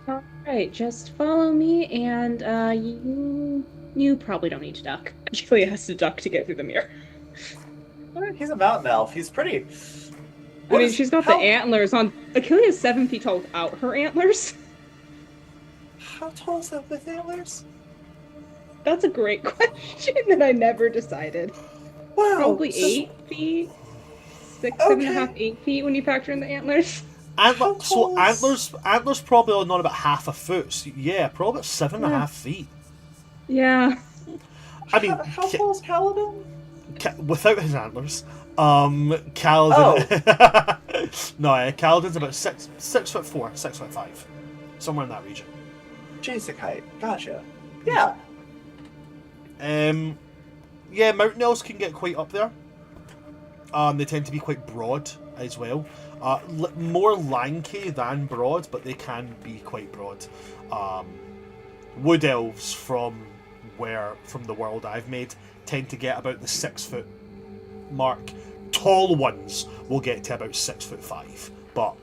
[SPEAKER 5] Alright, just follow me, and you probably don't need to duck. Achillea has to duck to get through the mirror.
[SPEAKER 3] He's a mountain elf. He's pretty.
[SPEAKER 5] I mean, she's got the antlers on. Achillea's 7 feet tall without her antlers.
[SPEAKER 3] How tall is that with antlers?
[SPEAKER 5] That's a great question that I never decided.
[SPEAKER 3] Wow.
[SPEAKER 5] Probably 8 feet. 6, 7.5, 8 feet when you factor in the antlers.
[SPEAKER 1] Antlers probably are not about half a foot. So yeah, probably about 7.5 feet.
[SPEAKER 5] Yeah.
[SPEAKER 1] I mean,
[SPEAKER 3] how tall is Kalidin?
[SPEAKER 1] Without his antlers, Kalidin. No, Kalidin's about 6'4", 6'5", somewhere in that region.
[SPEAKER 3] Basic height. Gotcha. Yeah.
[SPEAKER 1] Yeah, mountain elves can get quite up there. They tend to be quite broad as well. More lanky than broad, but they can be quite broad. Wood elves from the world I've made tend to get about the 6 foot mark. Tall ones will get to about 6'5", but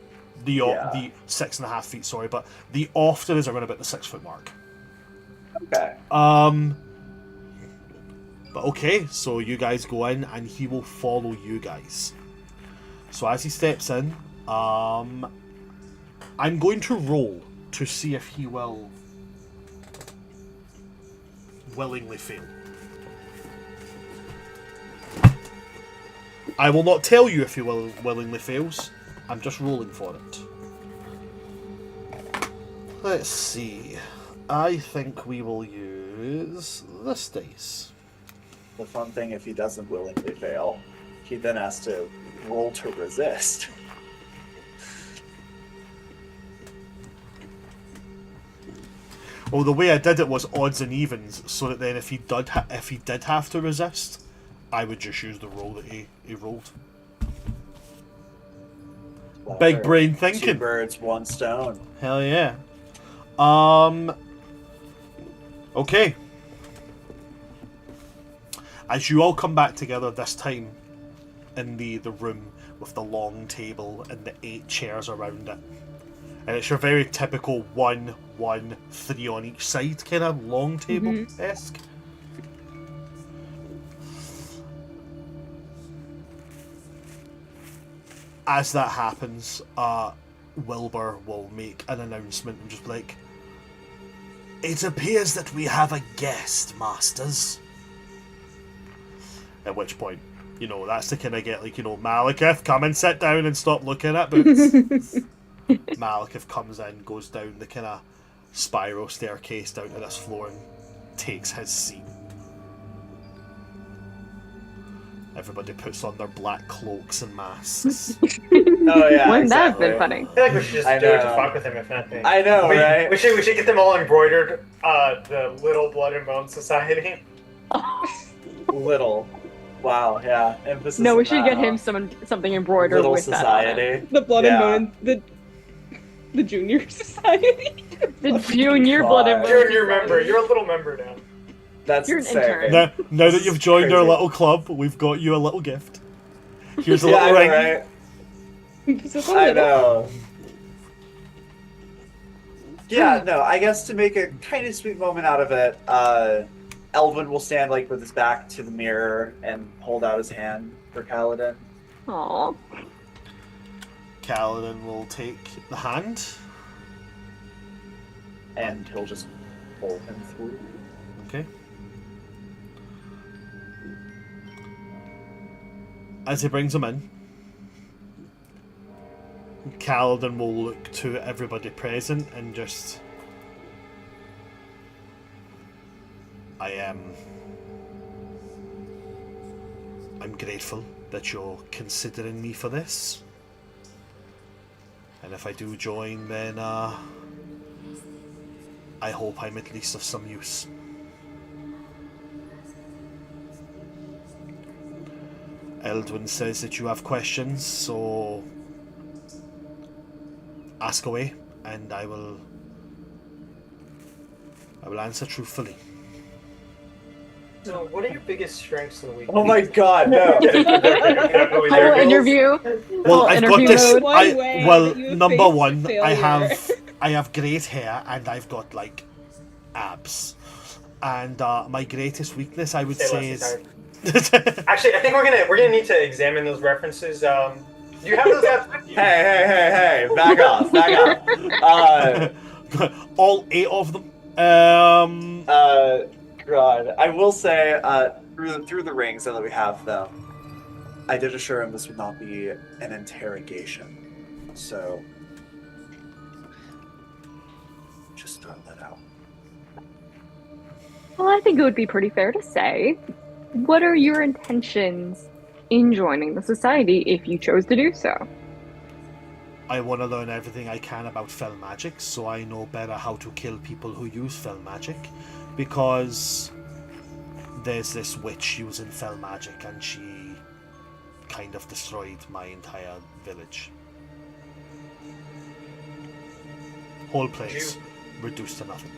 [SPEAKER 1] the 6.5 feet. Sorry, but the often is around about the 6 foot mark.
[SPEAKER 3] Okay.
[SPEAKER 1] But okay, so you guys go in, and he will follow you guys. So as he steps in, I'm going to roll to see if he will willingly fail. I will not tell you if he willingly fails. I'm just rolling for it. Let's see. I think we will use this dice.
[SPEAKER 3] The fun thing, if he doesn't willingly fail, he then has to roll to resist.
[SPEAKER 1] Well, the way I did it was odds and evens, so that then if he did have to resist, I would just use the roll that he rolled. Big brain thinking.
[SPEAKER 3] 2 birds, 1 stone.
[SPEAKER 1] Hell yeah. Okay. As you all come back together this time in the room with the long table and the 8 chairs around it. And it's your very typical 1, 1, 3 on each side kind of long table-esque. As that happens, Wilbur will make an announcement and just be like, "It appears that we have a guest, masters." At which point, you know, that's to kind of get, like, you know, Malekith, come and sit down and stop looking at boots. Malekith comes in, goes down the kind of spiral staircase down to this floor and takes his seat. Everybody puts on their black cloaks and masks.
[SPEAKER 3] Oh yeah,
[SPEAKER 4] Wouldn't that have
[SPEAKER 3] exactly.
[SPEAKER 4] been funny?
[SPEAKER 2] I feel like we should just do it to fuck with him, if nothing.
[SPEAKER 3] I know, right?
[SPEAKER 2] We should get them all embroidered. The Little Blood and Bone Society.
[SPEAKER 3] Little. Wow, yeah. Emphasis
[SPEAKER 4] No, we
[SPEAKER 3] on
[SPEAKER 4] should
[SPEAKER 3] that,
[SPEAKER 4] get
[SPEAKER 3] huh?
[SPEAKER 4] him something embroidered
[SPEAKER 3] Little
[SPEAKER 4] with that on it.
[SPEAKER 3] society.
[SPEAKER 5] The blood
[SPEAKER 3] Yeah.
[SPEAKER 5] and bone, the junior society.
[SPEAKER 4] The junior blood and bone.
[SPEAKER 2] Junior member. You're a little member now.
[SPEAKER 3] That's
[SPEAKER 4] You're an
[SPEAKER 3] insane.
[SPEAKER 4] intern.
[SPEAKER 1] Now that you've joined our
[SPEAKER 3] Crazy.
[SPEAKER 1] little club, we've got you a little gift. Here's a
[SPEAKER 3] Yeah,
[SPEAKER 1] little
[SPEAKER 3] I
[SPEAKER 1] ring.
[SPEAKER 3] know, right?
[SPEAKER 5] So fun
[SPEAKER 3] I
[SPEAKER 5] little-
[SPEAKER 3] know. Yeah, no, I guess to make a kind of sweet moment out of it, Eldwin will stand like with his back to the mirror and hold out his hand for Kalidin.
[SPEAKER 4] Aww.
[SPEAKER 1] Kalidin will take the hand.
[SPEAKER 3] And he'll just pull him through.
[SPEAKER 1] Okay. As he brings him in, Kalidin will look to everybody present and just... I'm grateful that you're considering me for this. And if I do join, then I hope I'm at least of some use. Eldwin says that you have questions, so ask away, and I will answer truthfully.
[SPEAKER 2] So, what are your biggest strengths and weaknesses?
[SPEAKER 3] Oh my god, no!
[SPEAKER 4] Whole interview.
[SPEAKER 1] Well,
[SPEAKER 4] Whole
[SPEAKER 1] I've got
[SPEAKER 4] interview
[SPEAKER 1] this.
[SPEAKER 4] mode.
[SPEAKER 5] One way
[SPEAKER 1] Well,
[SPEAKER 5] that you
[SPEAKER 1] number
[SPEAKER 5] face
[SPEAKER 1] one,
[SPEAKER 5] failure.
[SPEAKER 2] Oh,
[SPEAKER 1] I have great hair and I've got like abs, and my greatest weakness, I would say, is.
[SPEAKER 2] Actually, I think we're gonna need to examine those references. Do you have those apps?
[SPEAKER 3] Hey, back off, back off.
[SPEAKER 1] All 8 of them.
[SPEAKER 3] God, I will say, through the ring, so that we have them, I did assure him this would not be an interrogation. So, just throw that out.
[SPEAKER 4] Well, I think it would be pretty fair to say, what are your intentions in joining the society if you chose to do so?
[SPEAKER 1] I want to learn everything I can about fell magic, so I know better how to kill people who use fell magic, because there's this witch using fell magic and she kind of destroyed my entire village. Whole place reduced to nothing.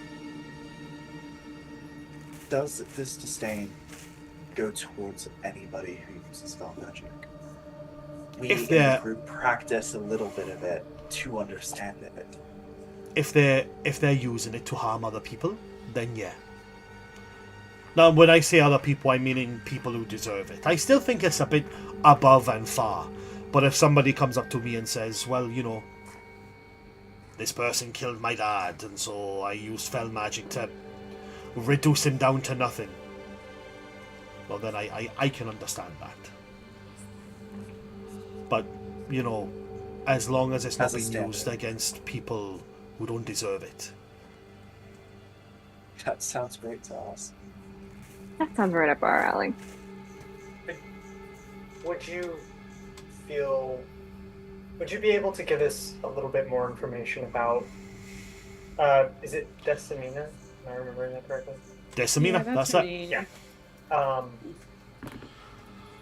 [SPEAKER 3] Does this disdain go towards anybody who uses spell magic? We
[SPEAKER 1] If
[SPEAKER 3] in
[SPEAKER 1] they're-
[SPEAKER 3] the group practice a little bit of it to understand it.
[SPEAKER 1] If they're using it to harm other people, then yeah. Now, when I say other people, I'm meaning people who deserve it. I still think it's a bit above and far. But if somebody comes up to me and says, well, you know, this person killed my dad, and so I used fell magic to reduce him down to nothing, well, then I can understand that. But, you know, as long as it's not
[SPEAKER 3] As a
[SPEAKER 1] being
[SPEAKER 3] standard.
[SPEAKER 1] used against people who don't deserve it.
[SPEAKER 3] That sounds great to us.
[SPEAKER 4] That sounds right up our alley.
[SPEAKER 2] Would you be able to give us a little bit more information about, is it Decimina? Am I remembering that correctly?
[SPEAKER 1] Decimina,
[SPEAKER 5] Yeah,
[SPEAKER 1] that's
[SPEAKER 5] her
[SPEAKER 1] it.
[SPEAKER 5] name.
[SPEAKER 2] Yeah.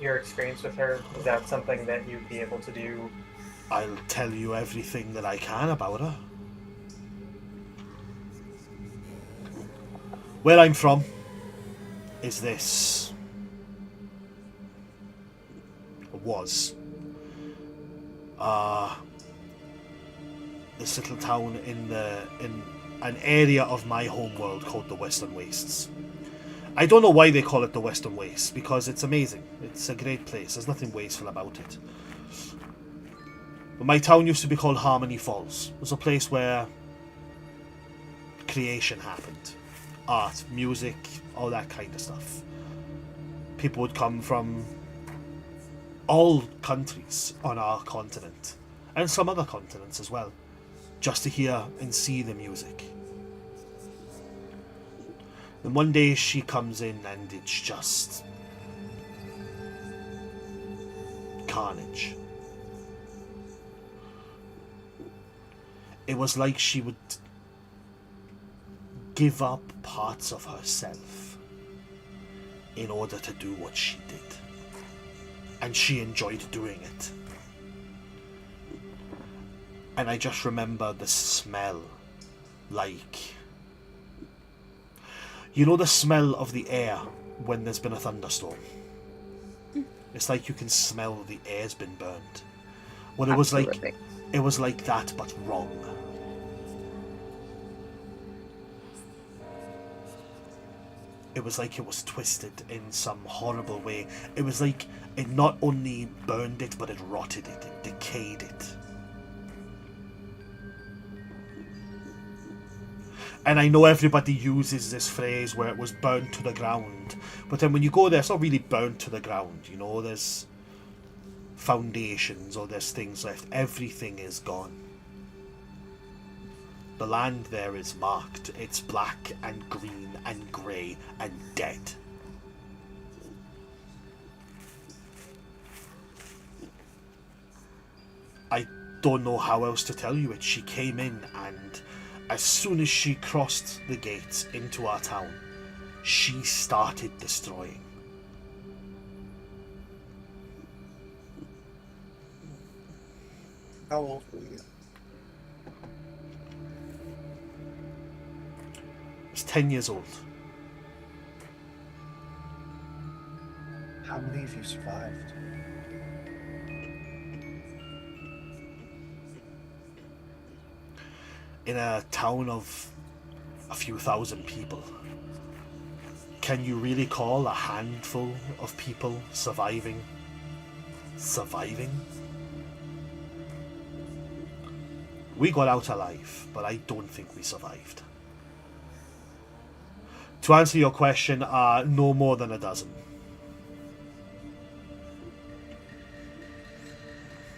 [SPEAKER 2] Your experience with her, is that something that you'd be able to do?
[SPEAKER 1] I'll tell you everything that I can about her. Where I'm from is this. Was. This little town in an area of my homeworld called the Western Wastes. I don't know why they call it the Western Wastes, because it's amazing. It's a great place. There's nothing wasteful about it. But my town used to be called Harmony Falls. It was a place where creation happened. Art, music, all that kind of stuff. People would come from all countries on our continent, and some other continents as well, just to hear and see the music. And one day she comes in and it's just carnage. It was like she would give up parts of herself in order to do what she did. And she enjoyed doing it. And I just remember the smell, like... You know the smell of the air when there's been a thunderstorm? It's like you can smell the air's been burned. Well, it was like that, but wrong. It was like it was twisted in some horrible way. It was like it not only burned it, but it rotted it, it decayed it. And I know everybody uses this phrase where it was burned to the ground, but then when you go there, it's not really burned to the ground, you know, there's foundations or there's things left. Everything is gone. The land there is marked. It's black and green and grey and dead. I don't know how else to tell you it. She came in, and as soon as she crossed the gates into our town, she started destroying.
[SPEAKER 3] How old were you?
[SPEAKER 1] I was 10 years old.
[SPEAKER 3] How many of you survived?
[SPEAKER 1] In a town of a few thousand people, can you really call a handful of people surviving? We got out alive, but I don't think we survived. To answer your question, no more than a dozen.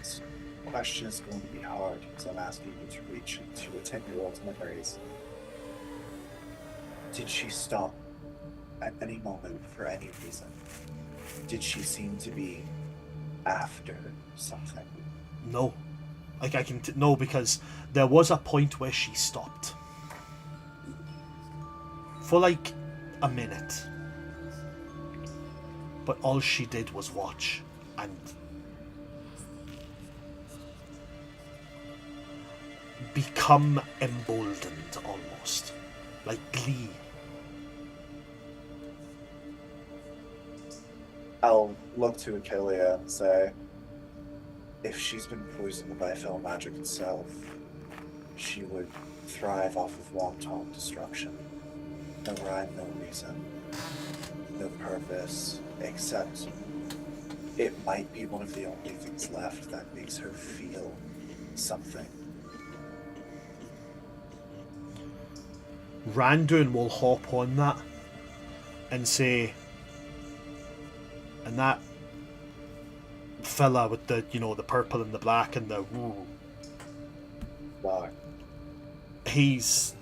[SPEAKER 3] This question is going to be hard because I'm asking you to reach into a 10-year-old's memories. Did she stop at any moment for any reason? Did she seem to be after something?
[SPEAKER 1] No. No, because there was a point where she stopped. For like a minute. But all she did was watch and become emboldened almost. Like glee.
[SPEAKER 3] I'll look to Achillea and say, if she's been poisoned by fell magic itself, she would thrive off of wanton destruction. No rhyme, no reason, no purpose, except it might be one of the only things left that makes her feel something.
[SPEAKER 1] Randoon will hop on that and say, and that fella with the, you know, the purple and the black and the woo,
[SPEAKER 3] Why?
[SPEAKER 1] he's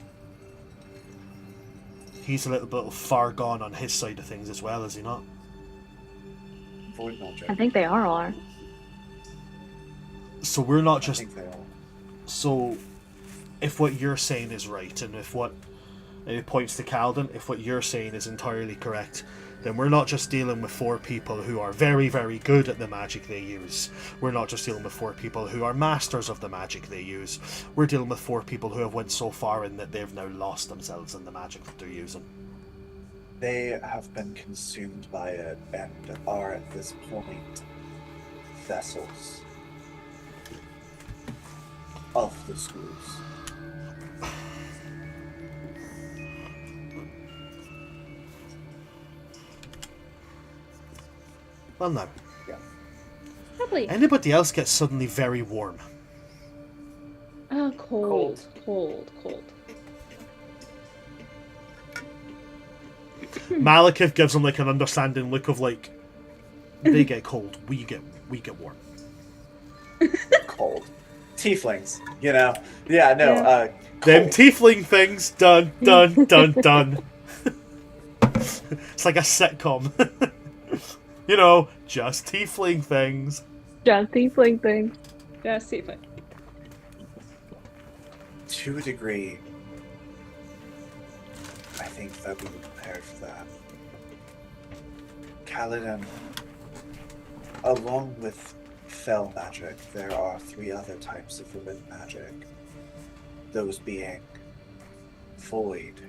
[SPEAKER 1] He's a little bit far gone on his side of things as well, is he not?
[SPEAKER 3] Void magic.
[SPEAKER 4] I think they are.
[SPEAKER 1] So we're not
[SPEAKER 3] I
[SPEAKER 1] just...
[SPEAKER 3] think they are.
[SPEAKER 1] So, if what you're saying is right, and if what... It points to Kalidin, if what you're saying is entirely correct, then we're not just dealing with 4 people who are very, very good at the magic they use. We're not just dealing with 4 people who are masters of the magic they use. We're dealing with 4 people who have went so far in that they've now lost themselves in the magic that they're using.
[SPEAKER 3] They have been consumed by it and are at this point vessels of the schools.
[SPEAKER 1] Well, no.
[SPEAKER 3] Yeah.
[SPEAKER 5] Probably.
[SPEAKER 1] Anybody else gets suddenly very warm?
[SPEAKER 5] Cold.
[SPEAKER 1] Malekith gives him like an understanding look of like, they get cold, we get warm.
[SPEAKER 3] Cold. Tieflings, you know? Yeah, no,
[SPEAKER 5] Yeah.
[SPEAKER 1] Them
[SPEAKER 3] cold.
[SPEAKER 1] tiefling things, dun dun dun dun. It's like a sitcom. You know, just tiefling things.
[SPEAKER 4] Just tiefling thing.
[SPEAKER 5] Just tiefling.
[SPEAKER 3] To a degree, I think that we were prepared for that. Kalidin, along with fell magic, there are 3 other types of forbidden magic. Those being void,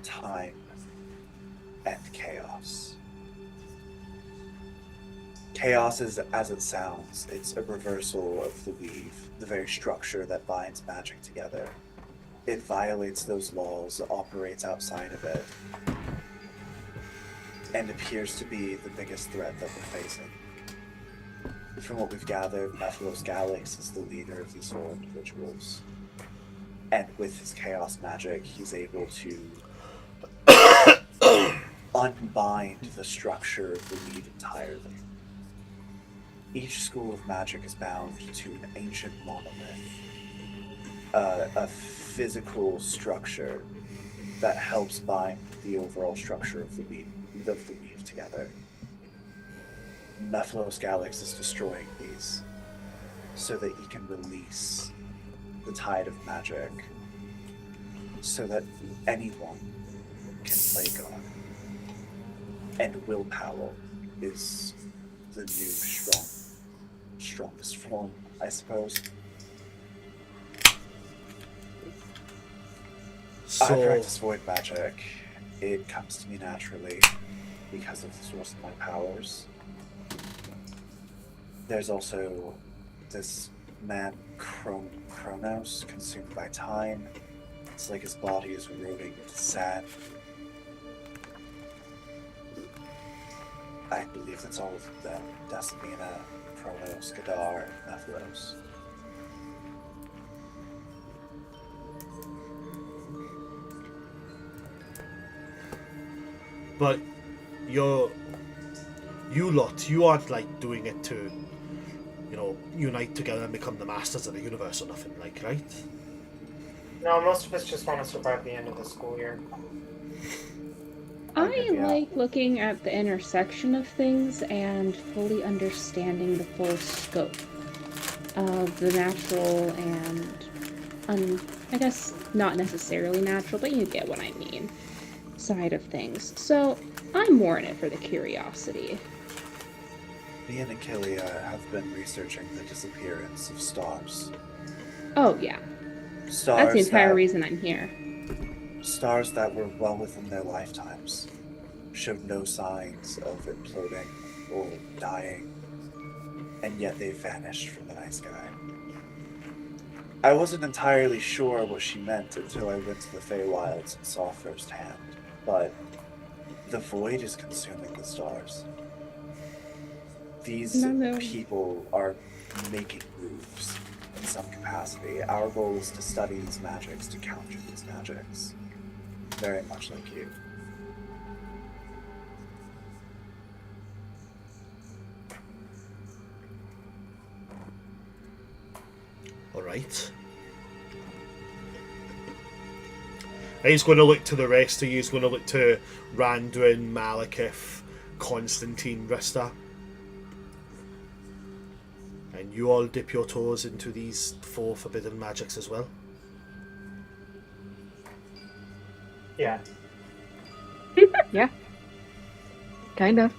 [SPEAKER 3] time, and chaos. Chaos is, as it sounds, it's a reversal of the weave, the very structure that binds magic together. It violates those laws, operates outside of it, and appears to be the biggest threat that we're facing. From what we've gathered, Methylos Galax is the leader of these 4 individuals. And with his chaos magic, he's able to unbind the structure of the weave entirely. Each school of magic is bound to an ancient monolith, a physical structure that helps bind the overall structure of the weave together. Methylos Galax is destroying these so that he can release the tide of magic so that anyone can play God. And willpower is the new strongest form, I suppose. I
[SPEAKER 1] So,
[SPEAKER 3] practice void magic. It comes to me naturally because of the source of my powers. There's also this man, Kronos, consumed by time. It's like his body is eroding into sand. I believe that's all of them. Desmina, Kronos, Gadar, and Methylos.
[SPEAKER 1] but you lot, you aren't like doing it to, you know, unite together and become the masters of the universe or nothing, like, right?
[SPEAKER 2] No, most of us just want to survive the end of the school year.
[SPEAKER 5] I
[SPEAKER 3] Yeah.
[SPEAKER 5] like looking at the intersection of things and fully understanding the full scope of the natural and, I guess, not necessarily natural, but you get what I mean, side of things. So, I'm more in it for the curiosity.
[SPEAKER 3] Me and Achillea have been researching the disappearance of stars.
[SPEAKER 5] Oh, yeah.
[SPEAKER 3] Stars
[SPEAKER 5] That's the entire
[SPEAKER 3] that,
[SPEAKER 5] reason I'm here.
[SPEAKER 3] Stars that were well within their lifetimes showed no signs of imploding or dying, and yet they vanished from the night sky. I wasn't entirely sure what she meant until I went to the Feywilds and saw firsthand, but the void is consuming the stars. These
[SPEAKER 5] No.
[SPEAKER 3] people are making moves in some capacity. Our goal is to study these magics, to counter these magics. Very much like you.
[SPEAKER 1] Alright. And he's going to look to the rest of you. He's going to look to Randuin, Malekith, Constantine, Rista. And you all dip your toes into these 4 forbidden magics as well.
[SPEAKER 2] Yeah.
[SPEAKER 4] Yeah. Kind of.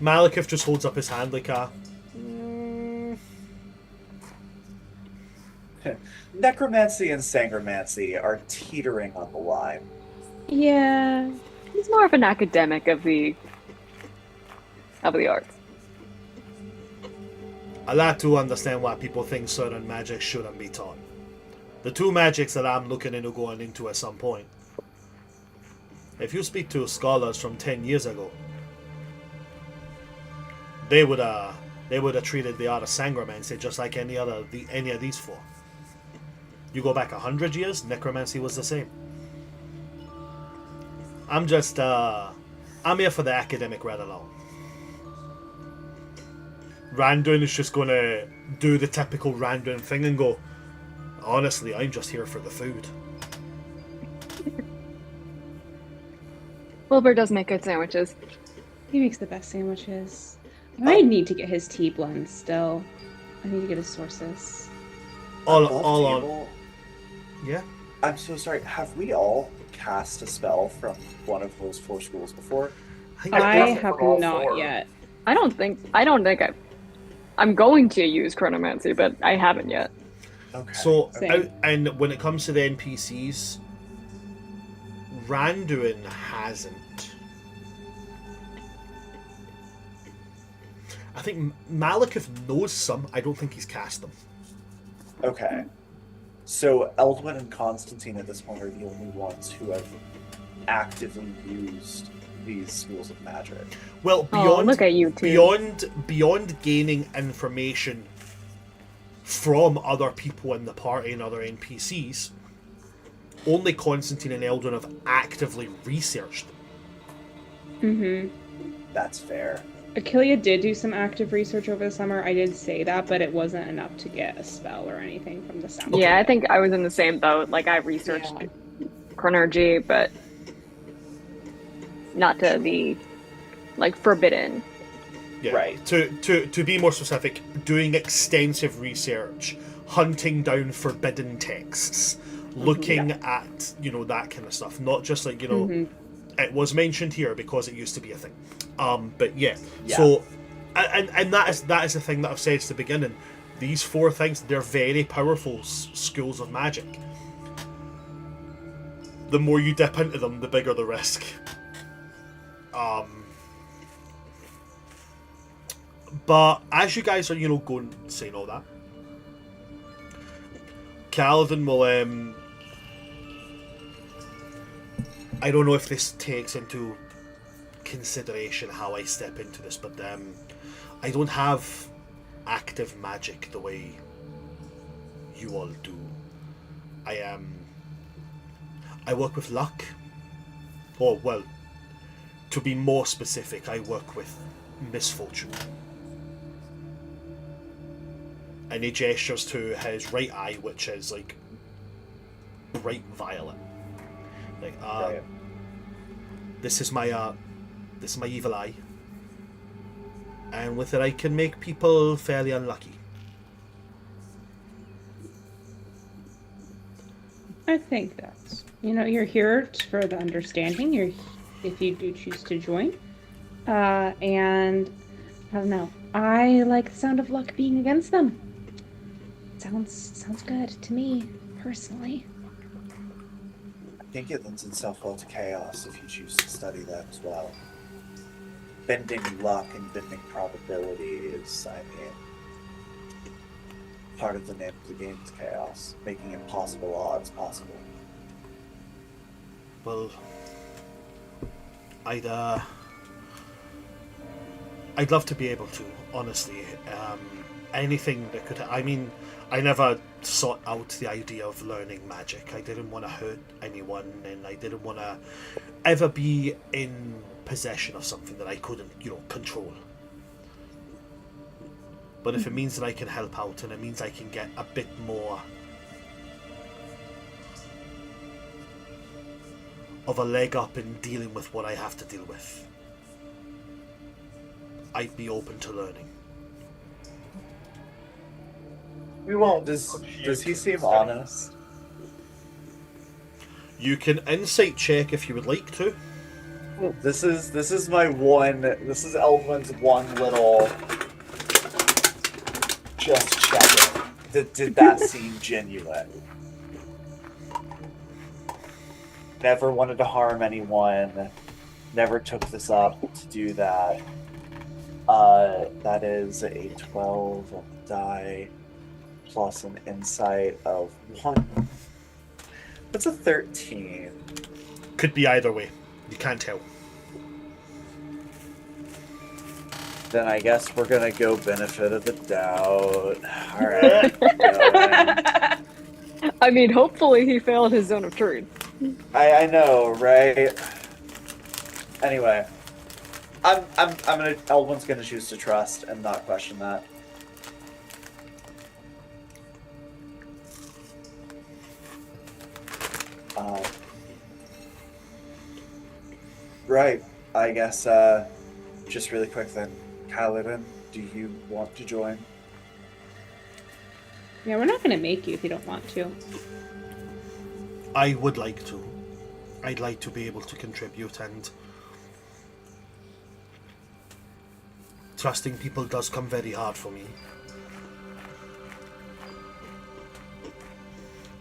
[SPEAKER 1] Malekith just holds up his hand like a...
[SPEAKER 3] Necromancy and sangromancy are teetering on the line.
[SPEAKER 5] Yeah.
[SPEAKER 4] He's more of an academic of the arts.
[SPEAKER 1] I like to understand why people think certain magic shouldn't be taught. The 2 magics that I'm looking into going into at some point. If you speak to scholars from 10 years ago, they would have treated the art of sangromancy just like any of these 4. You go back 100 years, necromancy was the same. I'm here for the academic right along. Randuin is just gonna do the typical Randuin thing and go, honestly, I'm just here for the food.
[SPEAKER 4] Wilbur does make good sandwiches.
[SPEAKER 5] He makes the best sandwiches. I need to get his tea blend still. I need to get his sources.
[SPEAKER 1] All on. Yeah.
[SPEAKER 3] I'm so sorry. Have we all cast a spell from one of those 4 schools before?
[SPEAKER 5] I have
[SPEAKER 2] from all
[SPEAKER 5] not
[SPEAKER 2] 4.
[SPEAKER 5] yet.
[SPEAKER 4] I don't think I'm going to use chronomancy, but I haven't yet.
[SPEAKER 3] Okay.
[SPEAKER 1] So,
[SPEAKER 5] Same.
[SPEAKER 1] and when it comes to the NPCs, Randuin hasn't. I think Malekith knows some. I don't think he's cast them.
[SPEAKER 3] Okay. So Eldwin and Constantine at this point are the only ones who have actively used these schools of magic.
[SPEAKER 1] Well, beyond
[SPEAKER 4] look at you two.
[SPEAKER 1] beyond gaining information from other people in the party and other NPCs, only Constantine and Eldwin have actively researched them.
[SPEAKER 3] That's fair.
[SPEAKER 5] Achillea did do some active research over the summer. I did say that, but it wasn't enough to get a spell or anything from the sound.
[SPEAKER 4] Yeah, I think I was in the same boat. Like, I researched chronergy, but not to the, like, forbidden.
[SPEAKER 1] Yeah.
[SPEAKER 3] Right.
[SPEAKER 1] To be more specific, doing extensive research, hunting down forbidden texts, looking at, that kind of stuff. Not just like, it was mentioned here because it used to be a thing. But yeah. So, and that is the thing that I've said at the beginning. These 4 things, they're very powerful schools of magic. The more you dip into them, the bigger the risk. But as you guys are, going saying all that, Kalidin will, I don't know if this takes into consideration how I step into this, but I don't have active magic the way you all do. I work with luck. Or, well, to be more specific, I work with misfortune. And he gestures to his right eye, which is like bright violet. Like,
[SPEAKER 3] Right.
[SPEAKER 1] this is my evil eye, and with it I can make people fairly unlucky.
[SPEAKER 5] I think that's, you're here for the understanding. If you do choose to join. And I don't know. I like the sound of luck being against them. Sounds good to me, personally.
[SPEAKER 3] I think it lends itself well to chaos if you choose to study that as well. Bending luck and bending probability is, part of the name of the game is chaos, making impossible odds possible.
[SPEAKER 1] Well, I'd love to be able to, honestly. Anything that could... I never sought out the idea of learning magic. I didn't want to hurt anyone, and I didn't want to ever be in possession of something that I couldn't, control. But if it means that I can help out, and it means I can get a bit more of a leg up in dealing with what I have to deal with. I'd be open to learning.
[SPEAKER 2] We won't.
[SPEAKER 3] Does
[SPEAKER 2] push
[SPEAKER 3] he
[SPEAKER 2] you
[SPEAKER 3] seem
[SPEAKER 2] to study.
[SPEAKER 3] honest?
[SPEAKER 1] You can insight check if you would like to.
[SPEAKER 3] This is my one. This is Eldwin's one little. Just check it. Did that seem genuine? Never wanted to harm anyone. Never took this up to do that. That is a 12 on the die plus an insight of 1. That's a 13.
[SPEAKER 1] Could be either way. You can't tell.
[SPEAKER 3] Then I guess we're gonna go benefit of the doubt. Alright.
[SPEAKER 4] I mean, hopefully he failed his zone of truth.
[SPEAKER 3] I know, right? Anyway. I'm gonna Eldwin's gonna choose to trust and not question that. Right. I guess just really quick then, Kalidin, do you want to join?
[SPEAKER 5] Yeah, we're not going to make you if you don't want to.
[SPEAKER 1] I would like to. I'd like to be able to contribute, and trusting people does come very hard for me.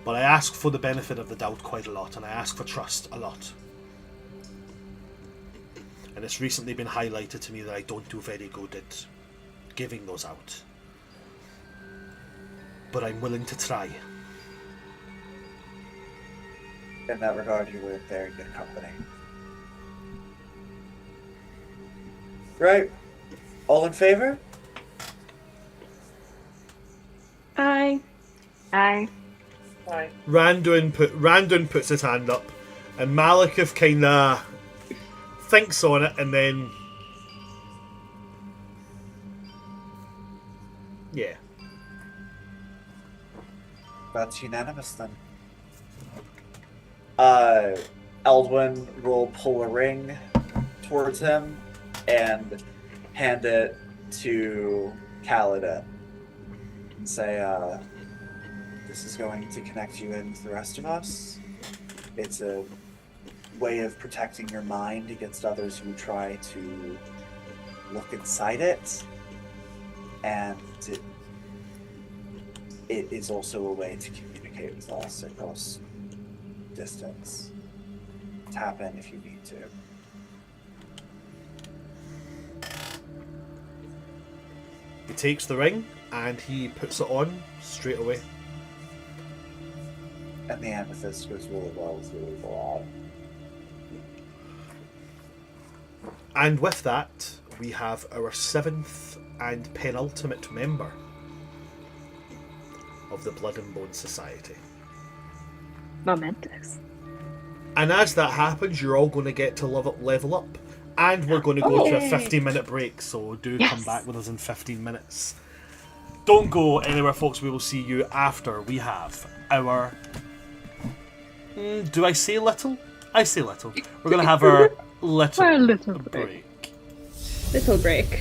[SPEAKER 1] But I ask for the benefit of the doubt quite a lot, and I ask for trust a lot. And it's recently been highlighted to me that I don't do very good at giving those out. But I'm willing to try.
[SPEAKER 3] In that regard, you were very good company. Right. All in favor?
[SPEAKER 5] Aye.
[SPEAKER 4] Aye.
[SPEAKER 2] Aye.
[SPEAKER 1] Randon puts his hand up, and Malekith kinda thinks on it, and then yeah.
[SPEAKER 3] That's unanimous then. Eldwin will pull a ring towards him and hand it to Kalidin and say, this is going to connect you in with the rest of us. It's a way of protecting your mind against others who try to look inside it. And it is also a way to communicate with us across distance. Tap in if you need to.
[SPEAKER 1] He takes the ring and he puts it on straight away.
[SPEAKER 3] And the amethyst goes really well with really well.
[SPEAKER 1] And with that, we have our 7th and penultimate member of the Blood and Bone Society.
[SPEAKER 4] Momentous.
[SPEAKER 1] And as that happens, you're all going to get to level up. And we're going to go to a 15-minute break, so do come back with us in 15 minutes. Don't go anywhere, folks. We will see you after we have our... do I say little? I say little. We're going to have our little break.
[SPEAKER 5] Little break.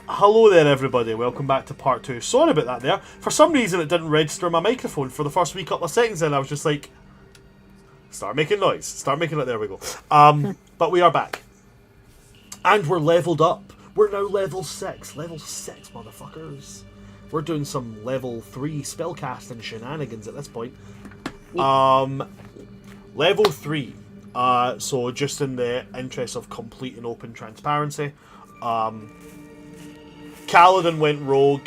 [SPEAKER 1] Hello there, everybody. Welcome back to part 2. Sorry about that there. For some reason, it didn't register my microphone for the first wee couple of seconds, and I was just like, start making noise. Start making it. There we go. But we are back. And we're leveled up. We're now level 6. Level 6, motherfuckers. We're doing some level 3 spellcasting shenanigans at this point. Level 3. So just in the interest of complete and open transparency, Kalidin went rogue.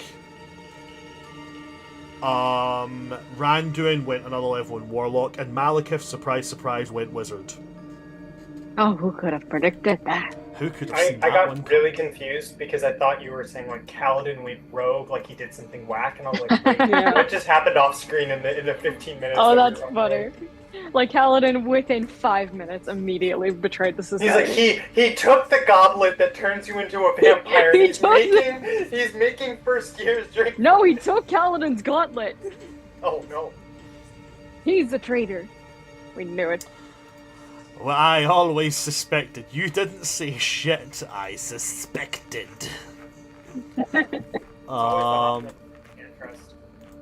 [SPEAKER 1] Randuin went another level in warlock, and Malekith, surprise, surprise, went wizard.
[SPEAKER 4] Oh, who could have predicted that?
[SPEAKER 1] Who could have seen
[SPEAKER 2] I
[SPEAKER 1] that
[SPEAKER 2] got
[SPEAKER 1] one?
[SPEAKER 2] really confused because I thought you were saying like Kalidin went rogue, like he did something whack, and I was like, wait,
[SPEAKER 5] Yeah.
[SPEAKER 2] what just happened off screen in the 15 minutes?
[SPEAKER 4] Oh,
[SPEAKER 2] that we
[SPEAKER 4] that's
[SPEAKER 2] were on
[SPEAKER 4] funny.
[SPEAKER 2] rogue?
[SPEAKER 4] Like Kalidin, within 5 minutes, immediately betrayed the
[SPEAKER 2] He's
[SPEAKER 4] society.
[SPEAKER 2] like he took the goblet that turns you into a vampire.
[SPEAKER 4] He
[SPEAKER 2] he's
[SPEAKER 4] took
[SPEAKER 2] making first year's drink.
[SPEAKER 4] No, he took Kalidin's gauntlet.
[SPEAKER 2] Oh no.
[SPEAKER 4] He's a traitor. We knew it.
[SPEAKER 1] Well, I always suspected. You didn't say shit. I suspected.
[SPEAKER 2] Can't trust.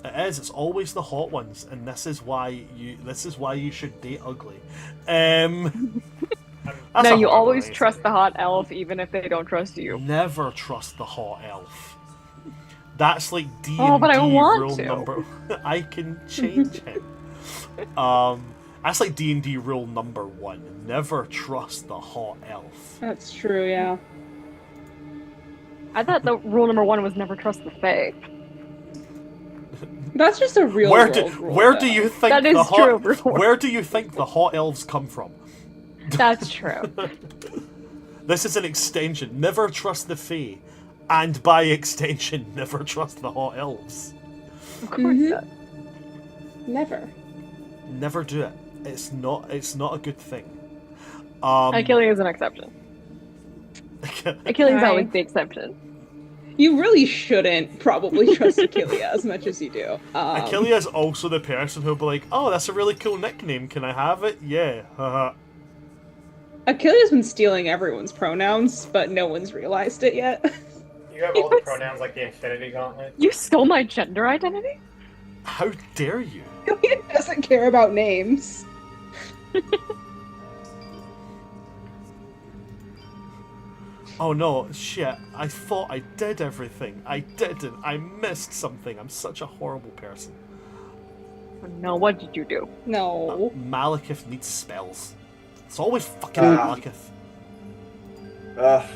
[SPEAKER 1] It is. It's always the hot ones, and this is why you should date ugly. That's
[SPEAKER 4] No,
[SPEAKER 1] a
[SPEAKER 4] you
[SPEAKER 1] hard
[SPEAKER 4] always
[SPEAKER 1] one,
[SPEAKER 4] trust
[SPEAKER 1] isn't
[SPEAKER 4] the hot elf, even if they don't trust
[SPEAKER 1] it?
[SPEAKER 4] you.
[SPEAKER 1] Never trust the hot elf. That's like D&D
[SPEAKER 4] Oh, but I want
[SPEAKER 1] rule
[SPEAKER 4] to.
[SPEAKER 1] number. I can change it. That's like D&D rule number 1. Never trust the hot elf.
[SPEAKER 5] That's true, yeah.
[SPEAKER 4] I thought the rule number 1 was never trust the fae.
[SPEAKER 5] That's just a real
[SPEAKER 1] Where
[SPEAKER 5] world
[SPEAKER 1] do
[SPEAKER 5] rule,
[SPEAKER 1] where
[SPEAKER 5] though.
[SPEAKER 1] do you think
[SPEAKER 4] That is
[SPEAKER 1] the hot
[SPEAKER 4] true, bro.
[SPEAKER 1] where do you think the hot elves come from?
[SPEAKER 4] That's true.
[SPEAKER 1] This is an extension. Never trust the fae, and by extension, never trust the hot elves.
[SPEAKER 4] Of course not.
[SPEAKER 5] Never.
[SPEAKER 1] Never do it. It's not a good thing.
[SPEAKER 4] Achillea is an exception. Achillea's
[SPEAKER 5] Hi.
[SPEAKER 4] always the exception.
[SPEAKER 5] You really shouldn't probably trust Achillea as much as you do.
[SPEAKER 1] Achillea is also the person who'll be like, "Oh, that's a really cool nickname. Can I have it?" Yeah. Haha.
[SPEAKER 5] Achillea's been stealing everyone's pronouns, but no one's realized it yet.
[SPEAKER 2] You have all the pronouns like the Infinity Gauntlet.
[SPEAKER 4] You stole my gender identity?
[SPEAKER 1] How dare you?
[SPEAKER 5] Achillea doesn't care about names.
[SPEAKER 1] Oh no, shit. I thought I did everything. I didn't. I missed something. I'm such a horrible person.
[SPEAKER 4] Oh, no, what did you do?
[SPEAKER 5] No.
[SPEAKER 1] Malekith needs spells. It's always fucking
[SPEAKER 3] Ah.
[SPEAKER 1] Malekith.
[SPEAKER 3] Ugh,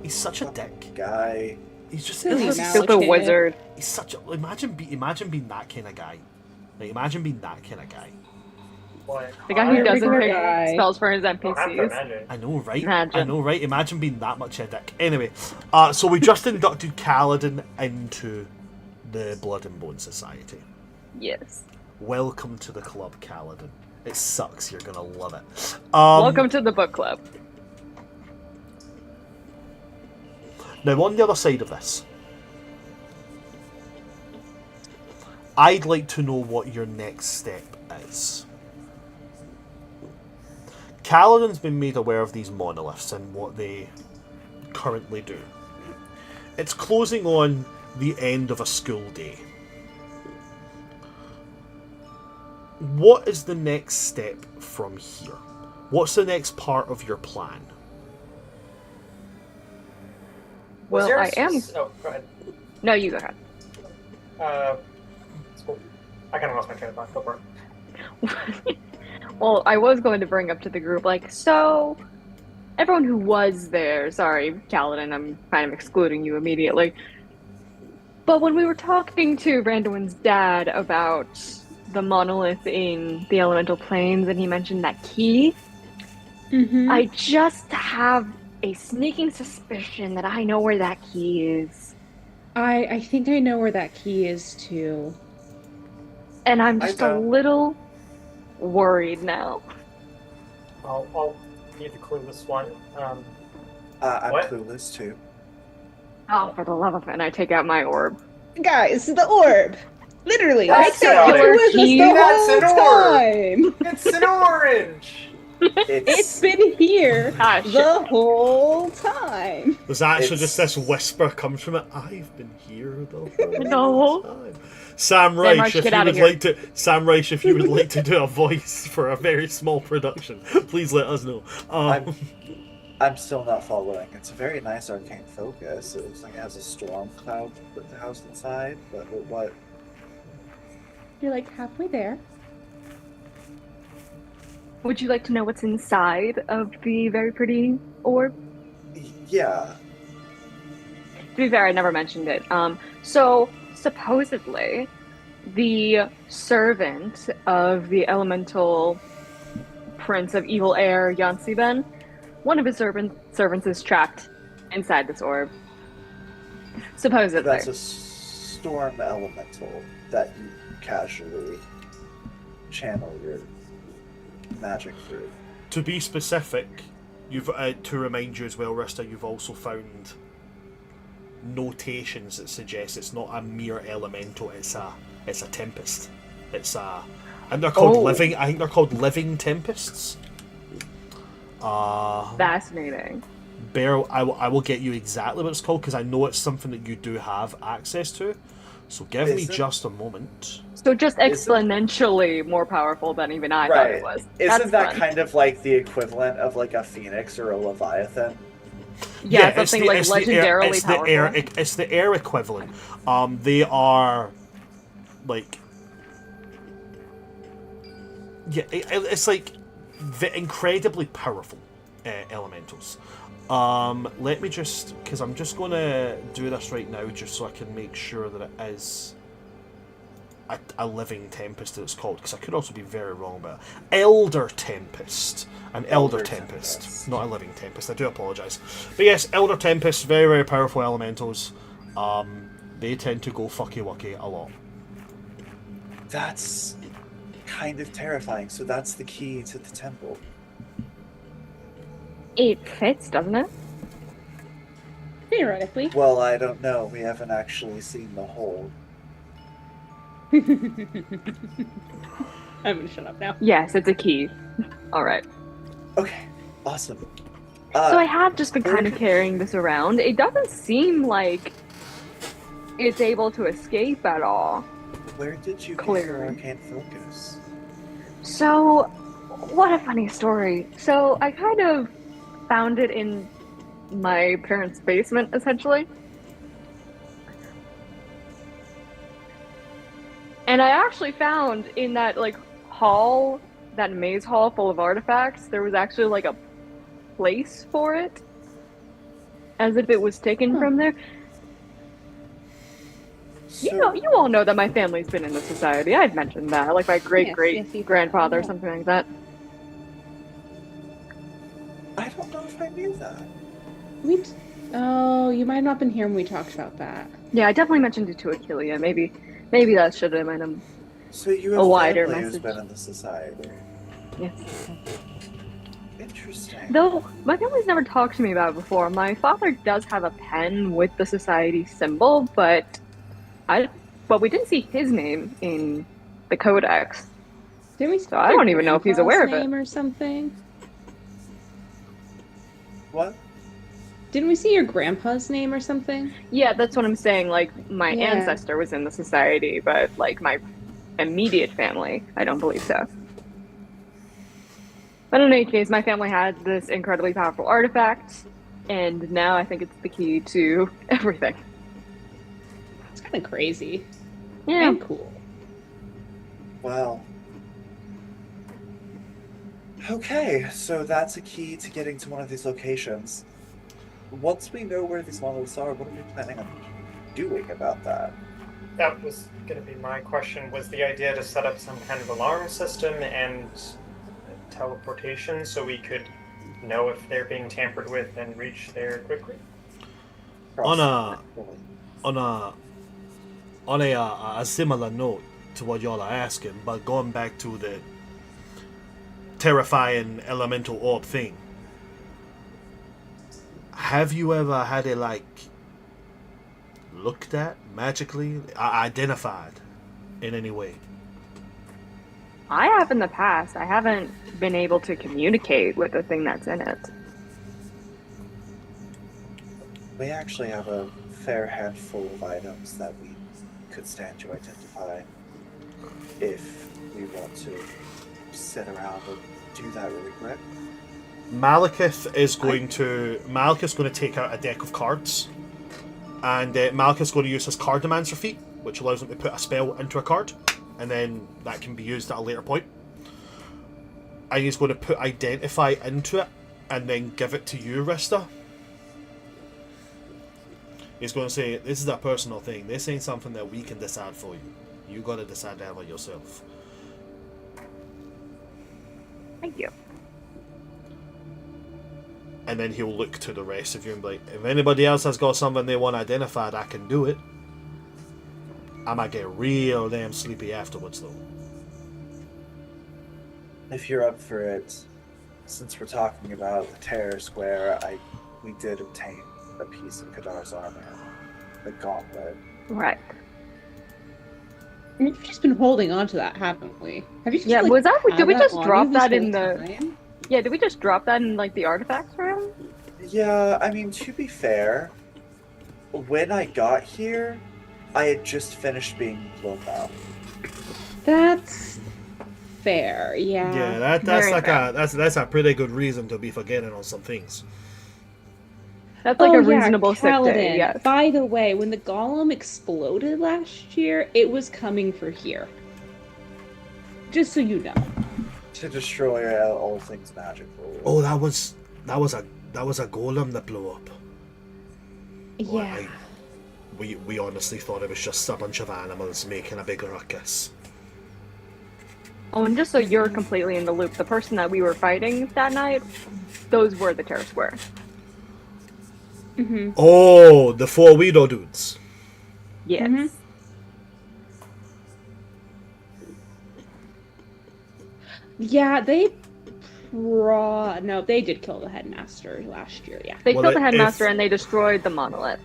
[SPEAKER 1] He's such a dick.
[SPEAKER 3] guy.
[SPEAKER 1] He's just
[SPEAKER 5] Silly
[SPEAKER 1] he's,
[SPEAKER 5] Malekith.
[SPEAKER 4] Stupid wizard.
[SPEAKER 1] he's such a imagine being that kind of guy. Like imagine being that kind of guy.
[SPEAKER 2] What?
[SPEAKER 4] The guy who
[SPEAKER 5] Every
[SPEAKER 4] doesn't pick
[SPEAKER 5] guy.
[SPEAKER 4] spells for his
[SPEAKER 2] I don't have to
[SPEAKER 4] NPCs.
[SPEAKER 2] imagine.
[SPEAKER 1] I know, right?
[SPEAKER 4] Imagine.
[SPEAKER 1] I know, right? Imagine being that much a dick. Anyway, so we just inducted Kalidin into the Blood and Bone Society.
[SPEAKER 4] Yes.
[SPEAKER 1] Welcome to the club, Kalidin. It sucks. You're gonna love it.
[SPEAKER 4] Welcome to the book club.
[SPEAKER 1] Now, on the other side of this, I'd like to know what your next step is. Kalidin's been made aware of these monoliths and what they currently do. It's closing on the end of a school day. What is the next step from here? What's the next part of your plan?
[SPEAKER 2] Was
[SPEAKER 4] Well,
[SPEAKER 2] there a
[SPEAKER 4] I am.
[SPEAKER 2] Oh, go ahead.
[SPEAKER 4] No, you go ahead.
[SPEAKER 2] It's cool. I kind of lost my train of thought. Go for it.
[SPEAKER 4] Well, I was going to bring up to the group, like, so everyone who was there, sorry, Kalidin, I'm kind of excluding you immediately. But when we were talking to Randuin's dad about the monolith in the elemental planes, and he mentioned that key,
[SPEAKER 5] Mm-hmm.
[SPEAKER 4] I just have a sneaking suspicion that I know where that key is.
[SPEAKER 5] I think I know where that key is too.
[SPEAKER 4] And I'm
[SPEAKER 3] I
[SPEAKER 4] just a
[SPEAKER 3] don't.
[SPEAKER 4] little worried now.
[SPEAKER 2] I'll be the clueless one.
[SPEAKER 3] I'm
[SPEAKER 2] What?
[SPEAKER 3] clueless too.
[SPEAKER 4] Oh, for the love of it, and I take out my orb.
[SPEAKER 5] Guys, the orb! Literally,
[SPEAKER 2] That's
[SPEAKER 5] I kept
[SPEAKER 2] not
[SPEAKER 5] it
[SPEAKER 2] a
[SPEAKER 5] with us
[SPEAKER 4] key.
[SPEAKER 5] the
[SPEAKER 2] That's an
[SPEAKER 5] whole
[SPEAKER 2] orb.
[SPEAKER 5] time!
[SPEAKER 2] It's an orange.
[SPEAKER 5] It's been here
[SPEAKER 4] Ah, shit.
[SPEAKER 5] the whole time.
[SPEAKER 1] There's actually
[SPEAKER 3] It's-
[SPEAKER 1] just this whisper comes from it. I've been here the whole
[SPEAKER 4] No.
[SPEAKER 1] time. Sam
[SPEAKER 4] Reich,
[SPEAKER 1] Reich,
[SPEAKER 4] get outta here.
[SPEAKER 1] if you would like to do a voice for a very small production, please let us know.
[SPEAKER 3] I'm still not following. It's a very nice arcane focus. It looks like it has a storm cloud with the house inside, but what?
[SPEAKER 5] You're like halfway there.
[SPEAKER 4] Would you like to know what's inside of the very pretty orb?
[SPEAKER 3] Yeah.
[SPEAKER 4] To be fair, I never mentioned it. So supposedly, the servant of the elemental prince of evil air, Yansiben, one of his servants is trapped inside this orb. Supposedly.
[SPEAKER 3] That's a storm elemental that you casually channel your magic through.
[SPEAKER 1] To be specific, you've to remind you as well, Rista, you've also found notations that suggest it's not a mere elemental. It's a tempest. And they're called living. I think they're called living tempests.
[SPEAKER 4] Fascinating.
[SPEAKER 1] Bear, I will get you exactly what it's called because I know it's something that you do have access to. So give me just a moment.
[SPEAKER 4] So just exponentially more powerful than even I thought it was.
[SPEAKER 3] Isn't that
[SPEAKER 4] fun.
[SPEAKER 3] kind of like the equivalent of like a phoenix or a leviathan?
[SPEAKER 4] Yeah, something like legendarily powerful.
[SPEAKER 1] It's the air equivalent. They are like, yeah, it's like incredibly powerful elementals. Let me just, because I'm just going to do this right now just so I can make sure that it is a living tempest that it's called, because I could also be very wrong about it. Elder Tempest. An Elder Tempest. Not a living tempest, I do apologise. But yes, Elder Tempest, very, very powerful elementals. They tend to go fucky wucky a lot.
[SPEAKER 3] That's kind of terrifying. So that's the key to the temple.
[SPEAKER 4] It fits, doesn't it?
[SPEAKER 5] Theoretically.
[SPEAKER 3] Well, I don't know. We haven't actually seen the hole.
[SPEAKER 5] I'm gonna shut up now.
[SPEAKER 4] Yes, it's a key. Alright.
[SPEAKER 3] Okay, awesome.
[SPEAKER 4] So I have just been kind of carrying this around. It doesn't seem like it's able to escape at all.
[SPEAKER 3] Where did you get
[SPEAKER 4] Clearly.
[SPEAKER 3] your arcane focus?
[SPEAKER 4] So, what a funny story. So, I kind of found it in my parents' basement, essentially. And I actually found in that, like, hall, that maze hall full of artifacts, there was actually, like, a place for it. As if it was taken from there.
[SPEAKER 3] So,
[SPEAKER 4] You all know that my family's been in the society. I've mentioned that. Like, my great-great-grandfather or
[SPEAKER 5] yeah.
[SPEAKER 4] something like that.
[SPEAKER 3] I don't know if I knew that.
[SPEAKER 5] Oh, you might not have been here when we talked about that.
[SPEAKER 4] Yeah, I definitely mentioned it to Achillea. Maybe that should have been
[SPEAKER 3] So you have
[SPEAKER 4] a wider
[SPEAKER 3] family who's
[SPEAKER 4] message.
[SPEAKER 3] been in the society.
[SPEAKER 4] Yes.
[SPEAKER 3] Interesting.
[SPEAKER 4] Though my family's never talked to me about it before. My father does have a pen with the society symbol, but we didn't see his name in the codex.
[SPEAKER 5] Didn't we?
[SPEAKER 4] So I don't even know if he's aware of it.
[SPEAKER 5] Name or something.
[SPEAKER 3] What?
[SPEAKER 5] Didn't we see your grandpa's name or something?
[SPEAKER 4] Yeah, that's what I'm saying. Like, my
[SPEAKER 5] Yeah.
[SPEAKER 4] ancestor was in the society, but like my immediate family, I don't believe so. But in any case, my family had this incredibly powerful artifact, and now I think it's the key to everything.
[SPEAKER 5] It's kind of crazy.
[SPEAKER 4] Yeah.
[SPEAKER 5] And cool.
[SPEAKER 3] Wow. Okay, so that's a key to getting to one of these locations. Once we know where these monoliths are, what are we planning on doing about that?
[SPEAKER 2] That was going to be my question. Was the idea to set up some kind of alarm system and teleportation so we could know if they're being tampered with and reach there quickly?
[SPEAKER 1] On a similar note to what y'all are asking, but going back to the terrifying elemental orb thing, have you ever had it like looked at magically, identified in any way?
[SPEAKER 4] I have in the past. I haven't been able to communicate with the thing that's in it.
[SPEAKER 3] We actually have a fair handful of items that we could stand to identify if we want to sit around and do that really quick.
[SPEAKER 1] Malekith is going to take out a deck of cards, and Malekith's going to use his Cardomancer feat, which allows him to put a spell into a card, and then that can be used at a later point. And he's going to put Identify into it, and then give it to you, Rista. He's going to say, this is a personal thing. This ain't something that we can decide for you. You got to decide that by yourself.
[SPEAKER 4] Thank you.
[SPEAKER 1] And then he'll look to the rest of you and be like, if anybody else has got something they want identified, I can do it. I might get real damn sleepy afterwards, though.
[SPEAKER 3] If you're up for it, since we're talking about the Terror Square, we did obtain a piece of Kadar's armor, the gauntlet.
[SPEAKER 4] Right.
[SPEAKER 5] We've just been holding on to that, haven't we? Have you just,
[SPEAKER 4] Yeah,
[SPEAKER 5] like,
[SPEAKER 4] was that?
[SPEAKER 5] had
[SPEAKER 4] Did we
[SPEAKER 5] that
[SPEAKER 4] just
[SPEAKER 5] on
[SPEAKER 4] drop
[SPEAKER 5] you this
[SPEAKER 4] that in
[SPEAKER 5] whole
[SPEAKER 4] the?
[SPEAKER 5] time?
[SPEAKER 4] Yeah, did we just drop that in like the artifacts room?
[SPEAKER 3] Yeah, I mean, to be fair, when I got here, I had just finished being blown out.
[SPEAKER 5] That's fair. Yeah.
[SPEAKER 1] Yeah, that's
[SPEAKER 4] Very
[SPEAKER 1] like
[SPEAKER 4] fair.
[SPEAKER 1] that's a pretty good reason to be forgetting on some things.
[SPEAKER 4] That's like
[SPEAKER 5] Oh,
[SPEAKER 4] a
[SPEAKER 5] yeah,
[SPEAKER 4] reasonable sick day.
[SPEAKER 5] Kalidin.
[SPEAKER 4] Yes.
[SPEAKER 5] By the way, when the golem exploded last year, it was coming for here. Just so you know.
[SPEAKER 3] To destroy all things magical.
[SPEAKER 1] Oh, that was a golem that blew up.
[SPEAKER 5] Yeah.
[SPEAKER 1] We honestly thought it was just a bunch of animals making a big ruckus.
[SPEAKER 4] Oh, and just so you're completely in the loop, the person that we were fighting that night, those were the Terror Square.
[SPEAKER 5] Mm-hmm.
[SPEAKER 1] Oh, the 4 Weirdo dudes.
[SPEAKER 4] Yes.
[SPEAKER 5] Mhm. Yeah, they did kill the headmaster last year, yeah.
[SPEAKER 4] They
[SPEAKER 1] Well,
[SPEAKER 4] killed the
[SPEAKER 1] if-
[SPEAKER 4] headmaster and they destroyed the monolith.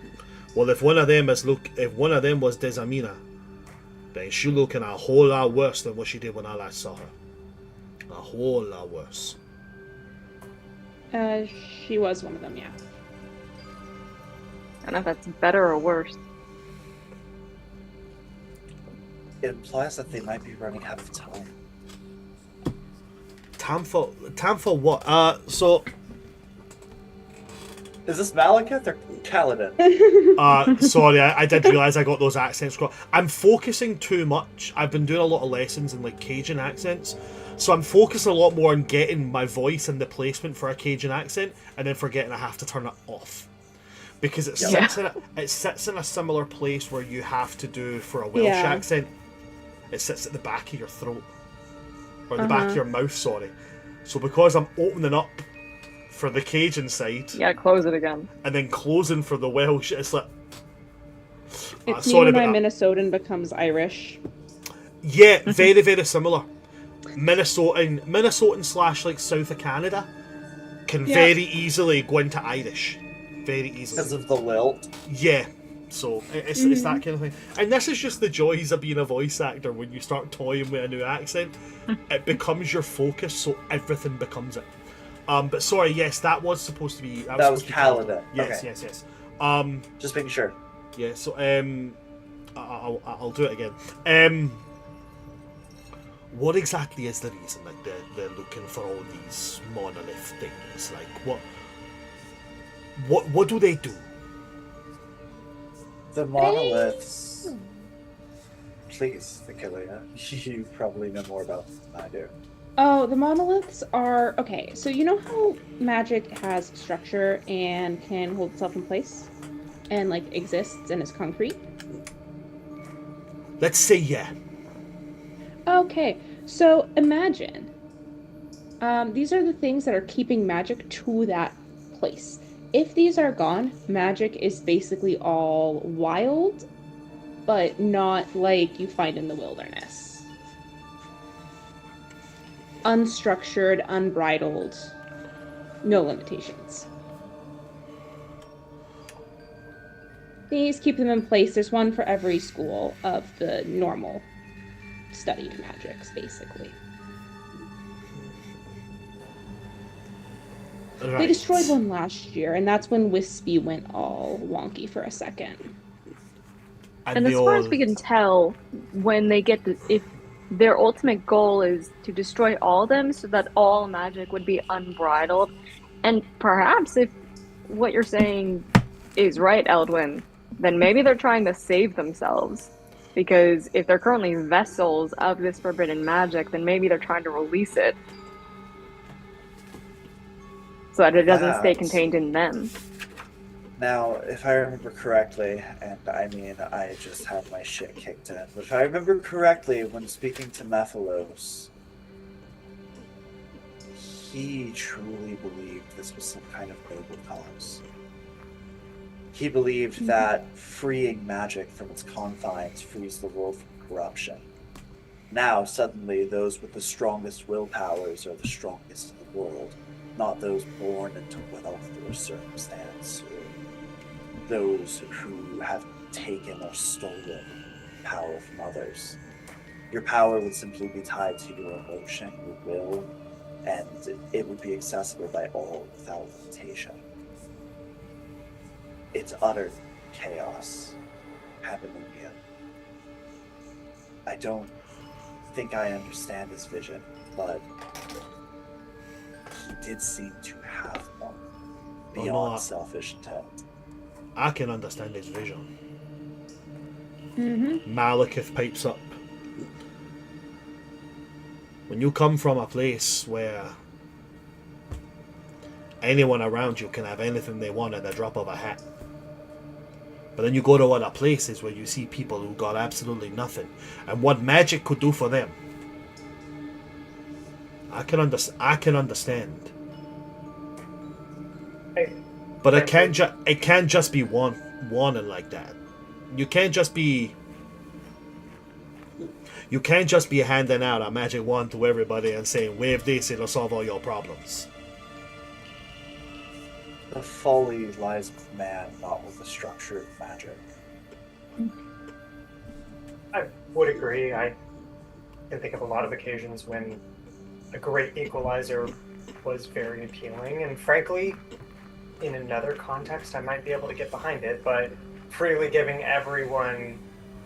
[SPEAKER 1] Well, if one of them was Desamina, then she's looking a whole lot worse than what she did when I last saw her. A whole lot worse.
[SPEAKER 5] She was one of them, yeah.
[SPEAKER 4] I don't know if that's better or worse.
[SPEAKER 3] It implies that they might be running out of time.
[SPEAKER 1] Time for what? So
[SPEAKER 3] Is this Malekith or Kalidin?
[SPEAKER 1] sorry, I did realise I got those accents wrong. I'm focusing too much. I've been doing a lot of lessons in like Cajun accents, so I'm focusing a lot more on getting my voice and the placement for a Cajun accent, and then forgetting I have to turn it off because it sits in a similar place where you have to do for a Welsh
[SPEAKER 5] Yeah.
[SPEAKER 1] accent. It sits at the back of your throat or the back of your mouth. Sorry. So because I'm opening up for the Cajun side,
[SPEAKER 4] You gotta close it again.
[SPEAKER 1] and then closing for the Welsh, it's like...
[SPEAKER 5] It's me
[SPEAKER 1] sorry
[SPEAKER 5] when my
[SPEAKER 1] about that.
[SPEAKER 5] Minnesotan becomes Irish.
[SPEAKER 1] Yeah, very, very similar. Minnesotan slash like south of Canada can
[SPEAKER 5] Yeah.
[SPEAKER 1] very easily go into Irish. Very
[SPEAKER 3] Because
[SPEAKER 1] easily.
[SPEAKER 3] of the lilt.
[SPEAKER 1] Yeah. So it's that kind of thing. And this is just the joys of being a voice actor when you start toying with a new accent. It becomes your focus, so everything becomes it. But sorry, yes, that was supposed to be...
[SPEAKER 3] That was
[SPEAKER 1] supposed to be
[SPEAKER 3] Kalidin.
[SPEAKER 1] Yes,
[SPEAKER 3] Okay.
[SPEAKER 1] yes.
[SPEAKER 3] Just making sure.
[SPEAKER 1] Yeah, so I'll do it again. What exactly is the reason that they're looking for all these monolith things? Like what do they do?
[SPEAKER 3] The monoliths. Please, Achillea. You probably know more about them than I do.
[SPEAKER 5] Oh, the monoliths are... Okay, so you know how magic has structure and can hold itself in place? And, like, exists and is concrete?
[SPEAKER 1] Let's say yeah.
[SPEAKER 5] Okay, so imagine. These are the things that are keeping magic to that place. If these are gone, magic is basically all wild, but not like you find in the wilderness. Unstructured, unbridled, no limitations. These keep them in place. There's one for every school of the normal studied magics, basically. They
[SPEAKER 1] Right.
[SPEAKER 5] destroyed one last year, and that's when Wispy went all wonky for a second.
[SPEAKER 4] And
[SPEAKER 1] they
[SPEAKER 4] as far as
[SPEAKER 1] all...
[SPEAKER 4] we can tell, when they get to, if their ultimate goal is to destroy all of them so that all magic would be unbridled, and perhaps if what you're saying is right, Eldwin, then maybe they're trying to save themselves. Because if they're currently vessels of this forbidden magic, then maybe they're trying to release it so that it doesn't stay contained in them.
[SPEAKER 3] Now, if I remember correctly, and I mean, I just had my shit kicked in, but if I remember correctly, when speaking to Mephilos, he truly believed this was some kind of noble cause. He believed that freeing magic from its confines frees the world from corruption. Now, suddenly, those with the strongest willpowers are the strongest in the world, not those born into wealth or circumstance, or those who have taken or stolen power from others. Your power would simply be tied to your emotion, your will, and it would be accessible by all without limitation. It's utter chaos, pandemonium. I don't think I understand his vision, but he did seem to have one beyond selfish intent.
[SPEAKER 1] I can understand his vision.
[SPEAKER 5] Mm-hmm.
[SPEAKER 1] Malekith pipes up. When you come from a place where anyone around you can have anything they want at the drop of a hat, but then you go to other places where you see people who got absolutely nothing, and what magic could do for them, I can understand. But it can't just be wanting like that. You can't just be handing out a magic wand to everybody and saying, wave this, it'll solve all your problems.
[SPEAKER 3] The folly lies with man, not with the structure of magic.
[SPEAKER 2] I would agree. I can think of a lot of occasions when a great equalizer was very appealing, and frankly, in another context, I might be able to get behind it, but freely giving everyone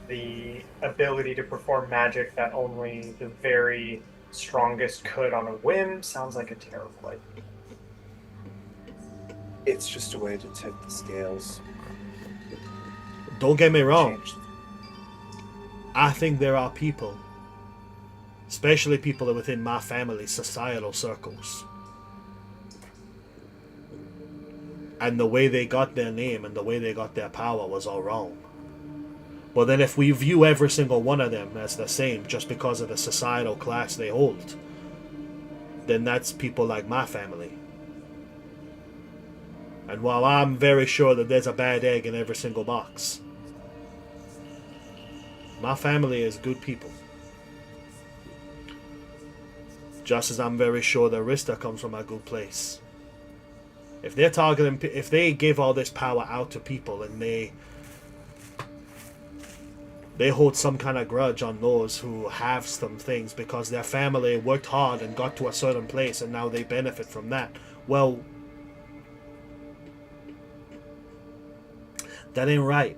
[SPEAKER 2] the ability to perform magic that only the very strongest could on a whim sounds like a terrible idea.
[SPEAKER 3] It's just a way to tip the scales.
[SPEAKER 1] Don't get me wrong.
[SPEAKER 3] Change.
[SPEAKER 1] I think there are people, especially people within my family's societal circles, and the way they got their name and the way they got their power was all wrong. But then if we view every single one of them as the same just because of the societal class they hold, then that's people like my family. And while I'm very sure that there's a bad egg in every single box, my family is good people. Just as I'm very sure that Rista comes from a good place. If they're targeting, if they give all this power out to people and they hold some kind of grudge on those who have some things because their family worked hard and got to a certain place and now they benefit from that, well, that ain't right.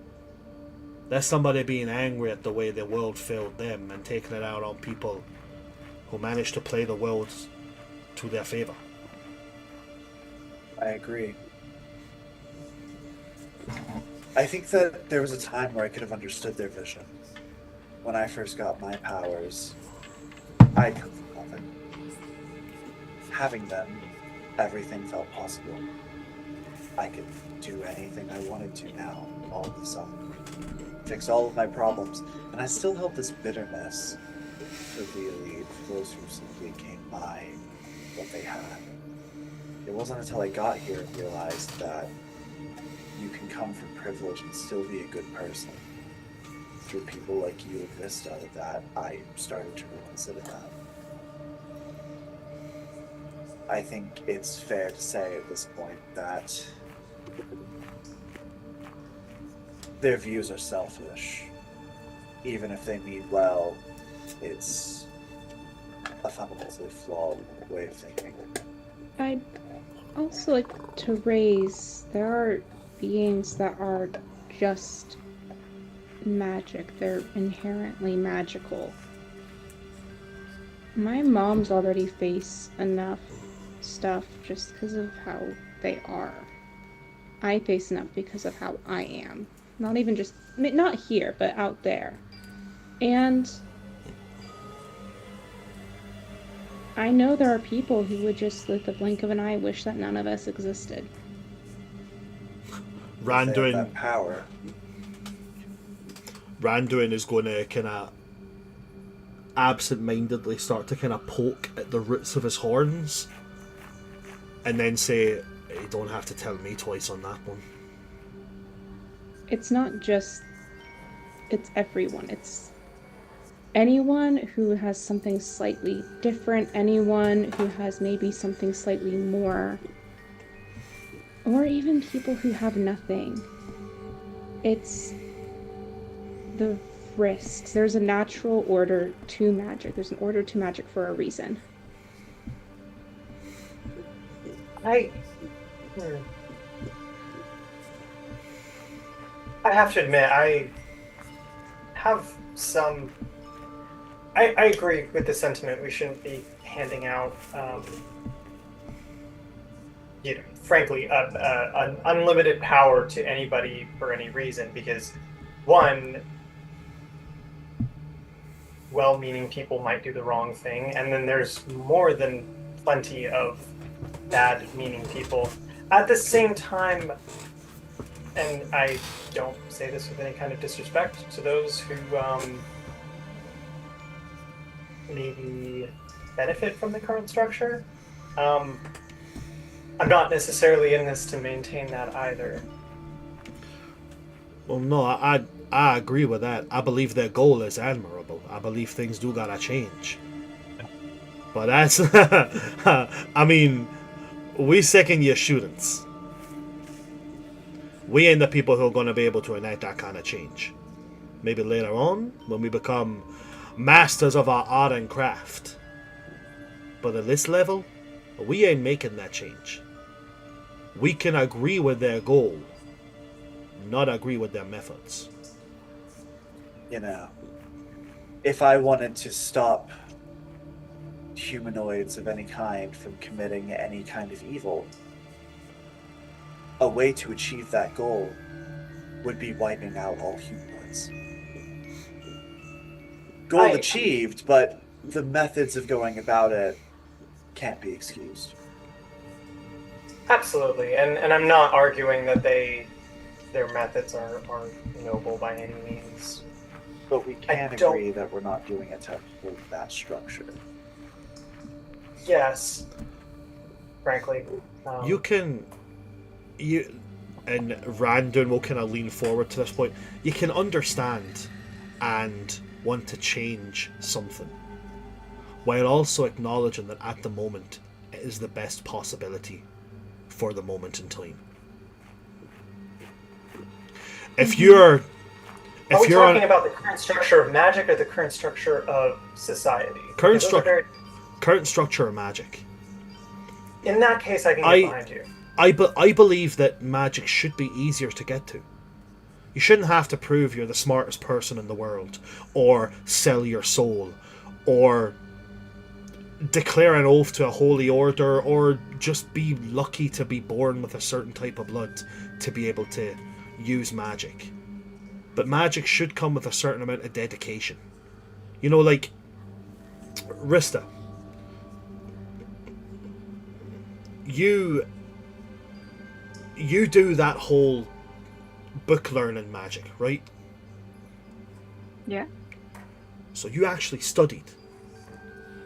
[SPEAKER 1] That's somebody being angry at the way the world failed them and taking it out on people who managed to play the world to their favor.
[SPEAKER 3] I agree. I think that there was a time where I could have understood their vision. When I first got my powers, I come from nothing. Having them, everything felt possible. I could do anything I wanted to now, all of a sudden. Fix all of my problems, and I still held this bitterness for those who simply came by what they had. It wasn't until I got here and realized that you can come from privilege and still be a good person through people like you and Vista that I started to reconsider that. I think it's fair to say at this point that their views are selfish. Even if they mean well, it's a fundamentally flawed way of thinking.
[SPEAKER 5] Also, like, to raise, there are beings that are just magic. They're inherently magical. My mom's already faced enough stuff just because of how they are. I face enough because of how I am. Not even just, not here, but out there. And I know there are people who would just, with the blink of an eye, wish that none of us existed.
[SPEAKER 3] Randuin, that power.
[SPEAKER 1] Randuin is going to kind of absent-mindedly start to kind of poke at the roots of his horns, and then say, "You don't have to tell me twice on that one."
[SPEAKER 5] It's not just. It's everyone. It's anyone who has something slightly different, anyone who has maybe something slightly more, or even people who have nothing. It's the risks. There's a natural order to magic. There's an order to magic for a reason.
[SPEAKER 2] I have to admit, I have some. I agree with the sentiment. We shouldn't be handing out, frankly, an unlimited power to anybody for any reason. Because, one, well-meaning people might do the wrong thing, and then there's more than plenty of bad-meaning people. At the same time, and I don't say this with any kind of disrespect to those who maybe benefit from the current structure, I'm not necessarily in this to maintain that either.
[SPEAKER 1] Well, no, I agree with that. I believe their goal is admirable. I believe things do gotta change. But that's... I mean, we second year students. We ain't the people who are going to be able to enact that kind of change. Maybe later on, when we become masters of our art and craft. But at this level, we ain't making that change. We can agree with their goal, not agree with their methods.
[SPEAKER 3] You know, if I wanted to stop humanoids of any kind from committing any kind of evil, a way to achieve that goal would be wiping out all humanoids. Goal achieved, but the methods of going about it can't be excused.
[SPEAKER 2] Absolutely, and I'm not arguing that their methods are noble by any means.
[SPEAKER 3] But we can agree that we're not doing it to hold that structure.
[SPEAKER 2] Yes, frankly.
[SPEAKER 1] And Randuin will kind of lean forward to this point. You can understand and want to change something, while also acknowledging that at the moment it is the best possibility for the moment in time. If you're
[SPEAKER 2] talking about the current structure of magic or the current structure of society?
[SPEAKER 1] Current structure of magic.
[SPEAKER 2] In that case, I can get behind you.
[SPEAKER 1] I believe that magic should be easier to get to. You shouldn't have to prove you're the smartest person in the world, or sell your soul, or declare an oath to a holy order, or just be lucky to be born with a certain type of blood to be able to use magic. But magic should come with a certain amount of dedication. You know, like Rista, you do that whole book learning magic, right?
[SPEAKER 4] Yeah.
[SPEAKER 1] So you actually studied.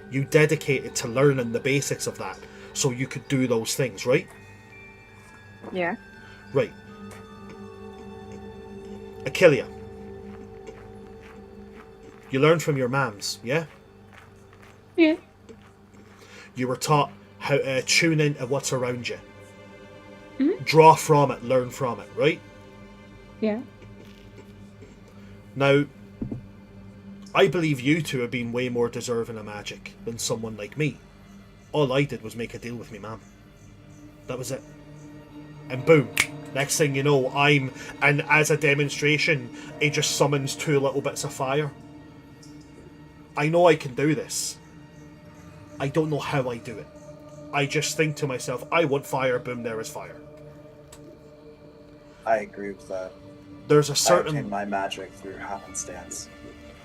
[SPEAKER 1] You dedicated to learning the basics of that so you could do those things, right?
[SPEAKER 4] Yeah.
[SPEAKER 1] Right. Achillea. You learned from your mams, yeah?
[SPEAKER 5] Yeah.
[SPEAKER 1] You were taught how to tune into what's around you.
[SPEAKER 5] Mm-hmm.
[SPEAKER 1] Draw from it, learn from it, right?
[SPEAKER 5] Yeah.
[SPEAKER 1] Now, I believe you two have been way more deserving of magic than someone like me. All I did was make a deal with me mum. That was it. And boom. Next thing you know, and as a demonstration, it just summons 2 little bits of fire. I know I can do this. I don't know how I do it. I just think to myself, I want fire, boom, there is fire.
[SPEAKER 3] I agree with that.
[SPEAKER 1] There's a
[SPEAKER 3] I
[SPEAKER 1] certain...
[SPEAKER 3] obtain my magic through happenstance.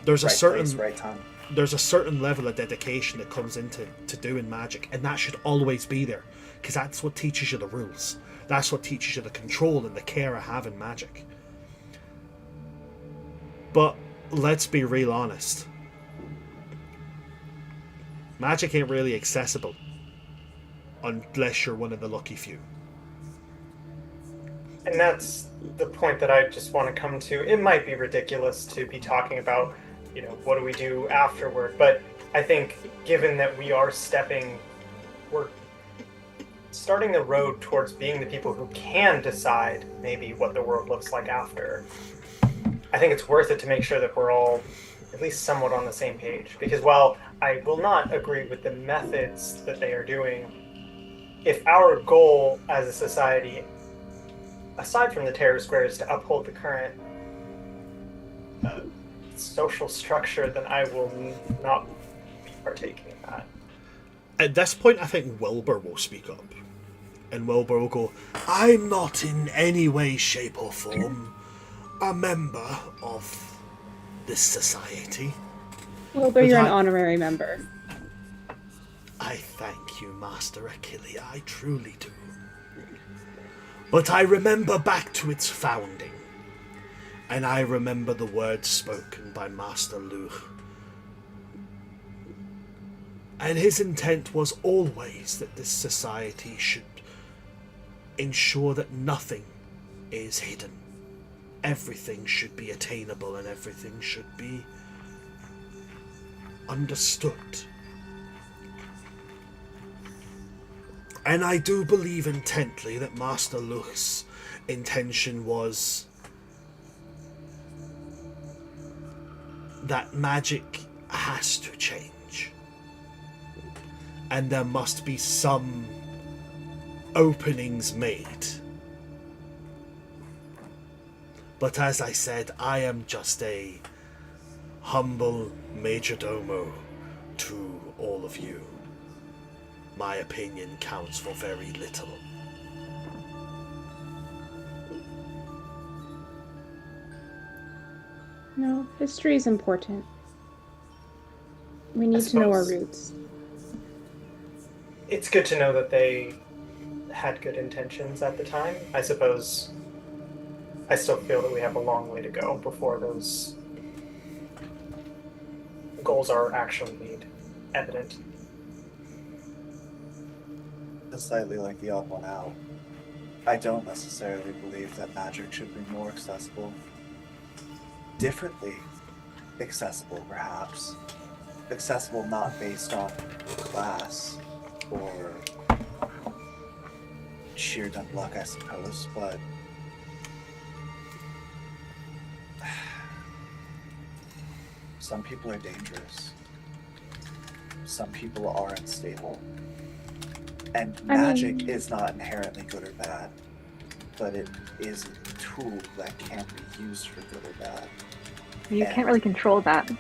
[SPEAKER 1] There's a
[SPEAKER 3] right
[SPEAKER 1] certain...
[SPEAKER 3] place, right time.
[SPEAKER 1] There's a certain level of dedication that comes into doing magic, and that should always be there, because that's what teaches you the rules. That's what teaches you the control and the care of having magic. But let's be real honest. Magic ain't really accessible unless you're one of the lucky few.
[SPEAKER 2] And that's the point that I just want to come to. It might be ridiculous to be talking about, what do we do afterward? But I think given that we're starting the road towards being the people who can decide maybe what the world looks like after, I think it's worth it to make sure that we're all at least somewhat on the same page. Because while I will not agree with the methods that they are doing, if our goal as a society, aside from the terror square, is to uphold the current social structure, then I will not be partaking in that.
[SPEAKER 1] At this point, I think Wilbur will speak up. And Wilbur will go, I'm not in any way, shape or form a member of this society.
[SPEAKER 5] Wilbur, you're an honorary member.
[SPEAKER 1] I thank you, Master Achillea, I truly do. But I remember back to its founding, and I remember the words spoken by Master Luch. And his intent was always that this society should ensure that nothing is hidden. Everything should be attainable and everything should be understood. And I do believe intently that Master Luch's intention was that magic has to change. And there must be some openings made. But as I said, I am just a humble majordomo to all of you. My opinion counts for very little.
[SPEAKER 5] No, history is important. We need to know our roots.
[SPEAKER 2] It's good to know that they had good intentions at the time. I suppose I still feel that we have a long way to go before those goals are actually made evident.
[SPEAKER 3] Slightly like the odd one out. I don't necessarily believe that magic should be more accessible. Differently accessible, perhaps. Accessible not based on class or sheer dumb luck, I suppose, but some people are dangerous. Some people are unstable. And magic is not inherently good or bad, but it is a tool that can be used for good or bad.
[SPEAKER 4] You can't really control that.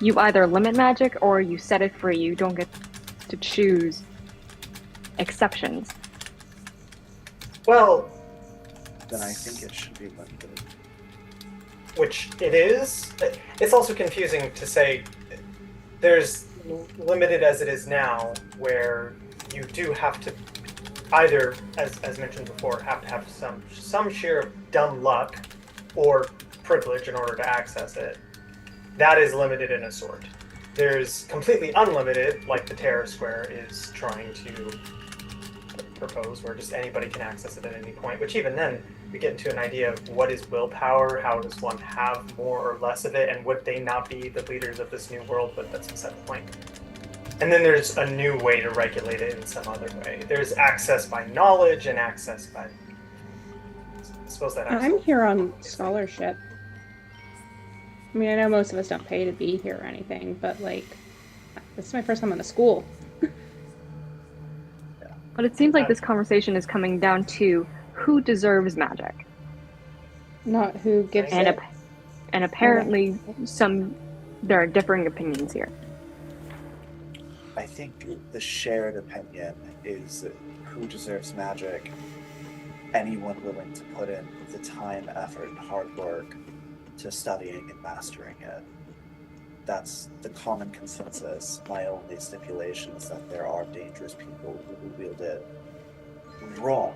[SPEAKER 4] You either limit magic or you set it free. You don't get to choose exceptions.
[SPEAKER 2] Well,
[SPEAKER 3] then I think it should be limited.
[SPEAKER 2] Which it is. It's also confusing to say there's limited as it is now, where you do have to either, as mentioned before, have to have some share of dumb luck or privilege in order to access it. That is limited in a sort. There's completely unlimited, like the Terror Square is trying to propose, where just anybody can access it at any point, which even then, we get into an idea of what is willpower, how does one have more or less of it, and would they not be the leaders of this new world, but that's beside the point. And then there's a new way to regulate it in some other way. There's access by knowledge and access by... I suppose that
[SPEAKER 5] I'm here on scholarship. I mean, I know most of us don't pay to be here or anything, but, like, this is my first time in the school.
[SPEAKER 3] Yeah.
[SPEAKER 4] But it seems like this conversation is coming down to who deserves magic.
[SPEAKER 5] Not who gives
[SPEAKER 4] And,
[SPEAKER 5] it.
[SPEAKER 4] and apparently there are differing opinions here.
[SPEAKER 3] I think the shared opinion is who deserves magic. Anyone willing to put in the time, effort, and hard work to studying and mastering it. That's the common consensus. My only stipulation is that there are dangerous people who will wield it wrong,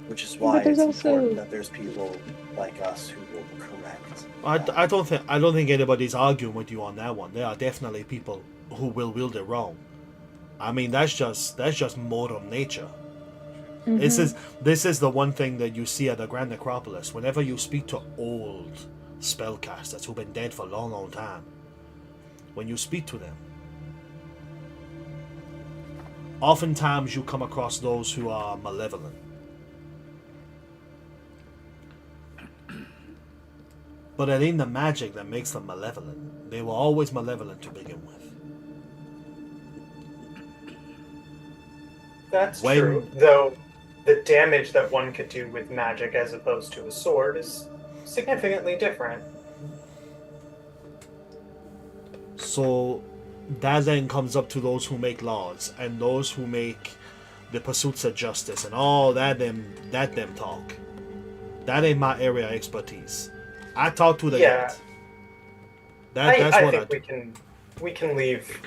[SPEAKER 3] which is why it's important that there's people like us who will correct.
[SPEAKER 1] I don't think anybody's arguing with you on that one. There are definitely people who will wield it wrong. I mean, that's just modern nature.
[SPEAKER 5] Mm-hmm.
[SPEAKER 1] This is the one thing that you see at the Grand Necropolis. Whenever you speak to old spellcasters who've been dead for a long, long time, when you speak to them, oftentimes you come across those who are malevolent. But it ain't the magic that makes them malevolent. They were always malevolent to begin with.
[SPEAKER 2] That's true, though the damage that one could do with magic as opposed to a sword is significantly different.
[SPEAKER 1] So that then comes up to those who make laws and those who make the pursuits of justice and all that them talk. That ain't my area of expertise. I talk to the
[SPEAKER 2] Yeah.
[SPEAKER 1] That's
[SPEAKER 2] I
[SPEAKER 1] what
[SPEAKER 2] think we can leave.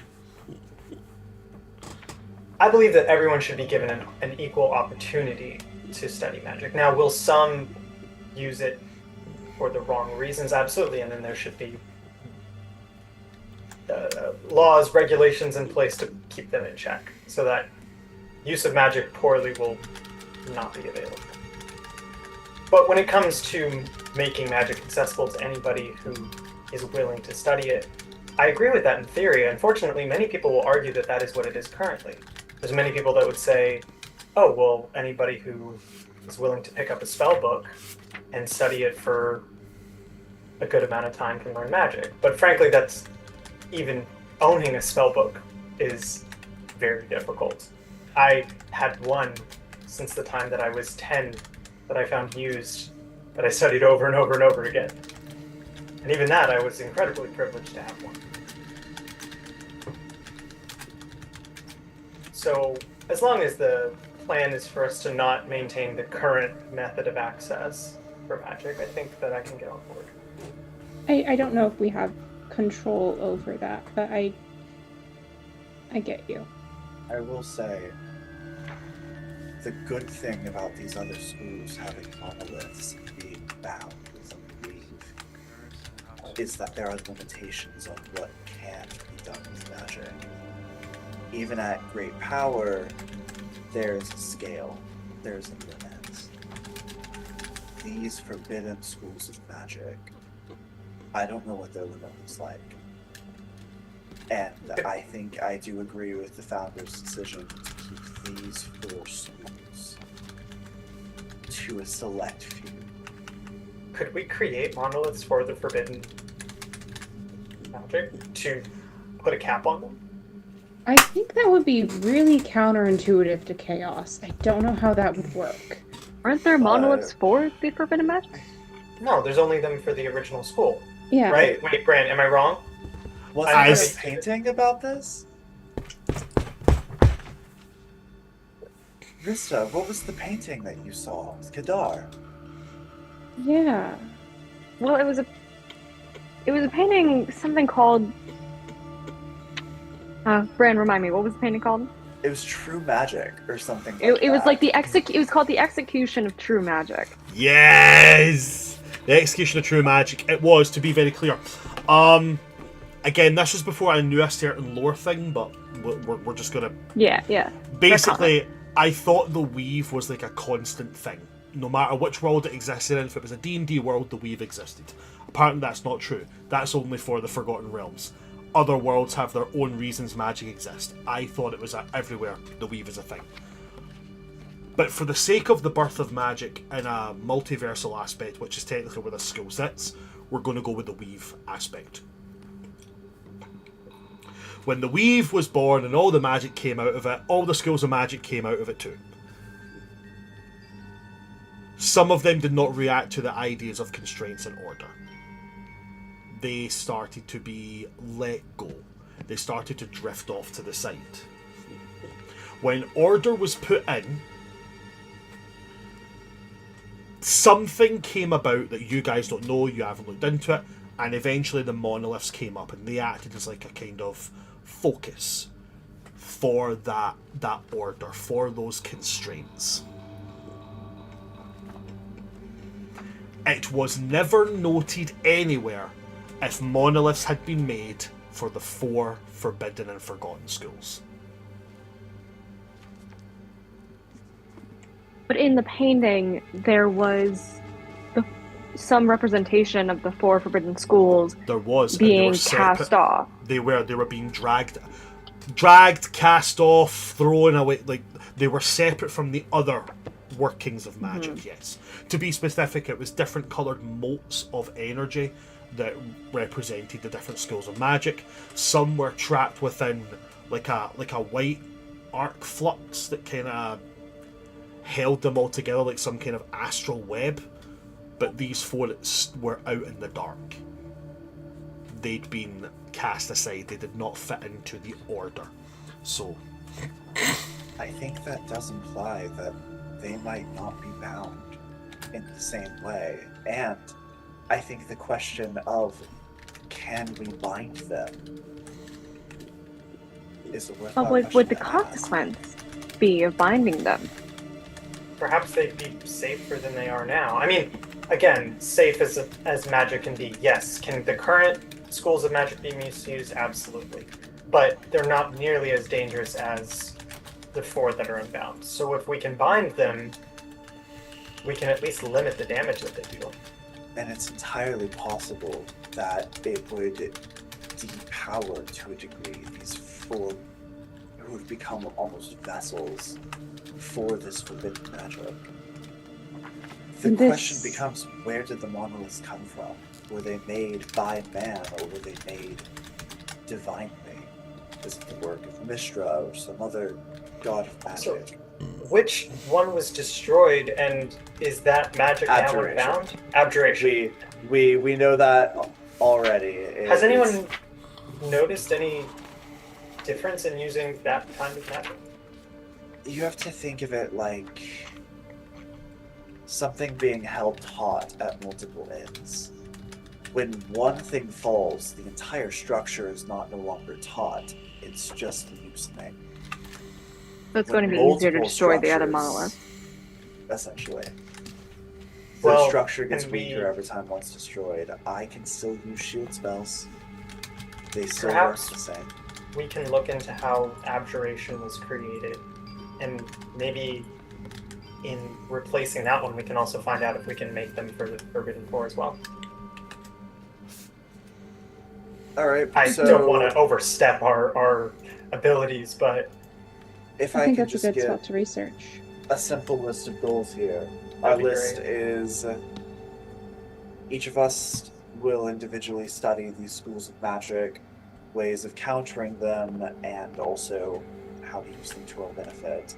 [SPEAKER 2] I believe that everyone should be given an equal opportunity to study magic. Now, will some use it for the wrong reasons? Absolutely, and then there should be laws, regulations in place to keep them in check, so that use of magic poorly will not be available. But when it comes to making magic accessible to anybody who is willing to study it, I agree with that in theory. Unfortunately, many people will argue that that is what it is currently. There's many people that would say, oh, well, anybody who is willing to pick up a spell book and study it for a good amount of time can learn magic. But frankly, that's even owning a spell book is very difficult. I had one since the time that I was 10 that I found used, that I studied over and over and over again. And even that, I was incredibly privileged to have one. So, as long as the plan is for us to not maintain the current method of access for magic, I think that I can get on board.
[SPEAKER 5] I don't know if we have control over that, but I get you.
[SPEAKER 3] I will say, the good thing about these other schools having monoliths and being bound with a leaf is that there are limitations on what can be done with magic. Even at great power, there's a scale, there's a limit. These forbidden schools of magic, I don't know what their limit was like. And I think I do agree with the founder's decision to keep these 4 schools to a select few.
[SPEAKER 2] Could we create monoliths for the forbidden magic to put a cap on them?
[SPEAKER 5] I think that would be really counterintuitive to chaos. I don't know how that would work.
[SPEAKER 4] Aren't there monoliths for the forbidden magic?
[SPEAKER 2] No, there's only them for the original school.
[SPEAKER 5] Yeah.
[SPEAKER 2] Right? Wait, Brand, am I wrong?
[SPEAKER 3] Was there a painting about this? Vista, what was the painting that you saw? Kadar.
[SPEAKER 5] Yeah.
[SPEAKER 4] Well, it was a painting, something called... Bran, remind me, what was the painting called?
[SPEAKER 3] It was True Magic or something like
[SPEAKER 4] it was
[SPEAKER 3] that.
[SPEAKER 4] like it was called The Execution of True Magic.
[SPEAKER 1] Yes! The Execution of True Magic. It was, to be very clear. Again, this was before I knew a certain lore thing, but we're just gonna...
[SPEAKER 4] Yeah.
[SPEAKER 1] Basically, I thought the weave was like a constant thing. No matter which world it existed in, if it was a D&D world, the weave existed. Apparently that's not true. That's only for the Forgotten Realms. Other worlds have their own reasons magic exists. I thought it was everywhere the weave is a thing. But for the sake of the birth of magic in a multiversal aspect, which is technically where the school sits, we're going to go with the weave aspect. When the weave was born and all the magic came out of it, all the schools of magic came out of it too. Some of them did not react to the ideas of constraints and order. They started to be let go. They started to drift off to the side. When order was put in, something came about that you guys don't know, you haven't looked into it, and eventually the monoliths came up and they acted as like a kind of focus for that order, for those constraints. It was never noted anywhere if monoliths had been made for the 4 forbidden and forgotten schools.
[SPEAKER 4] But in the painting, there was some representation of the 4 forbidden schools
[SPEAKER 1] There was
[SPEAKER 4] being
[SPEAKER 1] and they were
[SPEAKER 4] cast off.
[SPEAKER 1] They were being dragged, cast off, thrown away. Like they were separate from the other workings of magic. Yes, to be specific, it was different coloured motes of energy that represented the different schools of magic. Some were trapped within like a white arc flux that kind of held them all together like some kind of astral web. But these 4 were out in the dark. They'd been cast aside. They did not fit into the order. So
[SPEAKER 3] I think that does imply that they might not be bound in the same way. And I think the question of can we bind them is a worthwhile
[SPEAKER 4] But what
[SPEAKER 3] question
[SPEAKER 4] would the
[SPEAKER 3] to ask.
[SPEAKER 4] consequence be of binding them?
[SPEAKER 2] Perhaps they'd be safer than they are now. I mean, again, safe as magic can be. Yes, can the current schools of magic be misused? Absolutely. But they're not nearly as dangerous as the 4 that are unbound. So if we can bind them, we can at least limit the damage that they do.
[SPEAKER 3] And it's entirely possible that it would depower to a degree these 4 who have become almost vessels for this forbidden magic. The question becomes, where did the monoliths come from? Were they made by man, or were they made divinely? Is it the work of Mishra or some other god of magic?
[SPEAKER 2] Which one was destroyed, and is that magic now
[SPEAKER 3] Abjuration.
[SPEAKER 2] unbound? Abjuration.
[SPEAKER 3] We know that already.
[SPEAKER 2] Has anyone noticed any difference in using that kind of magic?
[SPEAKER 3] You have to think of it like something being held taut at multiple ends. When one thing falls, the entire structure is no longer taut, it's just loosening.
[SPEAKER 4] So it's
[SPEAKER 3] When
[SPEAKER 4] going to be easier to
[SPEAKER 3] multiple
[SPEAKER 4] destroy the other
[SPEAKER 3] structures-
[SPEAKER 4] monolith.
[SPEAKER 3] Essentially.
[SPEAKER 2] Well,
[SPEAKER 3] The structure gets
[SPEAKER 2] can we-
[SPEAKER 3] weaker every time one's destroyed. I can still use shield spells. They still
[SPEAKER 2] Perhaps-
[SPEAKER 3] work the same.
[SPEAKER 2] We can look into how abjuration was created, and maybe in replacing that one, we can also find out if we can make them for the Forbidden 4 as well.
[SPEAKER 3] Alright,
[SPEAKER 2] I
[SPEAKER 3] so
[SPEAKER 2] don't want to overstep our abilities, but
[SPEAKER 3] if
[SPEAKER 5] I
[SPEAKER 3] I,
[SPEAKER 5] think
[SPEAKER 3] can
[SPEAKER 5] that's a
[SPEAKER 3] just
[SPEAKER 5] good
[SPEAKER 3] get
[SPEAKER 5] spot to research.
[SPEAKER 3] a simple list of goals here. Our
[SPEAKER 2] That'd be
[SPEAKER 3] list
[SPEAKER 2] great.
[SPEAKER 3] is each of us will individually study these schools of magic, ways of countering them, and also how to use them to our benefit.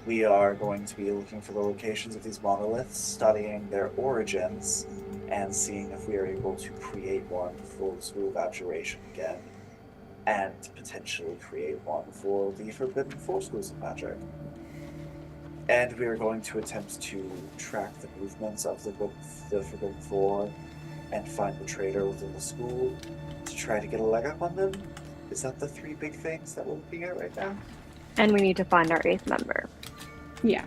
[SPEAKER 3] We are going to be looking for the locations of these monoliths, studying their origins, and seeing if we are able to create one for the School of Abjuration again, and potentially create one for the Forbidden 4 schools of magic. And we are going to attempt to track the movements of the Forbidden 4 and find the traitor within the school to try to get a leg up on them. Is that the 3 big things that we're looking at right now?
[SPEAKER 4] And we need to find our 8th member.
[SPEAKER 5] Yeah.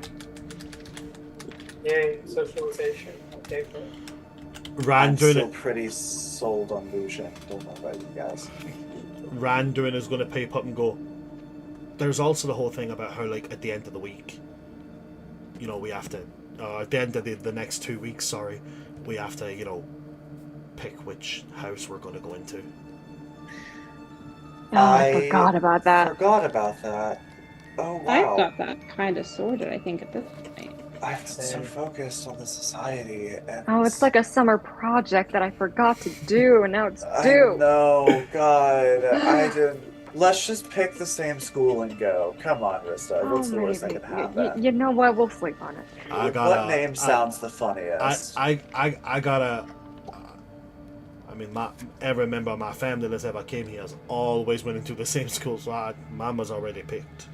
[SPEAKER 2] yay, socialization. Okay, great.
[SPEAKER 3] I'm
[SPEAKER 1] Randuin,
[SPEAKER 3] still pretty sold on Lucian. Don't know about you guys.
[SPEAKER 1] Randuin is going to pipe up and go, there's also the whole thing about how, like, at the end of the week, you know, we have to, at the end of the next 2 weeks, sorry, we have to, you know, pick which house we're going to go into.
[SPEAKER 4] Oh, I forgot about that.
[SPEAKER 3] Forgot about that. Oh, wow.
[SPEAKER 5] I've got that kind of sorted, I think, at this point.
[SPEAKER 3] I've been so focused on the society. And
[SPEAKER 4] Oh, it's like a summer project that I forgot to do, and now it's
[SPEAKER 3] I
[SPEAKER 4] due.
[SPEAKER 3] know, God. I didn't Let's just pick the same school and go. Come on, Rista.
[SPEAKER 4] Oh,
[SPEAKER 3] What's the worst that
[SPEAKER 4] maybe.
[SPEAKER 3] can happen?
[SPEAKER 4] You know what? We'll sleep on it.
[SPEAKER 3] What name sounds the funniest?
[SPEAKER 1] I gotta. I mean, every member of my family that's ever came here has always went into the same school, so Mama's already picked.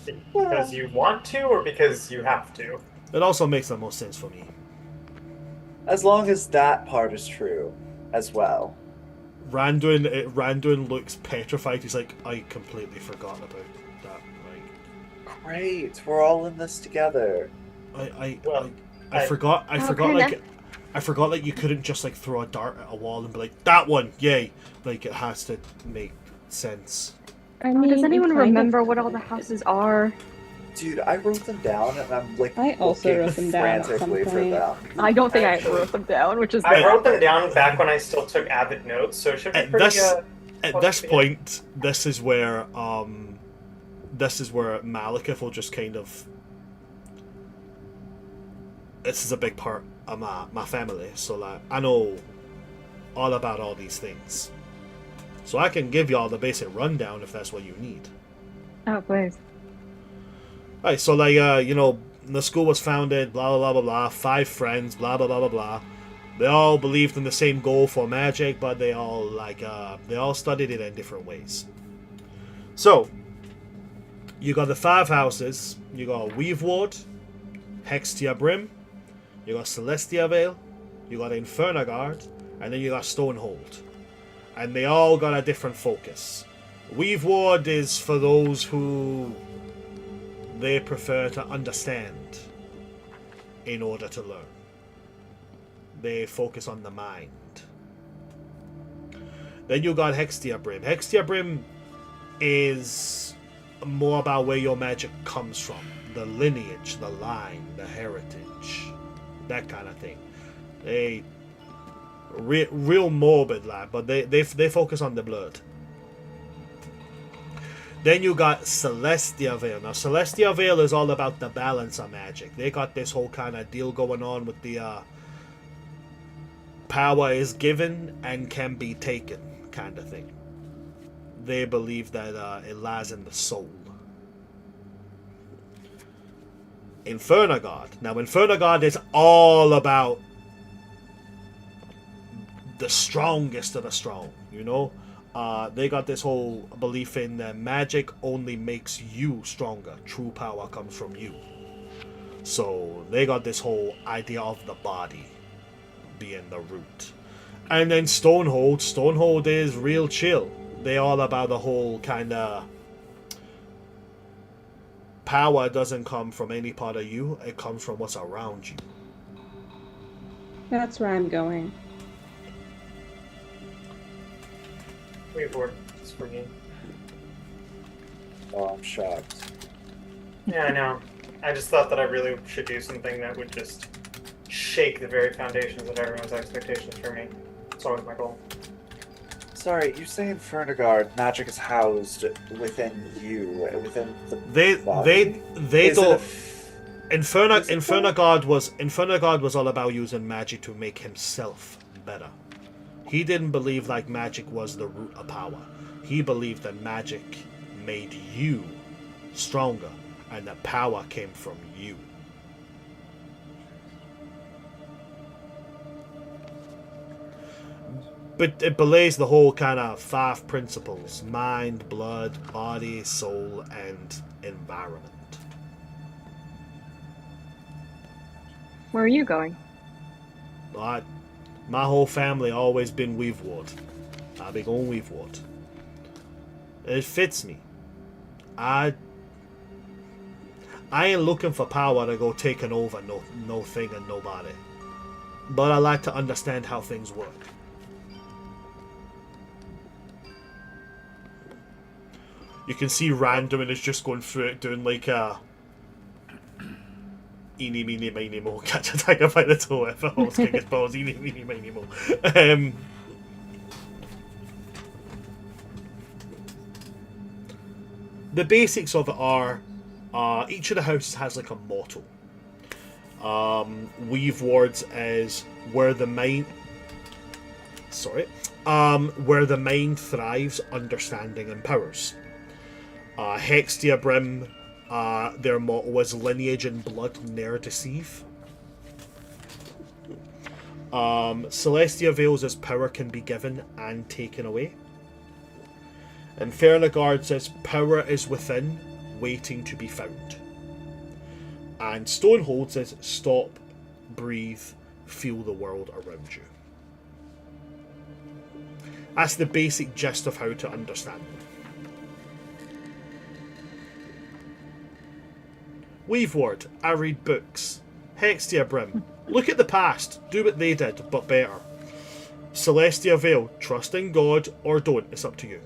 [SPEAKER 2] Because you want to, or because you have to?
[SPEAKER 1] It also makes the most sense for me.
[SPEAKER 3] As long as that part is true, as well.
[SPEAKER 1] Randuin looks petrified. He's like, I completely forgot about that. Like,
[SPEAKER 3] great, we're all in this together.
[SPEAKER 1] I forgot. I forgot that you couldn't just like throw a dart at a wall and be like, that one, yay! Like it has to make sense.
[SPEAKER 5] I mean,
[SPEAKER 4] does anyone
[SPEAKER 5] kind
[SPEAKER 4] remember
[SPEAKER 5] of-
[SPEAKER 4] what all the houses are?
[SPEAKER 3] Dude, I wrote them down and I'm like
[SPEAKER 5] I also
[SPEAKER 3] looking
[SPEAKER 5] wrote them down at some
[SPEAKER 3] frantically for
[SPEAKER 5] point.
[SPEAKER 3] them.
[SPEAKER 4] I don't think
[SPEAKER 2] Actually,
[SPEAKER 4] I wrote them down, which is
[SPEAKER 2] I wrote them down back when I still took avid notes, so it should be
[SPEAKER 1] At
[SPEAKER 2] pretty.
[SPEAKER 1] this point, this is where Malekith will just kind of. This is a big part of my family, so like I know all about all these things, so I can give you all the basic rundown if that's what you need.
[SPEAKER 4] Oh, please.
[SPEAKER 1] Right, so like the school was founded, blah blah blah blah blah. 5 friends, blah blah blah blah blah. They all believed in the same goal for magic, but they all studied it in different ways. So you got the 5 houses. You got Weaveward, Hextia Brim, you got Celestia Vale, you got Infernagard, and then you got Stonehold. And they all got a different focus. Weaveward is for those who they prefer to understand in order to learn. They focus on the mind. Then you got Hextia Brim. Hextia Brim is more about where your magic comes from. The lineage, the line, the heritage. That kind of thing. They real morbid, lad, but they focus on the blood. Then you got Celestia Vale. Now, Celestia Vale is all about the balance of magic. They got this whole kind of deal going on with the power is given and can be taken kind of thing. They believe that it lies in the soul. Infernagard. Now, Infernagard is all about the strongest of the strong, you know? They got this whole belief in that magic only makes you stronger. True power comes from you. So they got this whole idea of the body being the root. And then Stonehold. Stonehold is real chill. They all about the whole kind of power doesn't come from any part of you. It comes from what's around you.
[SPEAKER 5] That's where I'm going.
[SPEAKER 2] Weaveward is for me.
[SPEAKER 3] Oh, I'm shocked.
[SPEAKER 2] Yeah, I know. I just thought that I really should do something that would just shake the very foundations of everyone's expectations for me. It's always my goal.
[SPEAKER 3] Sorry, you say in Fernegard magic is housed within you, within the
[SPEAKER 1] They
[SPEAKER 3] Is
[SPEAKER 1] don't.
[SPEAKER 3] it
[SPEAKER 1] Infernagard was all about using magic to make himself better. He didn't believe like magic was the root of power. He believed that magic made you stronger and that power came from you. But it belays the whole kind of 5 principles: mind, blood, body, soul, and environment.
[SPEAKER 4] Where are you going?
[SPEAKER 1] My whole family always been Weaveward. I be going Weaveward. It fits me. I ain't looking for power to go taking over no thing and nobody. But I like to understand how things work. You can see Randuin is just going through it doing like a eeny meeny miny mo, catch a tiger by the toe, if a horse kick his balls, eeny meeny miny mo. The basics of it are each of the houses has like a motto. Weavewards is where the mind Where the mind thrives, understanding empowers. Hextia Brim, their motto is lineage and blood ne'er deceive. Celestia Veils as power can be given and taken away. Inferna Guard says power is within, waiting to be found. And Stonehold says stop, breathe, feel the world around you. That's the basic gist of how to understand them. Weaveward, I read books. Hextia Brim, look at the past, do what they did, but better. Celestia Veil, trust in God or don't, it's up to you.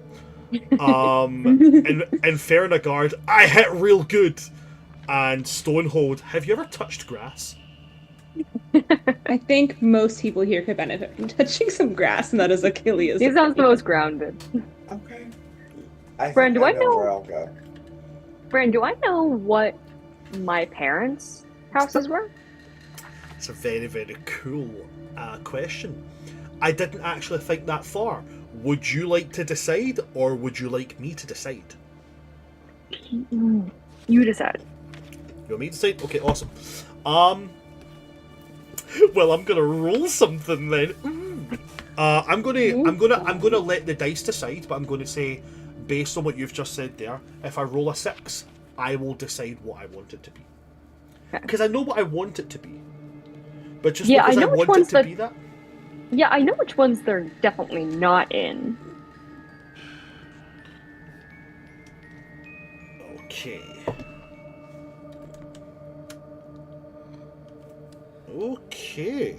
[SPEAKER 1] Inferna Guard, I hit real good. And Stonehold, have you ever touched grass?
[SPEAKER 5] I think most people here could benefit from touching some grass, and that is Achillea's.
[SPEAKER 4] He sounds the most grounded.
[SPEAKER 3] Okay. I
[SPEAKER 4] Bran,
[SPEAKER 3] think
[SPEAKER 4] do I know
[SPEAKER 3] where I'll go.
[SPEAKER 4] Bran, do I know what my parents' houses were?
[SPEAKER 1] It's a very, very cool question. I didn't actually think that far. Would you like to decide, or would you like me to decide?
[SPEAKER 4] You decide.
[SPEAKER 1] You want me to decide? Okay, awesome. Well, I'm gonna roll something then. I'm gonna let the dice decide, but I'm gonna say, based on what you've just said there, if I roll a 6, I will decide what I want it to be. Because I know what I want it to be. But just because I want it to be that.
[SPEAKER 4] Yeah, I know which ones they're definitely not in.
[SPEAKER 1] Okay. Okay.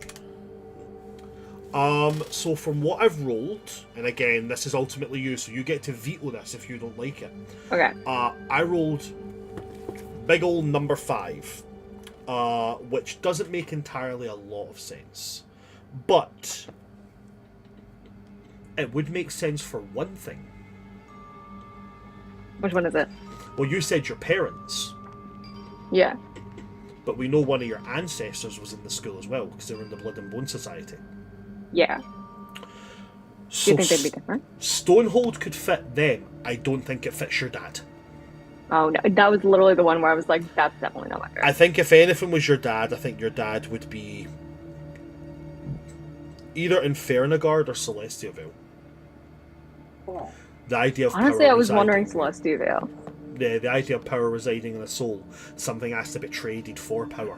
[SPEAKER 1] So from what I've rolled, and again, this is ultimately you, so you get to veto this if you don't like it.
[SPEAKER 4] Okay.
[SPEAKER 1] I rolled big ol' number 5, which doesn't make entirely a lot of sense. But it would make sense for one thing.
[SPEAKER 4] Which one is it?
[SPEAKER 1] Well, you said your parents.
[SPEAKER 4] Yeah.
[SPEAKER 1] But we know one of your ancestors was in the school as well, because they were in the Blood and Bone Society.
[SPEAKER 4] Yeah.
[SPEAKER 1] So
[SPEAKER 4] Do you think they'd be different?
[SPEAKER 1] Stonehold could fit them. I don't think it fits your dad.
[SPEAKER 4] Oh, no, that was literally the one where I was like, that's definitely not my parents.
[SPEAKER 1] I think if anything was your dad, I think your dad would be either Inferna Guard or Celestia Veil.
[SPEAKER 3] Oh.
[SPEAKER 1] The idea of
[SPEAKER 4] Honestly,
[SPEAKER 1] power
[SPEAKER 4] I was
[SPEAKER 1] residing-
[SPEAKER 4] wondering Celestia Veil.
[SPEAKER 1] Yeah, the idea of power residing in a soul, something has to be traded for power.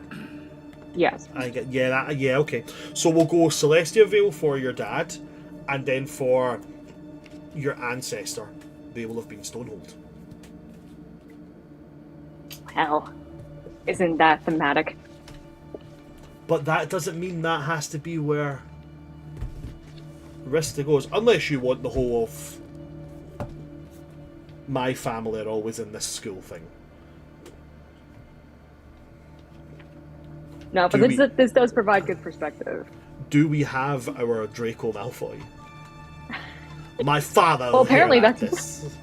[SPEAKER 4] Yes.
[SPEAKER 1] Okay. So we'll go Celestia Veil for your dad, and then for your ancestor, they will have been Stonehold.
[SPEAKER 4] Hell. Isn't that thematic?
[SPEAKER 1] But that doesn't mean that has to be where Rista goes, unless you want the whole of my family are always in this school thing.
[SPEAKER 4] No, but this does provide good perspective.
[SPEAKER 1] Do we have our Draco Malfoy? My father.
[SPEAKER 4] Well, apparently
[SPEAKER 1] here at
[SPEAKER 4] that's
[SPEAKER 1] this.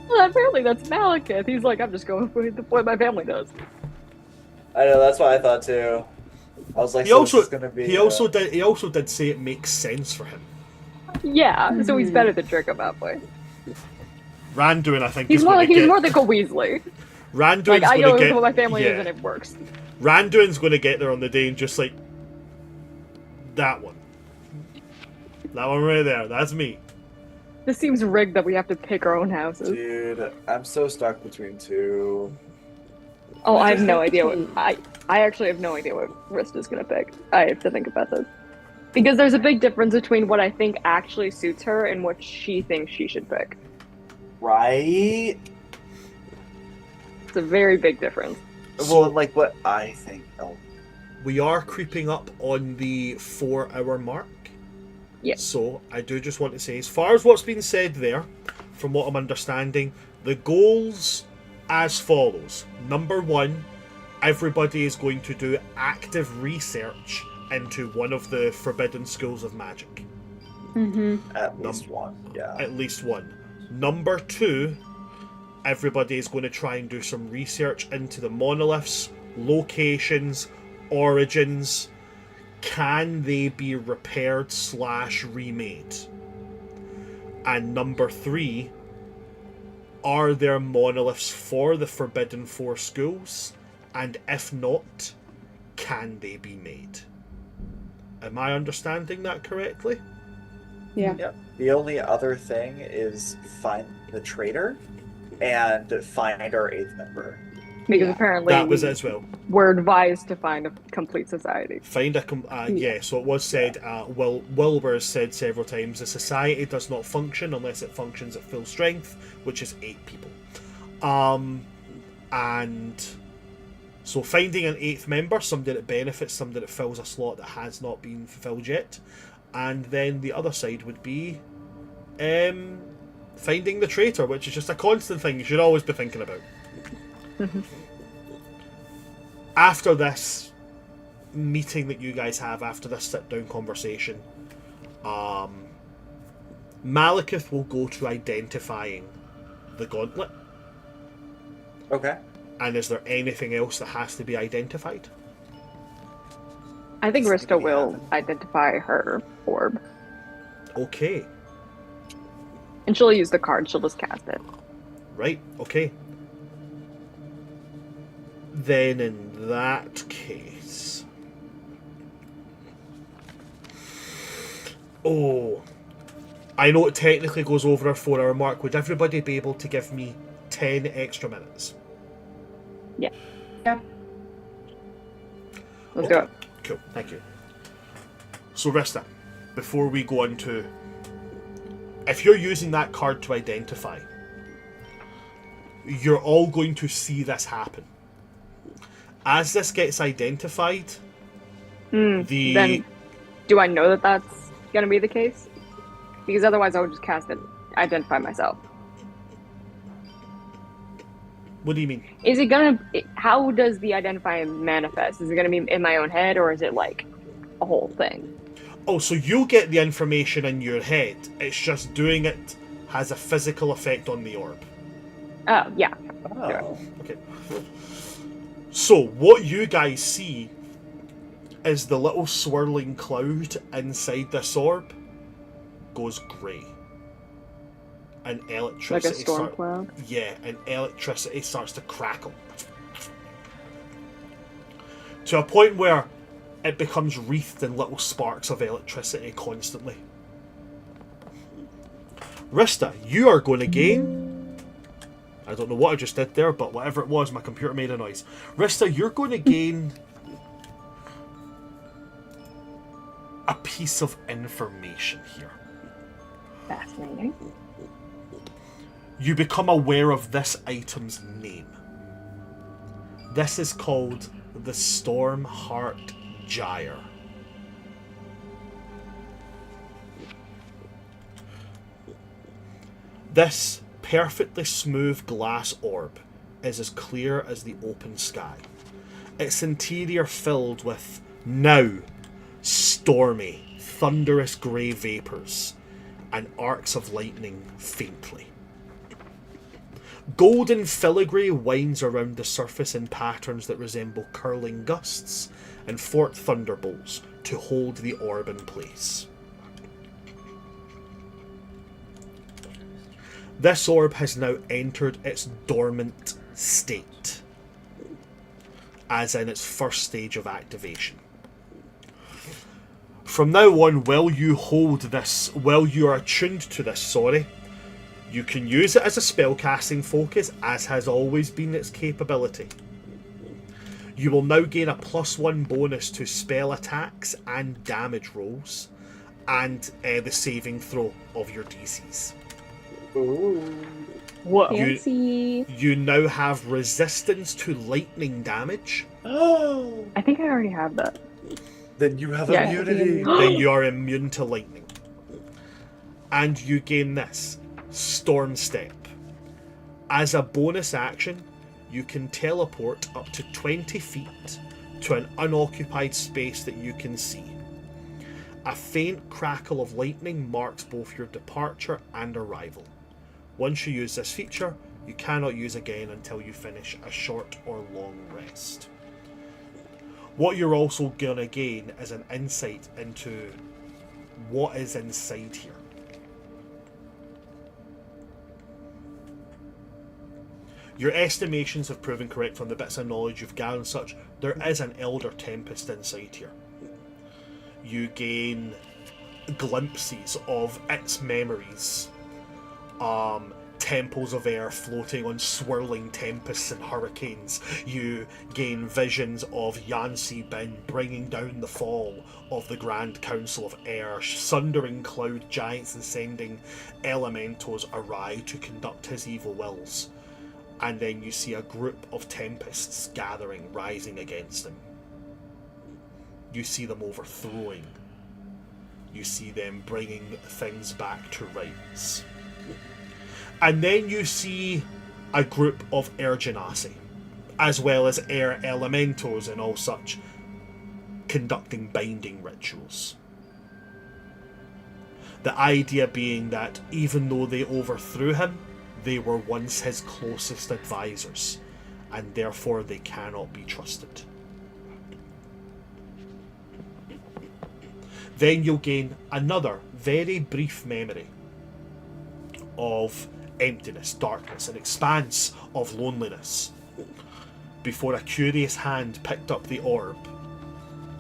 [SPEAKER 4] Well, apparently that's Malekith. He's like, I'm just going with what my family does.
[SPEAKER 3] I know, that's what I thought too. I was like,
[SPEAKER 1] He
[SPEAKER 3] so
[SPEAKER 1] also
[SPEAKER 3] this is gonna be.
[SPEAKER 1] he also did say it makes sense for him.
[SPEAKER 4] Yeah, so he's better than Draco Malfoy.
[SPEAKER 1] Randuin, I think,
[SPEAKER 4] He's
[SPEAKER 1] is
[SPEAKER 4] more
[SPEAKER 1] going
[SPEAKER 4] like
[SPEAKER 1] to get.
[SPEAKER 4] more like a Weasley.
[SPEAKER 1] Randuin's
[SPEAKER 4] Like I
[SPEAKER 1] going
[SPEAKER 4] know
[SPEAKER 1] to get.
[SPEAKER 4] what my family is
[SPEAKER 1] yeah.
[SPEAKER 4] and it works.
[SPEAKER 1] Randuin's going to get there on the day and just like that one. That one right there. That's me.
[SPEAKER 4] This seems rigged that we have to pick our own houses.
[SPEAKER 3] Dude, I'm so stuck between two.
[SPEAKER 4] Oh, I have no idea what I actually have no idea what Rista's gonna pick. I have to think about this. Because there's a big difference between what I think actually suits her and what she thinks she should pick.
[SPEAKER 3] Right?
[SPEAKER 4] It's a very big difference.
[SPEAKER 3] Well, like what I think. Oh,
[SPEAKER 1] We are creeping up on the 4-hour mark.
[SPEAKER 4] Yeah.
[SPEAKER 1] So I do just want to say, as far as what's been said there, from what I'm understanding, the goals as follows. Number 1, everybody is going to do active research into one of the forbidden schools of magic.
[SPEAKER 5] Mm-hmm.
[SPEAKER 3] at least one. Yeah.
[SPEAKER 1] At least one. Number 2, everybody is going to try and do some research into the monoliths, locations, origins. Can they be repaired / remade? And number 3, are there monoliths for the Forbidden Four schools? And if not, can they be made? Am I understanding that correctly?
[SPEAKER 5] Yeah.
[SPEAKER 3] Yep. The only other thing is find the traitor and find our 8th member.
[SPEAKER 4] Because apparently
[SPEAKER 1] That was it as well.
[SPEAKER 4] we're advised to find a complete society.
[SPEAKER 1] Find a yeah. So it was said. Wilbur has said several times, the society does not function unless it functions at full strength, which is 8 people. And so finding an 8th member, somebody that benefits, somebody that fills a slot that has not been fulfilled yet, and then the other side would be finding the traitor, which is just a constant thing you should always be thinking about. After this meeting that you guys have, after this sit-down conversation, Malekith will go to identifying the gauntlet.
[SPEAKER 3] Okay.
[SPEAKER 1] And is there anything else that has to be identified?
[SPEAKER 4] I think Rista will identify her orb.
[SPEAKER 1] Okay.
[SPEAKER 4] And she'll use the card, she'll just cast it.
[SPEAKER 1] Right, okay. Then in that case... Oh. I know it technically goes over our 4-hour mark. Would everybody be able to give me 10 extra minutes?
[SPEAKER 4] Yeah.
[SPEAKER 5] Yeah.
[SPEAKER 4] Let's do it.
[SPEAKER 1] Cool, thank you. So Rista, before we go into... If you're using that card to identify, you're all going to see this happen. As this gets identified,
[SPEAKER 4] Then, do I know that that's going to be the case? Because otherwise I would just cast it, identify myself.
[SPEAKER 1] What do you mean?
[SPEAKER 4] Is it going to... How does the identifying manifest? Is it going to be in my own head, or is it like a whole thing?
[SPEAKER 1] Oh, so you'll get the information in your head. It's just doing it has a physical effect on the orb.
[SPEAKER 4] Oh, yeah.
[SPEAKER 3] Oh.
[SPEAKER 1] Okay. So, what you guys see is the little swirling cloud inside this orb goes grey. And electricity...
[SPEAKER 4] Like a storm cloud?
[SPEAKER 1] Yeah, and electricity starts to crackle. To a point where it becomes wreathed in little sparks of electricity constantly. Rista, you are going to gain... I don't know what I just did there, but whatever it was, my computer made a noise. Rista, you're going to gain a piece of information here.
[SPEAKER 4] Fascinating.
[SPEAKER 1] You become aware of this item's name. This is called the Stormheart Gyre. This perfectly smooth glass orb is as clear as the open sky. Its interior filled with, now, stormy, thunderous grey vapours and arcs of lightning faintly. Golden filigree winds around the surface in patterns that resemble curling gusts and forked thunderbolts to hold the orb in place. This orb has now entered its dormant state, as in its first stage of activation. From now on, while you are attuned to this, you can use it as a spellcasting focus, as has always been its capability. You will now gain a +1 bonus to spell attacks and damage rolls, and the saving throw of your DCs.
[SPEAKER 3] Ooh.
[SPEAKER 4] Whoa.
[SPEAKER 5] Fancy.
[SPEAKER 1] You now have resistance to lightning damage.
[SPEAKER 3] Oh.
[SPEAKER 4] I think I already have that.
[SPEAKER 3] Then you have
[SPEAKER 4] Yeah.
[SPEAKER 3] immunity.
[SPEAKER 1] Then you are immune to lightning. And you gain this, Storm Step. As a bonus action, you can teleport up to 20 feet to an unoccupied space that you can see. A faint crackle of lightning marks both your departure and arrival. Once you use this feature, you cannot use again until you finish a short or long rest. What you're also going to gain is an insight into what is inside here. Your estimations have proven correct from the bits of knowledge you've gathered and such. There is an Elder Tempest inside here. You gain glimpses of its memories. Temples of air floating on swirling tempests and hurricanes. You gain visions of Yansi Bin bringing down the fall of the Grand Council of Air, sundering cloud giants and sending elementals awry to conduct his evil wills. And then you see a group of tempests gathering, rising against him. You see them overthrowing. You see them bringing things back to rights. And then you see a group of Air Genasi, as well as Air Elementals and all such, conducting binding rituals. The idea being that even though they overthrew him, they were once his closest advisors, and therefore they cannot be trusted. Then you'll gain another very brief memory of emptiness, darkness, an expanse of loneliness, before a curious hand picked up the orb,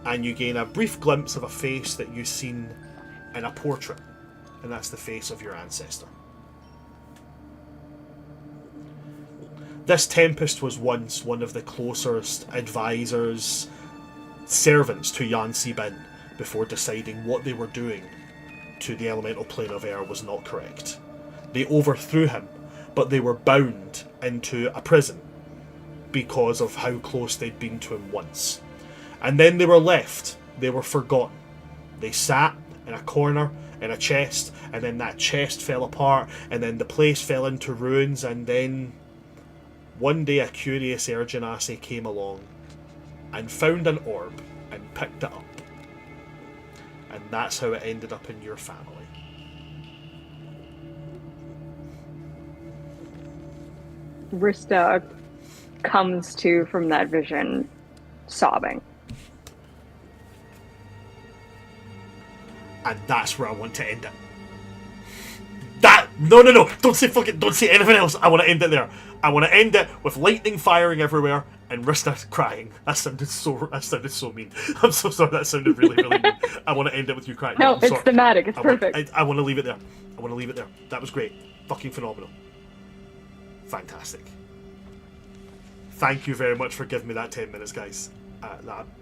[SPEAKER 1] and you gain a brief glimpse of a face that you've seen in a portrait, and that's the face of your ancestor. This Tempest was once one of the closest advisors, servants to Yansi Bin, before deciding what they were doing to the elemental plane of air was not correct. They overthrew him, but they were bound into a prison because of how close they'd been to him once. And then they were left. They were forgotten. They sat in a corner, in a chest, and then that chest fell apart, and then the place fell into ruins, and then one day a curious Air Genasi came along and found an orb and picked it up. And that's how it ended up in your family.
[SPEAKER 4] Rista comes to from that vision, sobbing.
[SPEAKER 1] And that's where I want to end it. No, don't say anything else. I want to end it there. I want to end it with lightning firing everywhere and Rista crying. That sounded so mean. I'm so sorry, that sounded really, really mean. I want to end it with you crying.
[SPEAKER 4] No, it's thematic, it's perfect.
[SPEAKER 1] I want to leave it there. That was great. Fucking phenomenal. Fantastic. Thank you very much for giving me that 10 minutes, guys.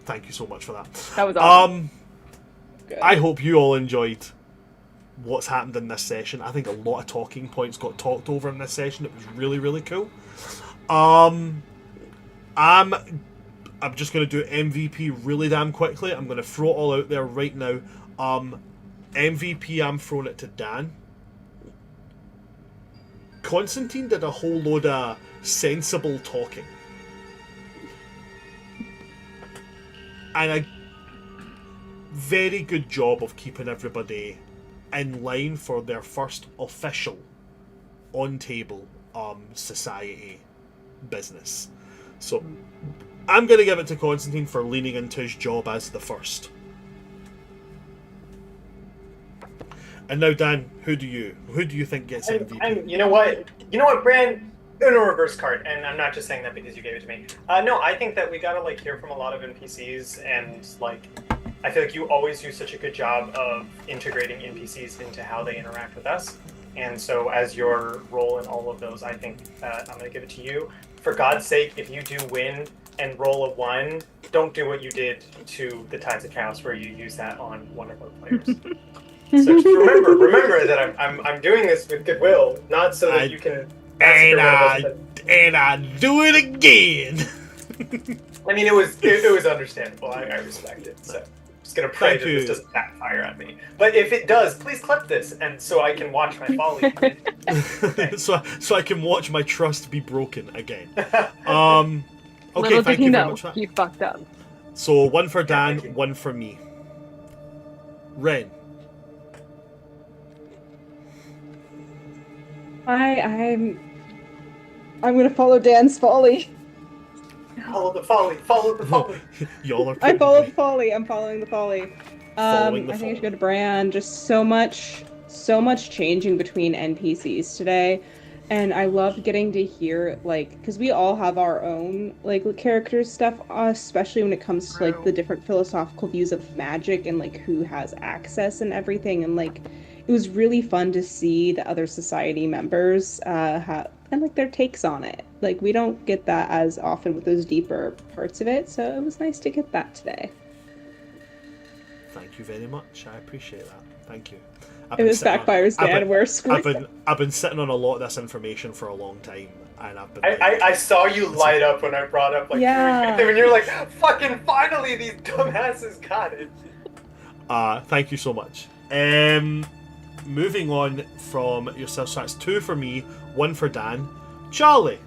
[SPEAKER 1] Thank you so much for that.
[SPEAKER 4] That was awesome.
[SPEAKER 1] I hope you all enjoyed what's happened in this session. I think a lot of talking points got talked over in this session. It was really, really cool. I'm just going to do MVP really damn quickly. I'm going to throw it all out there right now. MVP, I'm throwing it to Dan. Constantine did a whole load of sensible talking. And a very good job of keeping everybody in line for their first official on-table society business. So I'm going to give it to Constantine for leaning into his job as the first. And now, Dan, who do you think gets MVP?
[SPEAKER 2] You know what, Bran? Uno reverse card, and I'm not just saying that because you gave it to me. No, I think that we gotta hear from a lot of NPCs, and I feel like you always do such a good job of integrating NPCs into how they interact with us. And so, as your role in all of those, I think I'm gonna give it to you. For God's sake, if you do win and roll a 1, don't do what you did to the Tides of Chaos, where you use that on one of our players. So just remember that I'm doing this with goodwill, not so that you can.
[SPEAKER 1] And I do it again.
[SPEAKER 2] I mean, it was understandable. I respect it. So I'm just gonna pray that this doesn't backfire on me. But if it does, please clip this, and so I can watch my folly. Okay.
[SPEAKER 1] so I can watch my trust be broken again. Okay,
[SPEAKER 4] Little
[SPEAKER 1] thank
[SPEAKER 4] did
[SPEAKER 1] you
[SPEAKER 4] he
[SPEAKER 1] very
[SPEAKER 4] know,
[SPEAKER 1] much for that.
[SPEAKER 4] he fucked up.
[SPEAKER 1] So 1 for Dan, 1 for me. Ren.
[SPEAKER 5] I'm gonna follow Dan's folly.
[SPEAKER 2] Follow the folly.
[SPEAKER 1] Y'all are.
[SPEAKER 5] I followed the folly. I'm following the folly. I think I should go to Bran. Just so much changing between NPCs today. And I loved getting to hear, like, because we all have our own, like, character stuff, especially when it comes to, like, the different philosophical views of magic and, like, who has access and everything. And, like, it was really fun to see the other society members have, and, like, their takes on it. Like, we don't get that as often with those deeper parts of it, so it was nice to get that today.
[SPEAKER 1] Thank you very much. I appreciate that. Thank you.
[SPEAKER 5] It was backfires, Dan. We're screwed.
[SPEAKER 1] I've been sitting on a lot of this information for a long time, and I've been.
[SPEAKER 2] I saw you light up when I brought up like
[SPEAKER 5] Yeah.
[SPEAKER 2] and you're like, fucking finally, these dumbasses got it.
[SPEAKER 1] Thank you so much. Moving on from yourself, so that's 2 for me, 1 for Dan. Charlie.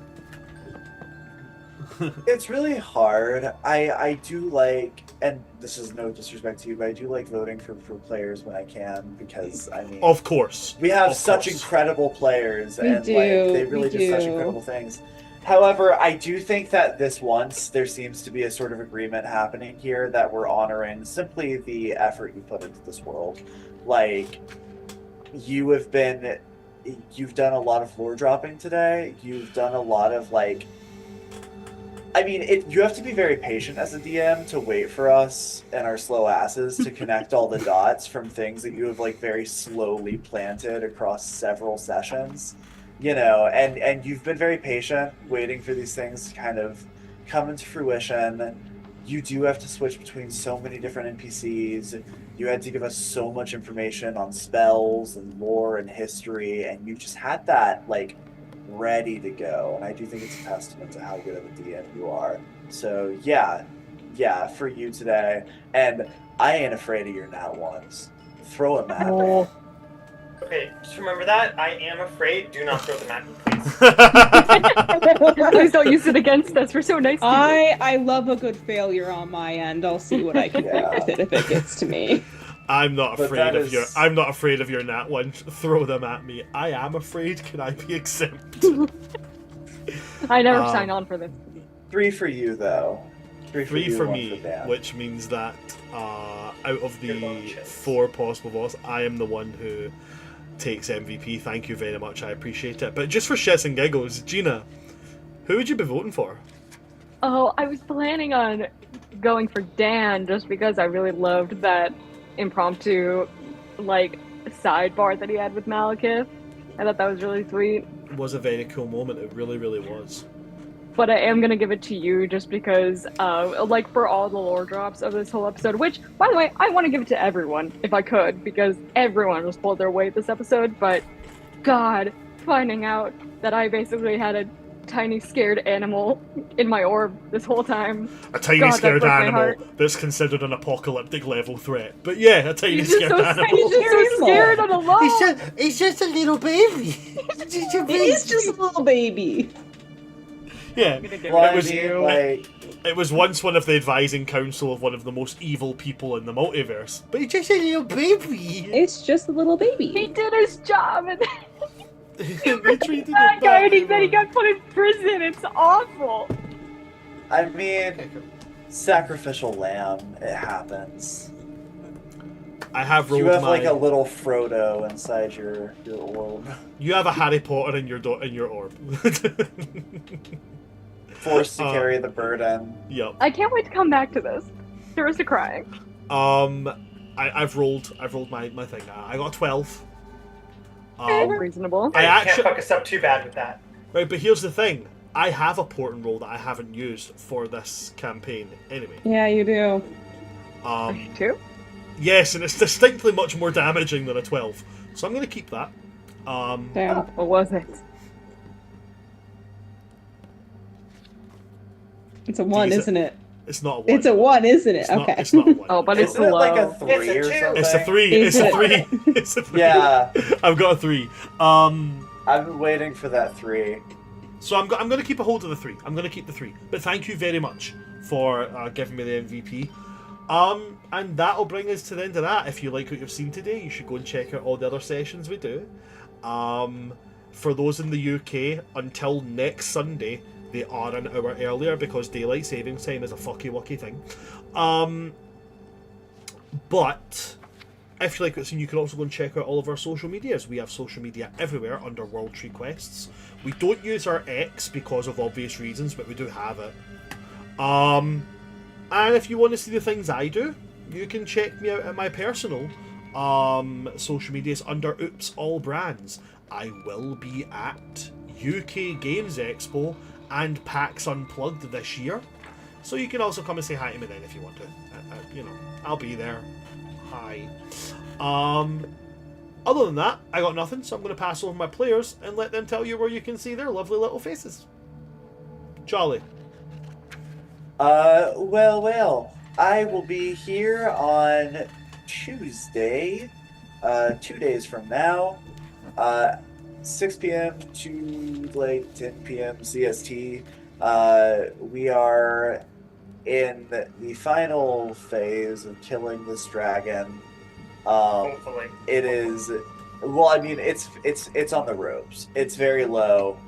[SPEAKER 3] It's really hard. I do like, and this is no disrespect to you, but I do like voting for players when I can, because I mean,
[SPEAKER 1] Of course.
[SPEAKER 3] we have
[SPEAKER 1] Of
[SPEAKER 3] such
[SPEAKER 1] course.
[SPEAKER 3] incredible players,
[SPEAKER 5] We
[SPEAKER 3] and
[SPEAKER 5] do,
[SPEAKER 3] like they really
[SPEAKER 5] we
[SPEAKER 3] do such
[SPEAKER 5] do.
[SPEAKER 3] incredible things. However, I do think that this once there seems to be a sort of agreement happening here that we're honoring simply the effort you put into this world. Like, you've done a lot of lore dropping today. You've done a lot of like, I mean, you have to be very patient as a DM to wait for us and our slow asses to connect all the dots from things that you have like very slowly planted across several sessions, you know, and you've been very patient waiting for these things to kind of come into fruition. You do have to switch between so many different NPCs. You had to give us so much information on spells and lore and history, and you just had that like ready to go, and I do think it's a testament to how good of a DM you are. So yeah, for you today, and I ain't afraid of your nat ones. Throw them at me.
[SPEAKER 2] Okay, just remember that. I am afraid. Do not throw them at me, please.
[SPEAKER 4] Please don't use it against us. We're so nice to you.
[SPEAKER 5] I love a good failure on my end. I'll see what I can do with it if it gets to me.
[SPEAKER 1] I'm not
[SPEAKER 3] But
[SPEAKER 1] afraid
[SPEAKER 3] that
[SPEAKER 1] of
[SPEAKER 3] is-
[SPEAKER 1] your. I'm not afraid of your nat one. Throw them at me. I am afraid. Can I be exempt?
[SPEAKER 4] I never sign on for this.
[SPEAKER 3] 3 for you though. 3
[SPEAKER 1] 3
[SPEAKER 3] you,
[SPEAKER 1] for
[SPEAKER 3] 1
[SPEAKER 1] me,
[SPEAKER 3] Dan.
[SPEAKER 1] which means that out of
[SPEAKER 2] Good
[SPEAKER 1] the
[SPEAKER 2] luck, Chase.
[SPEAKER 1] 4 possible votes, I am the one who takes MVP. Thank you very much. I appreciate it. But just for shits and giggles, Jeana, who would you be voting for?
[SPEAKER 4] Oh, I was planning on going for Dan just because I really loved that impromptu, like, sidebar that he had with Malekith. I thought that was really sweet.
[SPEAKER 1] It was a very cool moment. It really, really was.
[SPEAKER 4] But I am gonna give it to you just because, like, for all the lore drops of this whole episode, which, by the way, I want to give it to everyone, if I could, because everyone just pulled their weight this episode, but God, finding out that I basically had a tiny scared animal in my orb this whole time.
[SPEAKER 1] A tiny
[SPEAKER 4] God, that
[SPEAKER 1] scared
[SPEAKER 4] broke my
[SPEAKER 1] animal
[SPEAKER 4] heart.
[SPEAKER 1] that's considered an apocalyptic level threat. But yeah, a tiny
[SPEAKER 4] He's just
[SPEAKER 1] scared
[SPEAKER 4] so,
[SPEAKER 1] animal.
[SPEAKER 4] he's just so scared and alone!
[SPEAKER 7] He's just a little baby.
[SPEAKER 5] He's just a little baby.
[SPEAKER 1] Yeah,
[SPEAKER 4] I'm gonna give
[SPEAKER 3] Well,
[SPEAKER 4] it
[SPEAKER 3] I
[SPEAKER 4] to
[SPEAKER 1] was-
[SPEAKER 3] mean,
[SPEAKER 4] you.
[SPEAKER 3] like,
[SPEAKER 1] it was once one of the advising council of one of the most evil people in the multiverse.
[SPEAKER 7] But he's just a little baby.
[SPEAKER 5] It's just a little
[SPEAKER 4] He
[SPEAKER 5] baby.
[SPEAKER 4] did his job, and
[SPEAKER 1] They treated
[SPEAKER 4] that
[SPEAKER 1] him
[SPEAKER 4] guy, and he
[SPEAKER 1] badly,
[SPEAKER 4] said he
[SPEAKER 1] man.
[SPEAKER 4] got put in prison. It's awful.
[SPEAKER 3] I mean, sacrificial lamb, it happens.
[SPEAKER 1] I have rolled
[SPEAKER 3] You have
[SPEAKER 1] my.
[SPEAKER 3] like a little Frodo inside your orb.
[SPEAKER 1] You have a Harry Potter in your orb.
[SPEAKER 3] Forced to carry the burden.
[SPEAKER 1] Yep.
[SPEAKER 4] I can't wait to come back to this. Here's to crying.
[SPEAKER 1] I've rolled my thing. I got a 12.
[SPEAKER 4] Reasonable.
[SPEAKER 1] I
[SPEAKER 2] You
[SPEAKER 1] actually
[SPEAKER 2] can't fuck us up too bad with that.
[SPEAKER 1] right, but here's the thing. I have a port and roll that I haven't used for this campaign anyway.
[SPEAKER 5] Yeah, you do.
[SPEAKER 4] Two?
[SPEAKER 1] Yes, and it's distinctly much more damaging than a 12. So I'm going to keep that.
[SPEAKER 5] Damn.
[SPEAKER 4] What was it?
[SPEAKER 5] It's a 1,
[SPEAKER 1] Is it?
[SPEAKER 5] isn't it?
[SPEAKER 1] It's not a 1.
[SPEAKER 5] It's a 1, isn't it?
[SPEAKER 1] It's
[SPEAKER 5] okay.
[SPEAKER 1] not, it's not a 1.
[SPEAKER 4] Oh, but it's
[SPEAKER 3] Isn't it like a
[SPEAKER 4] low.
[SPEAKER 3] 3
[SPEAKER 2] It's a
[SPEAKER 3] or
[SPEAKER 2] 2.
[SPEAKER 3] something?
[SPEAKER 1] It's a 3.
[SPEAKER 5] Is
[SPEAKER 1] It's a
[SPEAKER 5] it?
[SPEAKER 1] 3. It's a 3.
[SPEAKER 3] Yeah,
[SPEAKER 1] I've got a 3.
[SPEAKER 3] I've been waiting for that 3.
[SPEAKER 1] So I'm going to keep a hold of the 3. I'm going to keep the 3. But thank you very much for giving me the MVP. And that'll bring us to the end of that. If you like what you've seen today, you should go and check out all the other sessions we do. For those in the UK, until next Sunday, they are an hour earlier because daylight savings time is a fucky wucky thing. But If you like what's seen, you can also go and check out all of our social medias. We have social media everywhere under World Tree Quests. We don't use our X because of obvious reasons, but we do have it. And if you want to see the things I do, you can check me out at my personal social medias under Oops All Brands. I will be at UK Games Expo and PAX Unplugged this year, so you can also come and say hi to me then if you want to. I'll be there. Hi. Other than that, I got nothing, so I'm going to pass over my players and let them tell you where you can see their lovely little faces. Charlie.
[SPEAKER 3] Well, I will be here on Tuesday, 2 days from now, 6 p.m. to like 10 p.m. CST. We are in the final phase of killing this dragon.
[SPEAKER 2] Hopefully.
[SPEAKER 3] It is, well, I mean, it's on the ropes. It's very low,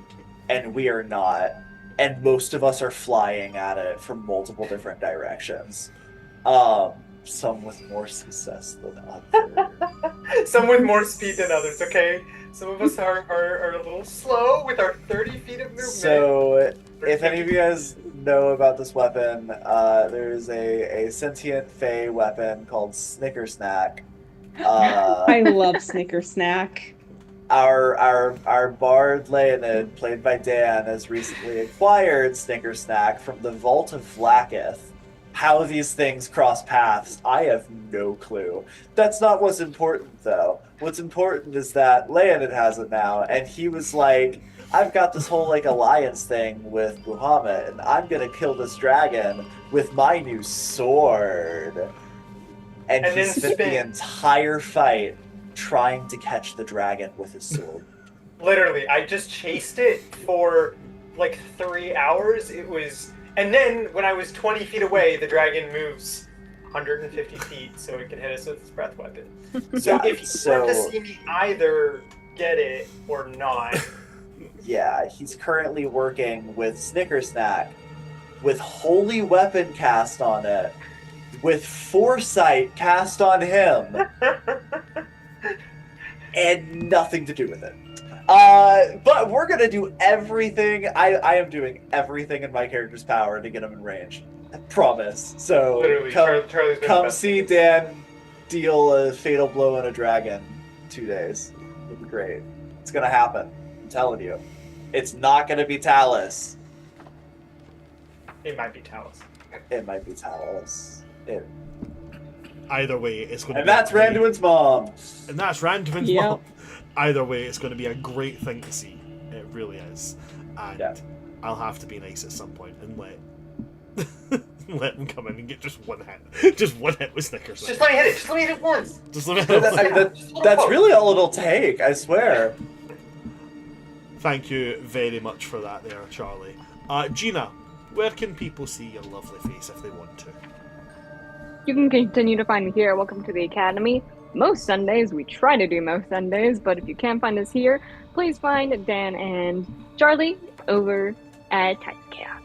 [SPEAKER 3] and we are not. And most of us are flying at it from multiple different directions. Some with more success than others.
[SPEAKER 2] Some with more speed than others, okay? Some of us are a little slow with our 30 feet of movement.
[SPEAKER 3] So, if any of you guys know about this weapon, there's a sentient fey weapon called Snicker Snack.
[SPEAKER 5] I love Snicker Snack.
[SPEAKER 3] Our bard Leonid, played by Dan, has recently acquired Snicker Snack from the Vault of Vlaakith. How these things cross paths, I have no clue. That's not what's important, though. What's important is that Leonid has it now, and he was like, I've got this whole like alliance thing with Muhammad, and I'm gonna kill this dragon with my new sword. And he
[SPEAKER 2] then
[SPEAKER 3] spent the entire fight trying to catch the dragon with his sword.
[SPEAKER 2] Literally, I just chased it for like 3 hours. And then when I was 20 feet away, the dragon moves 150 feet so it can hit us with its breath weapon. So if you want to see me either get it or not.
[SPEAKER 3] Yeah, he's currently working with Snicker Snack, with Holy Weapon cast on it, with Foresight cast on him, and nothing to do with it. But we're gonna do everything. I am doing everything in my character's power to get him in range. I promise. So
[SPEAKER 2] Literally, Charlie's been
[SPEAKER 3] come see Dan deal a fatal blow on a dragon. 2 days. It'll be great. It's gonna happen. I'm telling you. It's not gonna be Talus.
[SPEAKER 2] It might be Talus.
[SPEAKER 3] It might be Talus.
[SPEAKER 1] Either way, it's going to
[SPEAKER 3] And
[SPEAKER 1] be
[SPEAKER 3] that's Randuin's mom.
[SPEAKER 1] And that's Randuin's
[SPEAKER 5] Yep.
[SPEAKER 1] mom. Either way, it's going to be a great thing to see. It really is. And
[SPEAKER 3] Yeah.
[SPEAKER 1] I'll have to be nice at some point and let them come in and get just one hit. Just one hit with Snickers.
[SPEAKER 2] Just let me hit it. Just let me hit it once.
[SPEAKER 1] Just let me hit it.
[SPEAKER 3] That's really all it'll take, I swear.
[SPEAKER 1] Thank you very much for that there, Charlie. Jeana, where can people see your lovely face if they want to?
[SPEAKER 4] You can continue to find me here. Welcome to the Academy. Most Sundays, we try to do most Sundays, but if you can't find us here, please find Dan and Charlie over at Typecast.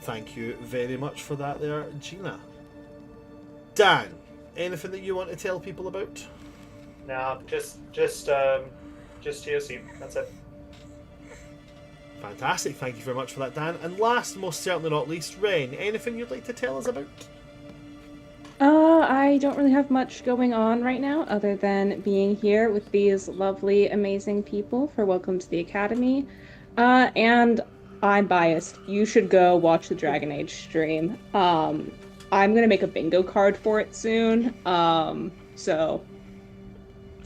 [SPEAKER 1] Thank you very much for that there, Jeana. Dan, anything that you want to tell people about?
[SPEAKER 2] No, just GOC. That's it.
[SPEAKER 1] Fantastic, thank you very much for that, Dan. And last, most certainly not least, Ren, anything you'd like to tell us about?
[SPEAKER 5] I don't really have much going on right now other than being here with these lovely, amazing people for Welcome to the Academy. And I'm biased. You should go watch the Dragon Age stream. I'm gonna make a bingo card for it soon. So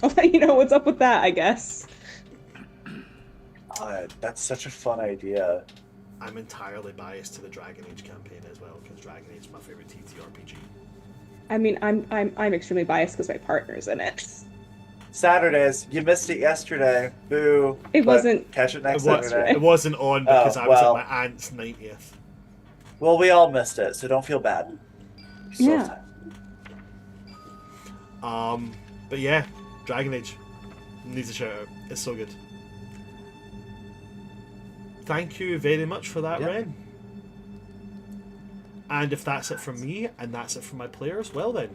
[SPEAKER 5] I'll let you know what's up with that, I guess.
[SPEAKER 3] That's such a fun idea.
[SPEAKER 1] I'm entirely biased to the Dragon Age campaign as well, because Dragon Age is my favourite TTRPG.
[SPEAKER 5] I mean, I'm extremely biased because my partner's in it.
[SPEAKER 3] Saturdays, you missed it yesterday. Boo.
[SPEAKER 5] It
[SPEAKER 3] But
[SPEAKER 5] wasn't-
[SPEAKER 3] Catch it next Saturday.
[SPEAKER 1] It wasn't on because I was
[SPEAKER 3] well.
[SPEAKER 1] at my aunt's 90th.
[SPEAKER 3] Well, we all missed it, so don't feel bad. You still have
[SPEAKER 5] Yeah.
[SPEAKER 3] time.
[SPEAKER 1] But yeah, Dragon Age needs a shout out. It's so good. Thank you very much for that,
[SPEAKER 3] Yeah.
[SPEAKER 1] Ren. And if that's it from me, and that's it from my players, well then,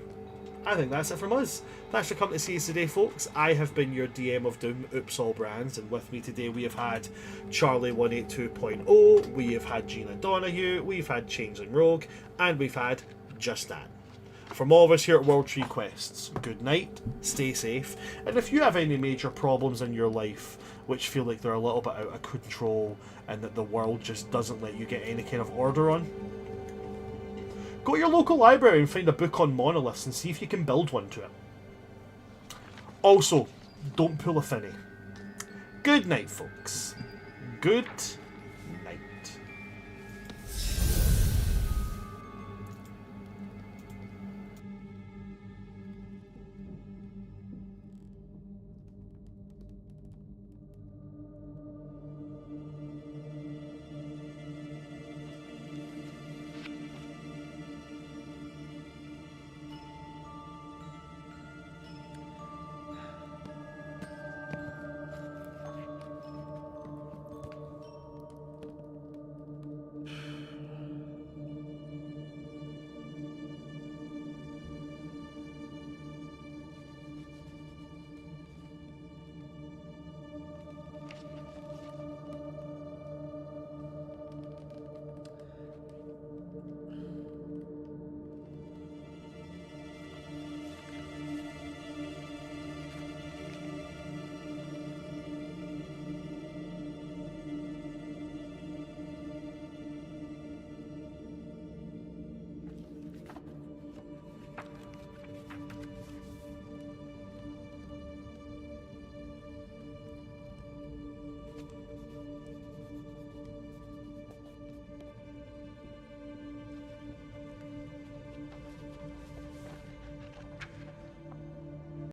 [SPEAKER 1] I think that's it from us. Thanks for coming to see us today, folks. I have been your DM of Doom, Oops All Brands, and with me today we have had Charlie 182.0, we have had Jeana Donahue, we've had Changeling Rogue, and we've had Just Dan. From all of us here at World Tree Quests, good night, stay safe, and if you have any major problems in your life which feel like they're a little bit out of control and that the world just doesn't let you get any kind of order on, go to your local library and find a book on monoliths and see if you can build one to it. Also, don't pull a finny. Good night, folks. Good night.